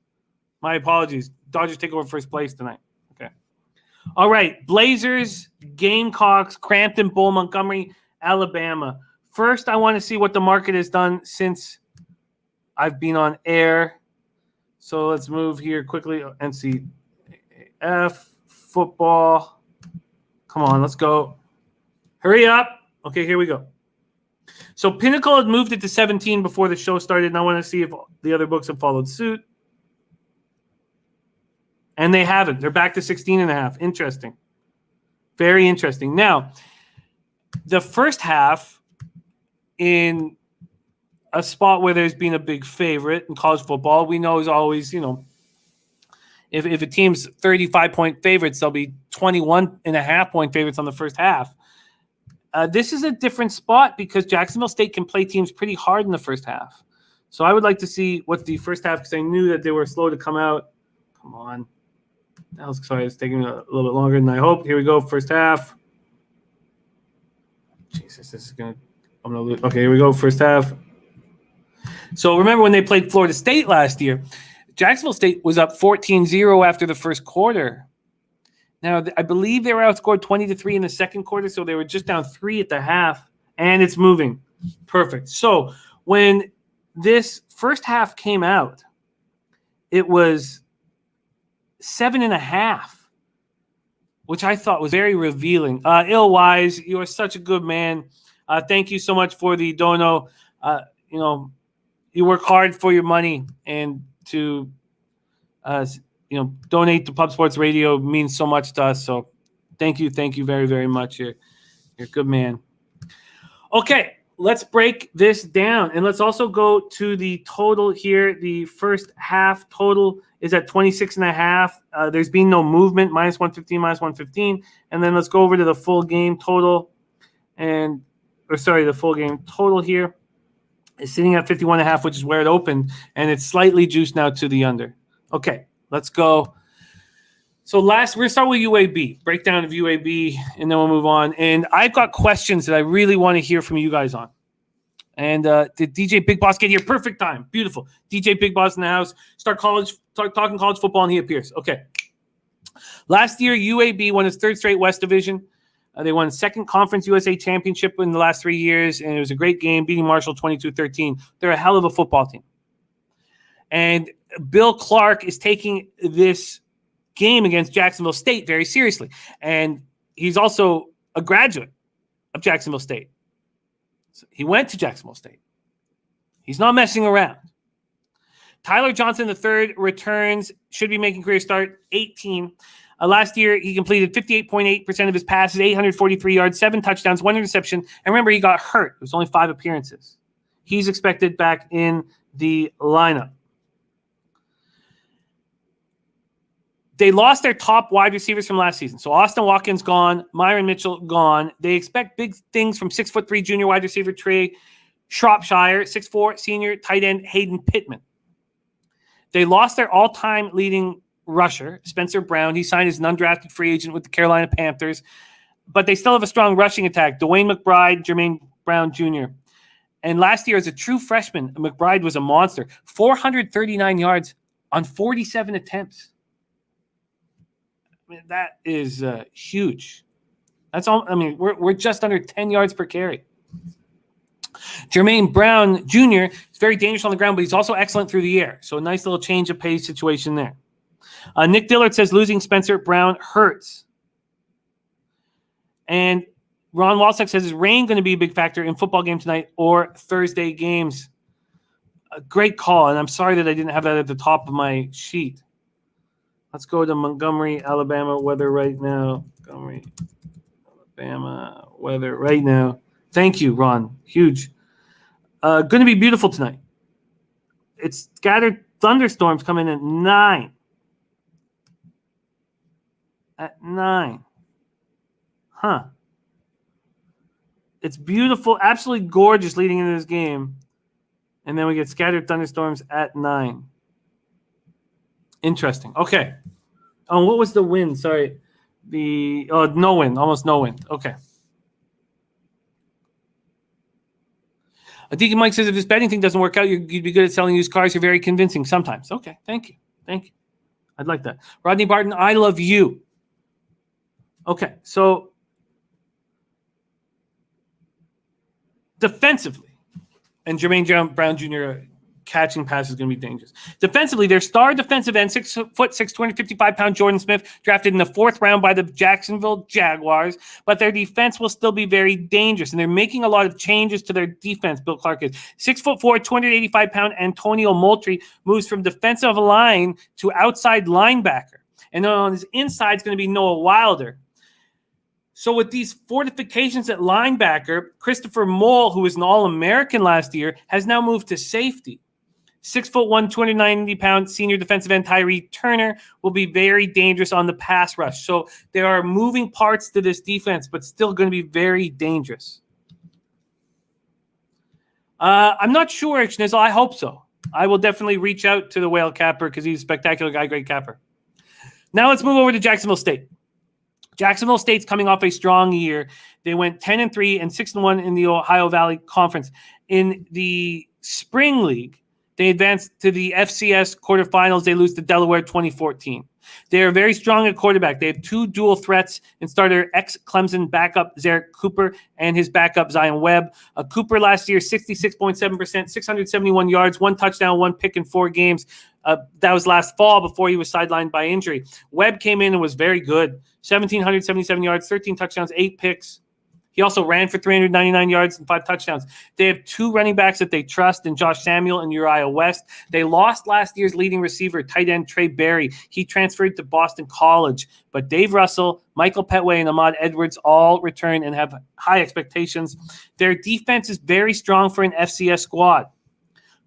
My apologies. Dodgers take over first place tonight. Okay. All right. Blazers, Gamecocks, Crampton Bowl, Montgomery, Alabama. First, I want to see what the market has done since I've been on air. So let's move here quickly. NCAAF football. Come on, let's go. Hurry up. Okay, here we go. So Pinnacle had moved it to 17 before the show started, and I want to see if the other books have followed suit. And they haven't. They're back to 16.5. Interesting. Very interesting. Now, the first half in a spot where there's been a big favorite in college football, we know is always, if a team's 35-point favorites, they'll be 21.5-point favorites on the first half. This is a different spot because Jacksonville State can play teams pretty hard in the first half. So I would like to see what the first half, because I knew that they were slow to come out. Come on. It's taking a little bit longer than I hoped. Here we go, first half. Jesus, I'm gonna lose. Okay, here we go, first half. So remember when they played Florida State last year, Jacksonville State was up 14-0 after the first quarter. Now, I believe they were outscored 20-3 in the second quarter, so they were just down 3 at the half, and it's moving. Perfect. So when this first half came out, it was 7.5, which I thought was very revealing. Illwise, you are such a good man. Thank you so much for the dono. You work hard for your money, and to donate to Pub Sports Radio means so much to us. So thank you very, very much. You're a good man. Okay, let's break this down, and let's also go to the total here. The first half total is at 26.5. There's been no movement, -115, -115. And then let's go over to the full game total. The full game total here is sitting at 51.5, which is where it opened. And it's slightly juiced now to the under. Okay, let's go. So we're going to start with UAB, breakdown of UAB, and then we'll move on. And I've got questions that I really want to hear from you guys on. And did DJ Big Boss get here? Perfect time. Beautiful. DJ Big Boss in the house. Start talking college football, and he appears. Okay. Last year, UAB won its third straight West Division. They won second Conference USA championship in the last 3 years, and it was a great game, beating Marshall 22-13. They're a hell of a football team. And Bill Clark is taking this game against Jacksonville State very seriously. And he's also a graduate of Jacksonville State. So he went to Jacksonville State. He's not messing around. Tyler Johnson III returns, should be making career start, 18. Last year, he completed 58.8% of his passes, 843 yards, 7 touchdowns, 1 interception. And remember, he got hurt. It was only 5 appearances. He's expected back in the lineup. They lost their top wide receivers from last season. So Austin Watkins gone, Myron Mitchell gone. They expect big things from 6'3" junior wide receiver Trey Shropshire, 6'4" senior tight end Hayden Pittman. They lost their all-time leading rusher, Spencer Brown. He signed as an undrafted free agent with the Carolina Panthers. But they still have a strong rushing attack. Dwayne McBride, Jermaine Brown Jr. And last year, as a true freshman, McBride was a monster. 439 yards on 47 attempts. I mean, that is huge. That's all. I mean, we're just under 10 yards per carry. Jermaine Brown Jr. is very dangerous on the ground, but he's also excellent through the air. So a nice little change of pace situation there. Nick Dillard says losing Spencer Brown hurts. And Ron Walsack says, is rain going to be a big factor in football game tonight or Thursday games? A great call, and I'm sorry that I didn't have that at the top of my sheet. Let's go to Montgomery, Alabama weather right now. Montgomery, Alabama weather right now. Thank you, Ron. Huge. Going to be beautiful tonight. It's scattered thunderstorms coming at 9. At 9. Huh. It's beautiful, absolutely gorgeous leading into this game. And then we get scattered thunderstorms at 9. Interesting. Okay. Oh, what was the wind? Sorry. No wind. Almost no wind. Okay. Deacon Mike says, if this betting thing doesn't work out, you'd be good at selling used cars. You're very convincing sometimes. Okay. Thank you. I'd like that. Rodney Barton, I love you. Okay. So defensively, and Jermaine Brown Jr., catching pass is going to be dangerous. Defensively, their star defensive end, 6'6", 255-pound Jordan Smith, drafted in the 4th round by the Jacksonville Jaguars, but their defense will still be very dangerous, and they're making a lot of changes to their defense. Bill Clark is 6'4", 285-pound Antonio Moultrie moves from defensive line to outside linebacker, and then on his inside is going to be Noah Wilder. So with these fortifications at linebacker, Christopher Mole, who was an All-American last year, has now moved to safety. 6'1", 290-pound senior defensive end Tyree Turner will be very dangerous on the pass rush. So there are moving parts to this defense, but still going to be very dangerous. I'm not sure, Schnizzle. I hope so. I will definitely reach out to the Whale Capper because he's a spectacular guy, great capper. Now let's move over to Jacksonville State. Jacksonville State's coming off a strong year. They went 10-3 and 6-1 in the Ohio Valley Conference. In the Spring League, they advanced to the FCS quarterfinals. They lose to Delaware 2014. They are very strong at quarterback. They have 2 dual threats in starter ex-Clemson backup Zarek Cooper and his backup Zion Webb. Cooper last year, 66.7%, 671 yards, 1 touchdown, 1 pick in 4 games. That was last fall before he was sidelined by injury. Webb came in and was very good. 1,777 yards, 13 touchdowns, 8 picks. He also ran for 399 yards and 5 touchdowns. They have 2 running backs that they trust in Josh Samuel and Uriah West. They lost last year's leading receiver, tight end Trey Berry. He transferred to Boston College. But Dave Russell, Michael Petway, and Ahmad Edwards all return and have high expectations. Their defense is very strong for an FCS squad.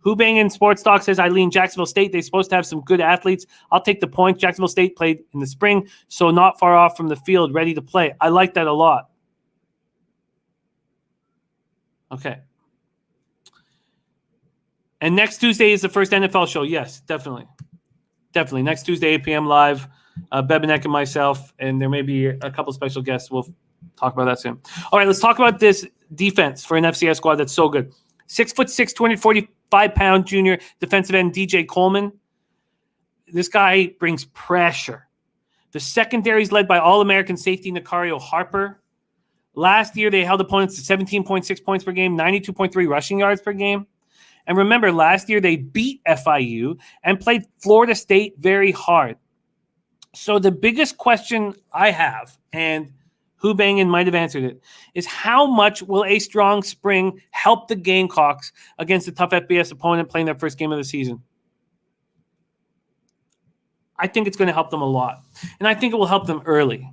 Hubang Sports Talk says, Eileen, Jacksonville State, they're supposed to have some good athletes. I'll take the point. Jacksonville State played in the spring, so not far off from the field, ready to play. I like that a lot. Okay. And next Tuesday is the first NFL show. Yes, definitely. Definitely. Next Tuesday, 8 p.m. live. Bebenek and myself, and there may be a couple special guests. We'll talk about that soon. All right, let's talk about this defense for an FCS squad that's so good. 6'6", 245-pound junior defensive end DJ Coleman. This guy brings pressure. The secondary is led by All-American safety Nicario Harper. Last year, they held opponents to 17.6 points per game, 92.3 rushing yards per game. And remember, last year they beat FIU and played Florida State very hard. So the biggest question I have, and Hubangin might have answered it, is how much will a strong spring help the Gamecocks against a tough FBS opponent playing their first game of the season? I think it's going to help them a lot. And I think it will help them early.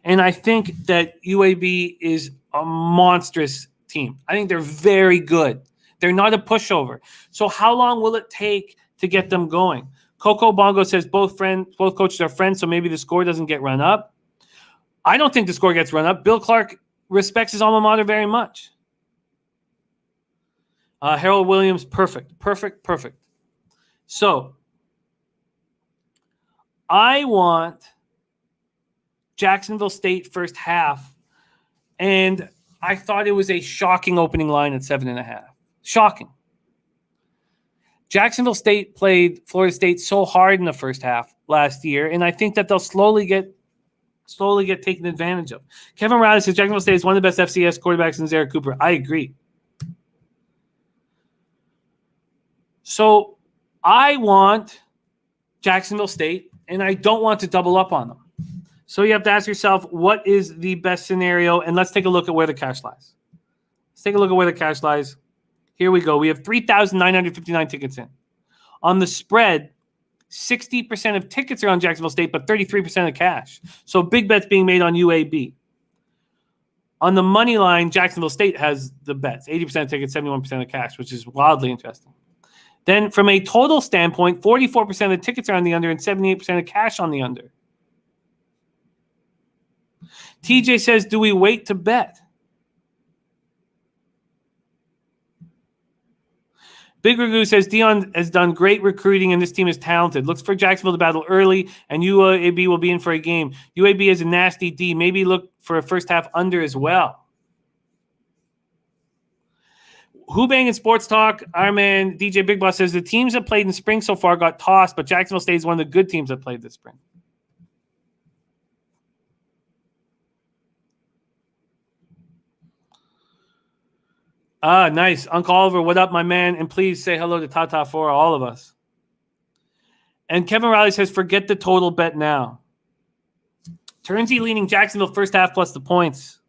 And I think that UAB is a monstrous team. I think they're very good. They're not a pushover. So how long will it take to get them going? Coco Bongo says both coaches are friends, so maybe the score doesn't get run up. I don't think the score gets run up. Bill Clark respects his alma mater very much. Harold Williams, perfect. So I want Jacksonville State first half, and I thought it was a shocking opening line at 7.5. Shocking. Jacksonville State played Florida State so hard in the first half last year, and I think that they'll slowly get taken advantage of. Kevin Riley says Jacksonville State is one of the best FCS quarterbacks in Zarek Cooper. I agree. So I want Jacksonville State, and I don't want to double up on them. So you have to ask yourself, what is the best scenario? And let's take a look at where the cash lies. Here we go. We have 3,959 tickets in. On the spread, 60% of tickets are on Jacksonville State, but 33% of cash. So big bets being made on UAB. On the money line, Jacksonville State has the bets. 80% of tickets, 71% of cash, which is wildly interesting. Then from a total standpoint, 44% of the tickets are on the under and 78% of cash on the under. TJ says, do we wait to bet? Big Ragu says, Dion has done great recruiting and this team is talented. Looks for Jacksonville to battle early and UAB will be in for a game. UAB is a nasty D. Maybe look for a first half under as well. Hubang and Sports Talk, our man DJ Big Boss says, the teams that played in spring so far got tossed, but Jacksonville State is one of the good teams that played this spring. Nice. Uncle Oliver, what up, my man? And please say hello to Tata for all of us. And Kevin Riley says, forget the total, bet now. Turnsy leaning Jacksonville first half plus the points.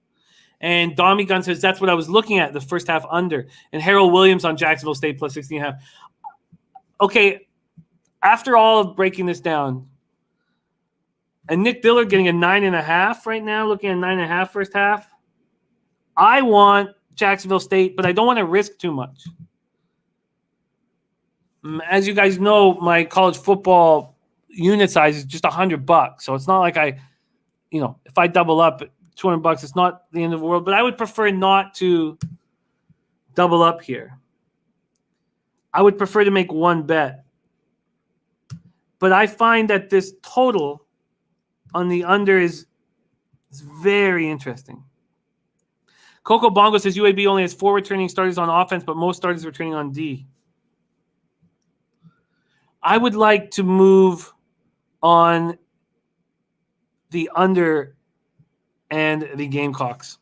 And Dommy Gun says, that's what I was looking at, the first half under. And Harold Williams on Jacksonville State plus 16.5. Okay, after all of breaking this down, and Nick Dillard getting a 9.5 right now, looking at 9.5 first half. I want Jacksonville State, but I don't want to risk too much. As you guys know, my college football unit size is just $100. So it's not like if I double up at $200, it's not the end of the world. But I would prefer not to double up here. I would prefer to make one bet. But I find that this total on the under is very interesting. Coco Bongo says UAB only has 4 returning starters on offense, but most starters returning on D. I would like to move on the under and the Gamecocks.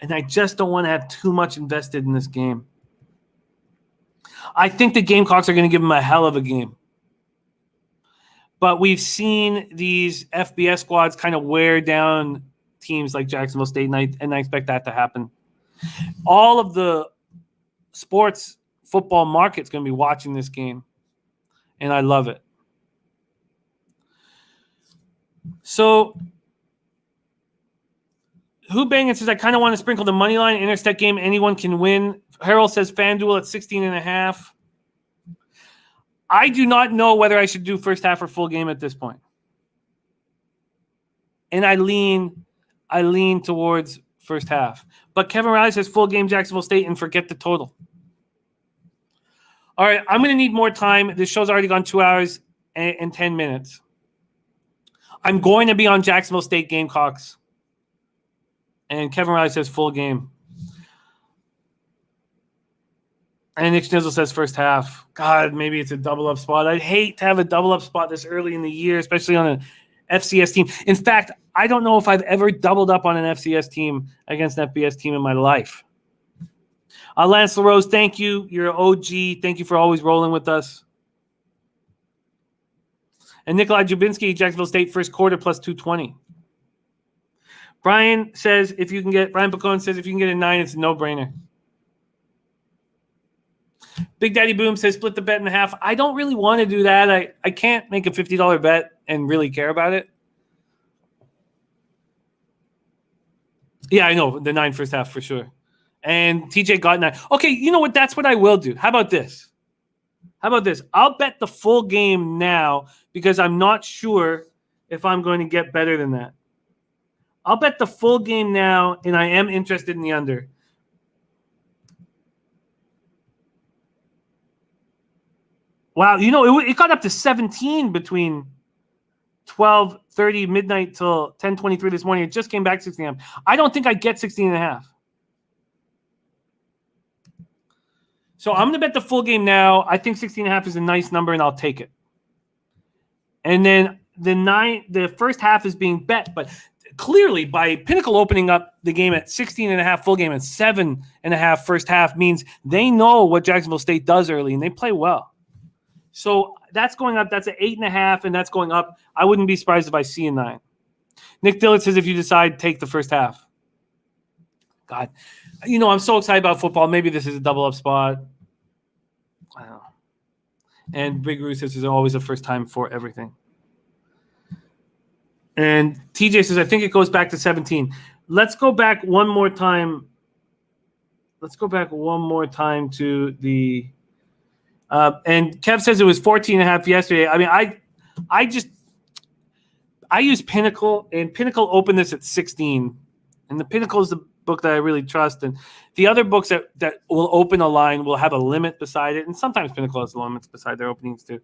And I just don't want to have too much invested in this game. I think the Gamecocks are going to give them a hell of a game. But we've seen these FBS squads kind of wear down teams like Jacksonville State, and I expect that to happen. All of the sports football market's going to be watching this game, and I love it. So, Who Bangin says, I kind of want to sprinkle the money line interstate game. Anyone can win. Harold says FanDuel at 16.5. I do not know whether I should do first half or full game at this point. And I lean towards first half. But Kevin Riley says full game Jacksonville State and forget the total. All right, I'm going to need more time. This show's already gone 2 hours and 10 minutes. I'm going to be on Jacksonville State Gamecocks. And Kevin Riley says full game. And Nick Schnizzle says first half. God, maybe it's a double-up spot. I'd hate to have a double-up spot this early in the year, especially on an FCS team. In fact, I don't know if I've ever doubled up on an FCS team against an FBS team in my life. Lance LaRose, thank you. You're an OG. Thank you for always rolling with us. And Nikolai Jubinski, Jacksonville State first quarter plus 220. Brian Bacone says if you can get a 9, it's a no-brainer. Big Daddy Boom says split the bet in half. I don't really want to do that. I can't make a $50 bet and really care about it. Yeah, I know. The 9 first half for sure. And TJ got 9. Okay, you know what? That's what I will do. How about this? I'll bet the full game now because I'm not sure if I'm going to get better than that. I'll bet the full game now, and I am interested in the under. Wow, it got up to 17 between 12:30 midnight till 10:23 this morning. It just came back 16 a.m. I don't think I get 16.5. So I'm going to bet the full game now. I think 16.5 is a nice number, and I'll take it. And then the first half is being bet, but clearly by Pinnacle opening up the game at 16.5 full game and 7.5 first half means they know what Jacksonville State does early, and they play well. So that's going up. That's an 8.5, and that's going up. I wouldn't be surprised if I see a 9. Nick Dillard says if you decide, take the first half. God, I'm so excited about football. Maybe this is a double-up spot. I don't know. And Big Roo says there's always a first time for everything. And TJ says, I think it goes back to 17. Let's go back one more time. To the and Kev says it was 14.5 yesterday. I mean, I use Pinnacle, and Pinnacle opened this at 16. And the Pinnacle is the book that I really trust. And the other books that will open a line will have a limit beside it. And sometimes Pinnacle has limits beside their openings too.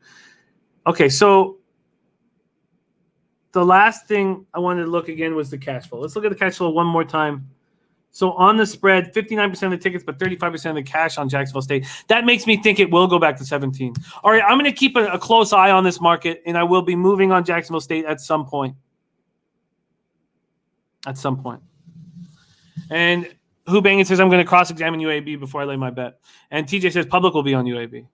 Okay, so the last thing I wanted to look again was the cash flow. Let's look at the cash flow one more time. So on the spread, 59% of the tickets, but 35% of the cash on Jacksonville State. That makes me think it will go back to 17. All right, I'm going to keep a close eye on this market, and I will be moving on Jacksonville State at some point. And Who Bangin says I'm going to cross-examine UAB before I lay my bet. And TJ says public will be on UAB.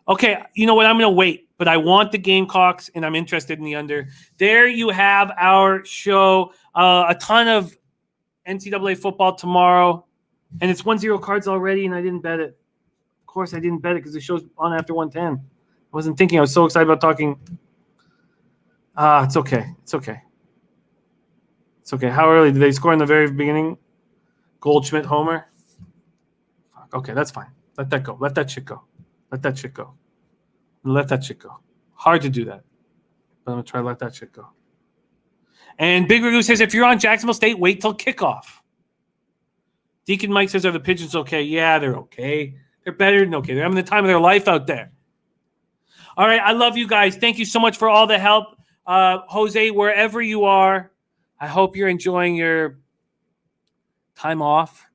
Okay, you know what? I'm going to wait, but I want the Gamecocks, and I'm interested in the under. There you have our show. A ton of NCAA football tomorrow, and it's 1-0 Cards already, and I didn't bet it. Of course, I didn't bet it because the show's on after 1:10. I wasn't thinking. I was so excited about talking. It's okay. It's okay. It's okay. How early did they score in the very beginning? Goldschmidt homer. Okay, that's fine. Let that go. Let that shit go. Let that shit go. Let that shit go. Hard to do that. But I'm going to try to let that shit go. And Big Ragoo says, if you're on Jacksonville State, wait till kickoff. Deacon Mike says, are the Pigeons okay? Yeah, they're okay. They're better than okay. They're having the time of their life out there. All right, I love you guys. Thank you so much for all the help. Jose, wherever you are, I hope you're enjoying your time off.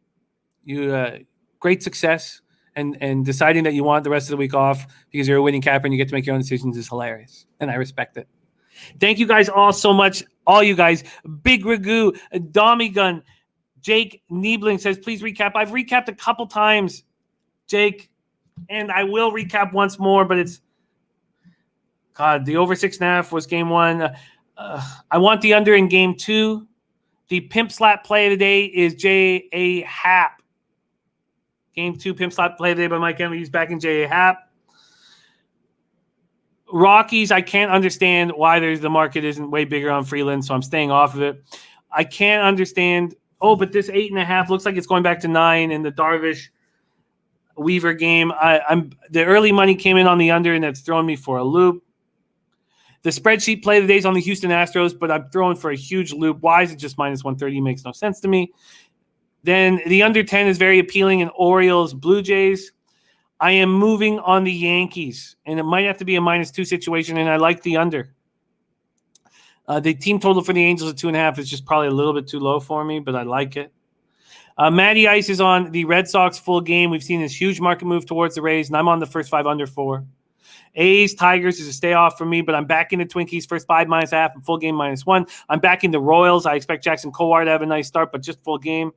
Great success. And deciding that you want the rest of the week off because you're a winning capper and you get to make your own decisions is hilarious. And I respect it. Thank you guys all so much. All you guys. Big Ragoo, Dommy Gun, Jake Niebling says, please recap. I've recapped a couple times, Jake, and I will recap once more, but it's God, the over 6.5 was game 1. I want the under in game 2. The pimp slap play of the day is J.A. Happ. Game 2 pimp slap play of the day by Mike Emily. He's back in J.A. Happ. Rockies, I can't understand why the market isn't way bigger on Freeland, so I'm staying off of it. I can't understand. Oh, but this 8.5 looks like it's going back to 9 in the Darvish Weaver game. The early money came in on the under, and that's thrown me for a loop. The spreadsheet play of the day is on the Houston Astros, but I'm throwing for a huge loop. Why is it just minus 130? Makes no sense to me. Then the under 10 is very appealing in Orioles, Blue Jays. I am moving on the Yankees, and it might have to be a -2 situation, and I like the under. The team total for the Angels at 2.5 is just probably a little bit too low for me, but I like it. Matty Ice is on the Red Sox full game. We've seen this huge market move towards the Rays, and I'm on the first 5 under 4. A's, Tigers is a stay off for me, but I'm back in the Twinkies, first 5 -0.5 and full game -1. I'm back in the Royals. I expect Jackson Kowar to have a nice start, but just full game.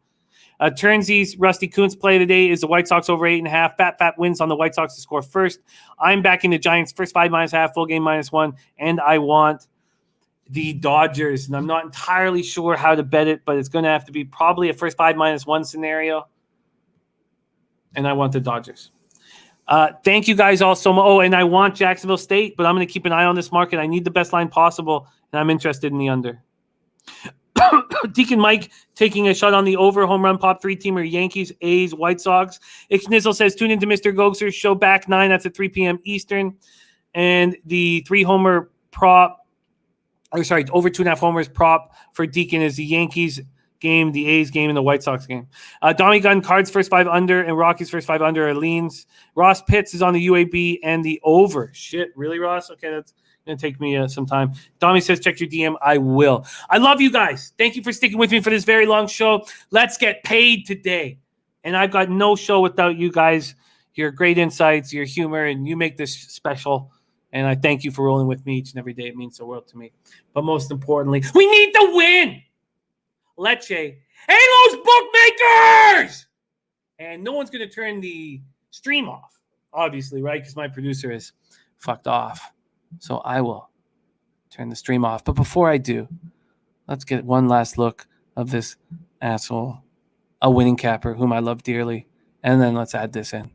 Turnsies, Rusty Kuntz play today is the White Sox over 8.5. Fat wins on the White Sox to score first. I'm back in the Giants, first 5 -0.5, full game -1, and I want the Dodgers. And I'm not entirely sure how to bet it, but it's going to have to be probably a first 5 -1 scenario. And I want the Dodgers. Thank you guys all so much. Oh, and I want Jacksonville State, but I'm going to keep an eye on this market. I need the best line possible, and I'm interested in the under. Deacon Mike taking a shot on the over home run pop 3-teamer Yankees, A's, White Sox. Ixnizzle says, tune into Mr. Gogser's show back 9. That's at 3 p.m. Eastern. And the 3-homer prop, over 2.5 homers prop for Deacon is the Yankees game, the A's game, and the White Sox game. Dommy Gun, Cards first 5 under, and Rockies first 5 under are leans. Ross Pitts is on the UAB and the over. Shit, really, Ross? Okay, that's going to take me some time. Dommy says, check your DM. I will. I love you guys. Thank you for sticking with me for this very long show. Let's get paid today. And I've got no show without you guys. Your great insights, your humor, and you make this special. And I thank you for rolling with me each and every day. It means the world to me. But most importantly, we need to win. Lecce. Hey, those bookmakers! And no one's going to turn the stream off, obviously, right? Because my producer is fucked off. So I will turn the stream off. But before I do, let's get one last look of this asshole, a winning capper whom I love dearly. And then let's add this in.